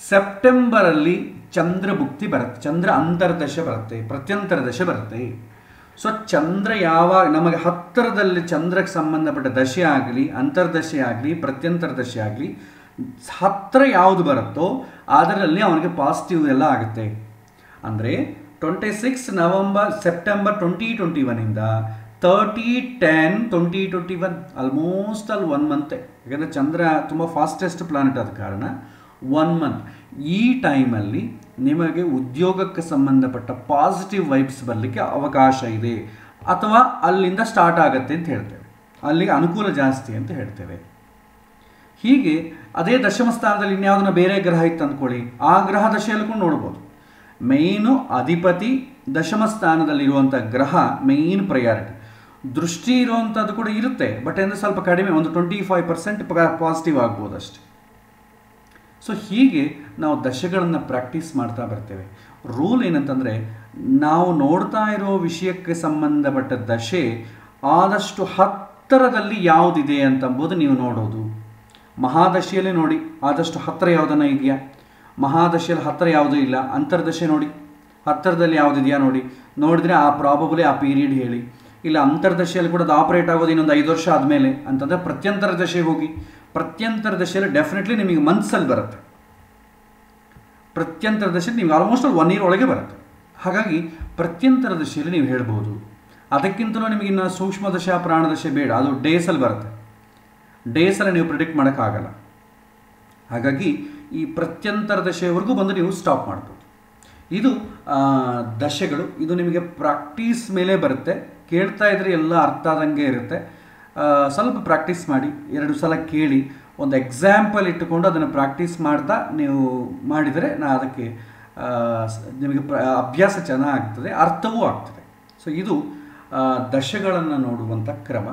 ಸೆಪ್ಟೆಂಬರಲ್ಲಿ ಚಂದ್ರ ಭುಕ್ತಿ ಬರುತ್ತೆ, ಚಂದ್ರ ಅಂತರ್ದಶೆ ಬರುತ್ತೆ, ಪ್ರತ್ಯಂತರ ದಶೆ ಬರುತ್ತೆ. ಸೊ ಚಂದ್ರ ಯಾವಾಗ ನಮಗೆ ಹತ್ತಿರದಲ್ಲಿ ಚಂದ್ರಕ್ಕೆ ಸಂಬಂಧಪಟ್ಟ ದಶೆ ಆಗಲಿ, ಅಂತರ್ದಶೆ ಆಗಲಿ, ಪ್ರತ್ಯಂತರ ದಶೆ ಆಗಲಿ, ಹತ್ತಿರ ಯಾವುದು ಬರುತ್ತೋ ಅದರಲ್ಲಿ ಅವನಿಗೆ ಪಾಸಿಟಿವ್ ಎಲ್ಲ ಆಗುತ್ತೆ. ಅಂದರೆ 26 ಸೆಪ್ಟೆಂಬರ್ 2021ಇಂದ 30/10/2021 ಆಲ್ಮೋಸ್ಟ್ ಆಲ್ 1 ಮಂತ್. ಯಾಕಂದರೆ ಚಂದ್ರ ತುಂಬ ಫಾಸ್ಟೆಸ್ಟ್ ಪ್ಲಾನೆಟ್ ಆದ ಕಾರಣ 1 ಮಂತ್. ಈ ಟೈಮಲ್ಲಿ ನಿಮಗೆ ಉದ್ಯೋಗಕ್ಕೆ ಸಂಬಂಧಪಟ್ಟ ಪಾಸಿಟಿವ್ ವೈಬ್ಸ್ ಬರಲಿಕ್ಕೆ ಅವಕಾಶ ಇದೆ, ಅಥವಾ ಅಲ್ಲಿಂದ ಸ್ಟಾರ್ಟ್ ಆಗುತ್ತೆ ಅಂತ ಹೇಳ್ತೇವೆ. ಅಲ್ಲಿಗೆ ಅನುಕೂಲ ಜಾಸ್ತಿ ಅಂತ ಹೇಳ್ತೇವೆ. ಹೀಗೆ ಅದೇ ದಶಮ ಸ್ಥಾನದಲ್ಲಿ ಇನ್ಯಾವುದನ್ನ ಬೇರೆ ಗ್ರಹ ಇತ್ತು ಅಂದ್ಕೊಳ್ಳಿ, ಆ ಗ್ರಹ ದಶೆಯಲ್ಲಿ ಕೂಡ ನೋಡ್ಬೋದು. ಮೇಯ್ನು ಅಧಿಪತಿ ದಶಮ ಸ್ಥಾನದಲ್ಲಿರುವಂಥ ಗ್ರಹ ಮೇಯ್ನ್ ಪ್ರಯಾರಿಟಿ. ದೃಷ್ಟಿ ಇರುವಂಥದ್ದು ಕೂಡ ಇರುತ್ತೆ, ಬಟ್ ಅಂದರೆ ಸ್ವಲ್ಪ ಕಡಿಮೆ, ಒಂದು 25% ಪಾಸಿಟಿವ್ ಆಗ್ಬೋದು ಅಷ್ಟೆ. ಸೊ ಹೀಗೆ ನಾವು ದಶೆಗಳನ್ನು ಪ್ರಾಕ್ಟೀಸ್ ಮಾಡ್ತಾ ಬರ್ತೇವೆ. ರೂಲ್ ಏನಂತಂದರೆ, ನಾವು ನೋಡ್ತಾ ಇರೋ ವಿಷಯಕ್ಕೆ ಸಂಬಂಧಪಟ್ಟ ದಶೆ ಆದಷ್ಟು ಹತ್ತಿರದಲ್ಲಿ ಯಾವುದಿದೆ ಅಂತಂಬುದು ನೀವು ನೋಡೋದು. ಮಹಾದಶೆಯಲ್ಲೇ ನೋಡಿ ಆದಷ್ಟು ಹತ್ತಿರ ಯಾವುದನ್ನ ಇದೆಯಾ, ಮಹಾದಶೆಯಲ್ಲಿ ಹತ್ತಿರ ಯಾವುದೂ ಇಲ್ಲ. ಅಂತರ್ದಶೆ ನೋಡಿ ಹತ್ತಿರದಲ್ಲಿ ಯಾವುದಿದೆಯಾ ನೋಡಿ, ನೋಡಿದರೆ ಆ ಪ್ರಾಬಬಲಿ ಆ ಪೀರಿಯಡ್ ಹೇಳಿ. ಇಲ್ಲ ಅಂತರ್ದಶೆಯಲ್ಲಿ ಕೂಡ ಅದು ಆಪರೇಟ್ ಆಗೋದು ಇನ್ನೊಂದು 5 ವರ್ಷ ಆದಮೇಲೆ ಅಂತಂದರೆ ಪ್ರತ್ಯಂತರ ದಶೆಗೆ ಹೋಗಿ. ಪ್ರತ್ಯಂತರ ದಶೆಯಲ್ಲಿ ಡೆಫಿನೆಟ್ಲಿ ನಿಮಗೆ ಮಂತ್ಸಲ್ಲಿ ಬರುತ್ತೆ. ಪ್ರತ್ಯಂತರ ದಶೆ ನಿಮ್ಗೆ ಆಲ್ಮೋಸ್ಟ್ 1 year ಒಳಗೆ ಬರುತ್ತೆ. ಹಾಗಾಗಿ ಪ್ರತ್ಯಂತರ ದಶೆಯಲ್ಲಿ ನೀವು ಹೇಳ್ಬೋದು. ಅದಕ್ಕಿಂತಲೂ ನಿಮಗಿನ್ನು ಸೂಕ್ಷ್ಮ ದಶೆ ಪ್ರಾಣದಶೆ ಬೇಡ, ಅದು ಡೇಸಲ್ಲಿ ಬರುತ್ತೆ. ಡೇಸಲ್ಲಿ ನೀವು ಪ್ರಿಡಿಕ್ಟ್ ಮಾಡೋಕ್ಕಾಗಲ್ಲ. ಹಾಗಾಗಿ ಈ ಪ್ರತ್ಯಂತರ ದಶೆಯವರೆಗೂ ಬಂದು ನೀವು ಸ್ಟಾಪ್ ಮಾಡ್ಬೋದು. ಇದು ದಶೆಗಳು. ಇದು ನಿಮಗೆ ಪ್ರಾಕ್ಟೀಸ್ ಮೇಲೆ ಬರುತ್ತೆ. ಕೇಳ್ತಾ ಇದ್ರೆ ಎಲ್ಲ ಅರ್ಥ ಆದಂಗೆ ಇರುತ್ತೆ. ಸ್ವಲ್ಪ ಪ್ರಾಕ್ಟೀಸ್ ಮಾಡಿ, 2 ಸಲ ಕೇಳಿ, ಒಂದು ಎಕ್ಸಾಂಪಲ್ ಇಟ್ಟುಕೊಂಡು ಅದನ್ನು ಪ್ರಾಕ್ಟೀಸ್ ಮಾಡ್ತಾ ನೀವು ಮಾಡಿದರೆ ಅದಕ್ಕೆ ನಿಮಗೆ ಅಭ್ಯಾಸ ಚೆನ್ನಾಗ್ತದೆ, ಅರ್ಥವೂ ಆಗ್ತದೆ. ಸೊ ಇದು ದಶೆಗಳನ್ನು ನೋಡುವಂಥ ಕ್ರಮ.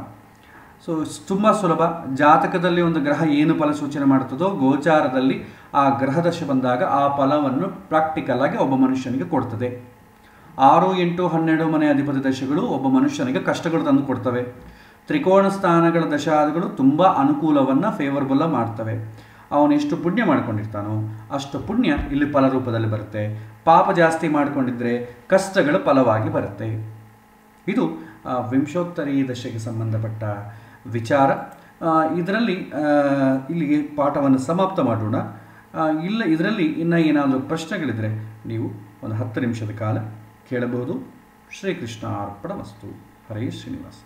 ಸೊ ತುಂಬ ಸುಲಭ. ಜಾತಕದಲ್ಲಿ ಒಂದು ಗ್ರಹ ಏನು ಫಲ ಸೂಚನೆ ಮಾಡ್ತದೋ ಗೋಚಾರದಲ್ಲಿ ಆ ಗ್ರಹ ದಶೆ ಬಂದಾಗ ಆ ಫಲವನ್ನು ಪ್ರಾಕ್ಟಿಕಲ್ ಆಗಿ ಒಬ್ಬ ಮನುಷ್ಯನಿಗೆ ಕೊಡ್ತದೆ. 6, 8, 12 ಮನೆ ಅಧಿಪತಿ ದಶೆಗಳು ಒಬ್ಬ ಮನುಷ್ಯನಿಗೆ ಕಷ್ಟಗಳು ತಂದು ಕೊಡ್ತವೆ. ತ್ರಿಕೋಣ ಸ್ಥಾನಗಳ ದಶಾದಿಗಳು ತುಂಬ ಅನುಕೂಲವನ್ನು ಫೇವರ್ಬಲ್ ಮಾಡ್ತವೆ. ಅವನು ಎಷ್ಟು ಪುಣ್ಯ ಮಾಡ್ಕೊಂಡಿರ್ತಾನೋ ಅಷ್ಟು ಪುಣ್ಯ ಇಲ್ಲಿ ಫಲ ರೂಪದಲ್ಲಿ ಬರುತ್ತೆ. ಪಾಪ ಜಾಸ್ತಿ ಮಾಡಿಕೊಂಡಿದ್ರೆ ಕಷ್ಟಗಳು ಫಲವಾಗಿ ಬರುತ್ತೆ. ಇದು ವಿಂಶೋತ್ತರಿ ದಶೆಗೆ ಸಂಬಂಧಪಟ್ಟ ವಿಚಾರ. ಇದರಲ್ಲಿ ಇಲ್ಲಿಗೆ ಪಾಠವನ್ನು ಸಮಾಪ್ತ ಮಾಡೋಣ. ಇದರಲ್ಲಿ ಇನ್ನೂ ಏನಾದರೂ ಪ್ರಶ್ನೆಗಳಿದ್ದರೆ ನೀವು ಒಂದು 10 ನಿಮಿಷದ ಕಾಲ ಕೇಳಬಹುದು. ಶ್ರೀಕೃಷ್ಣ ಅರ್ಪಣಮಸ್ತು. ಹರೇ ಶ್ರೀನಿವಾಸ.